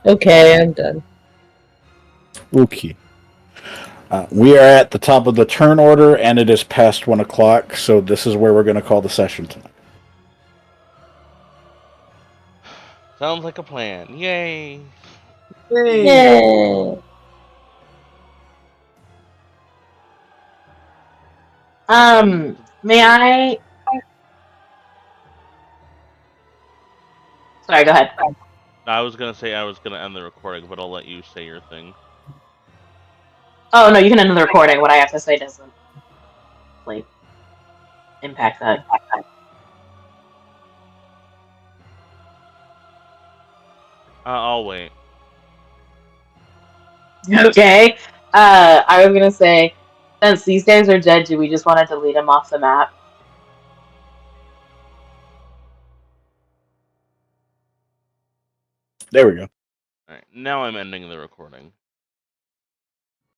Okay, I'm done. Okay. We are at the top of the turn order, and it is past 1 o'clock, so this is where we're going to call the session tonight. Sounds like a plan. Yay! Yay! May I? Sorry, go ahead. I was gonna say I was gonna end the recording, but I'll let you say your thing. Oh no, you can end the recording. What I have to say doesn't like impact that. I'll wait. Okay. I was gonna say, since these guys are dead, do we just want to delete them off the map? There we go. Alright, now I'm ending the recording.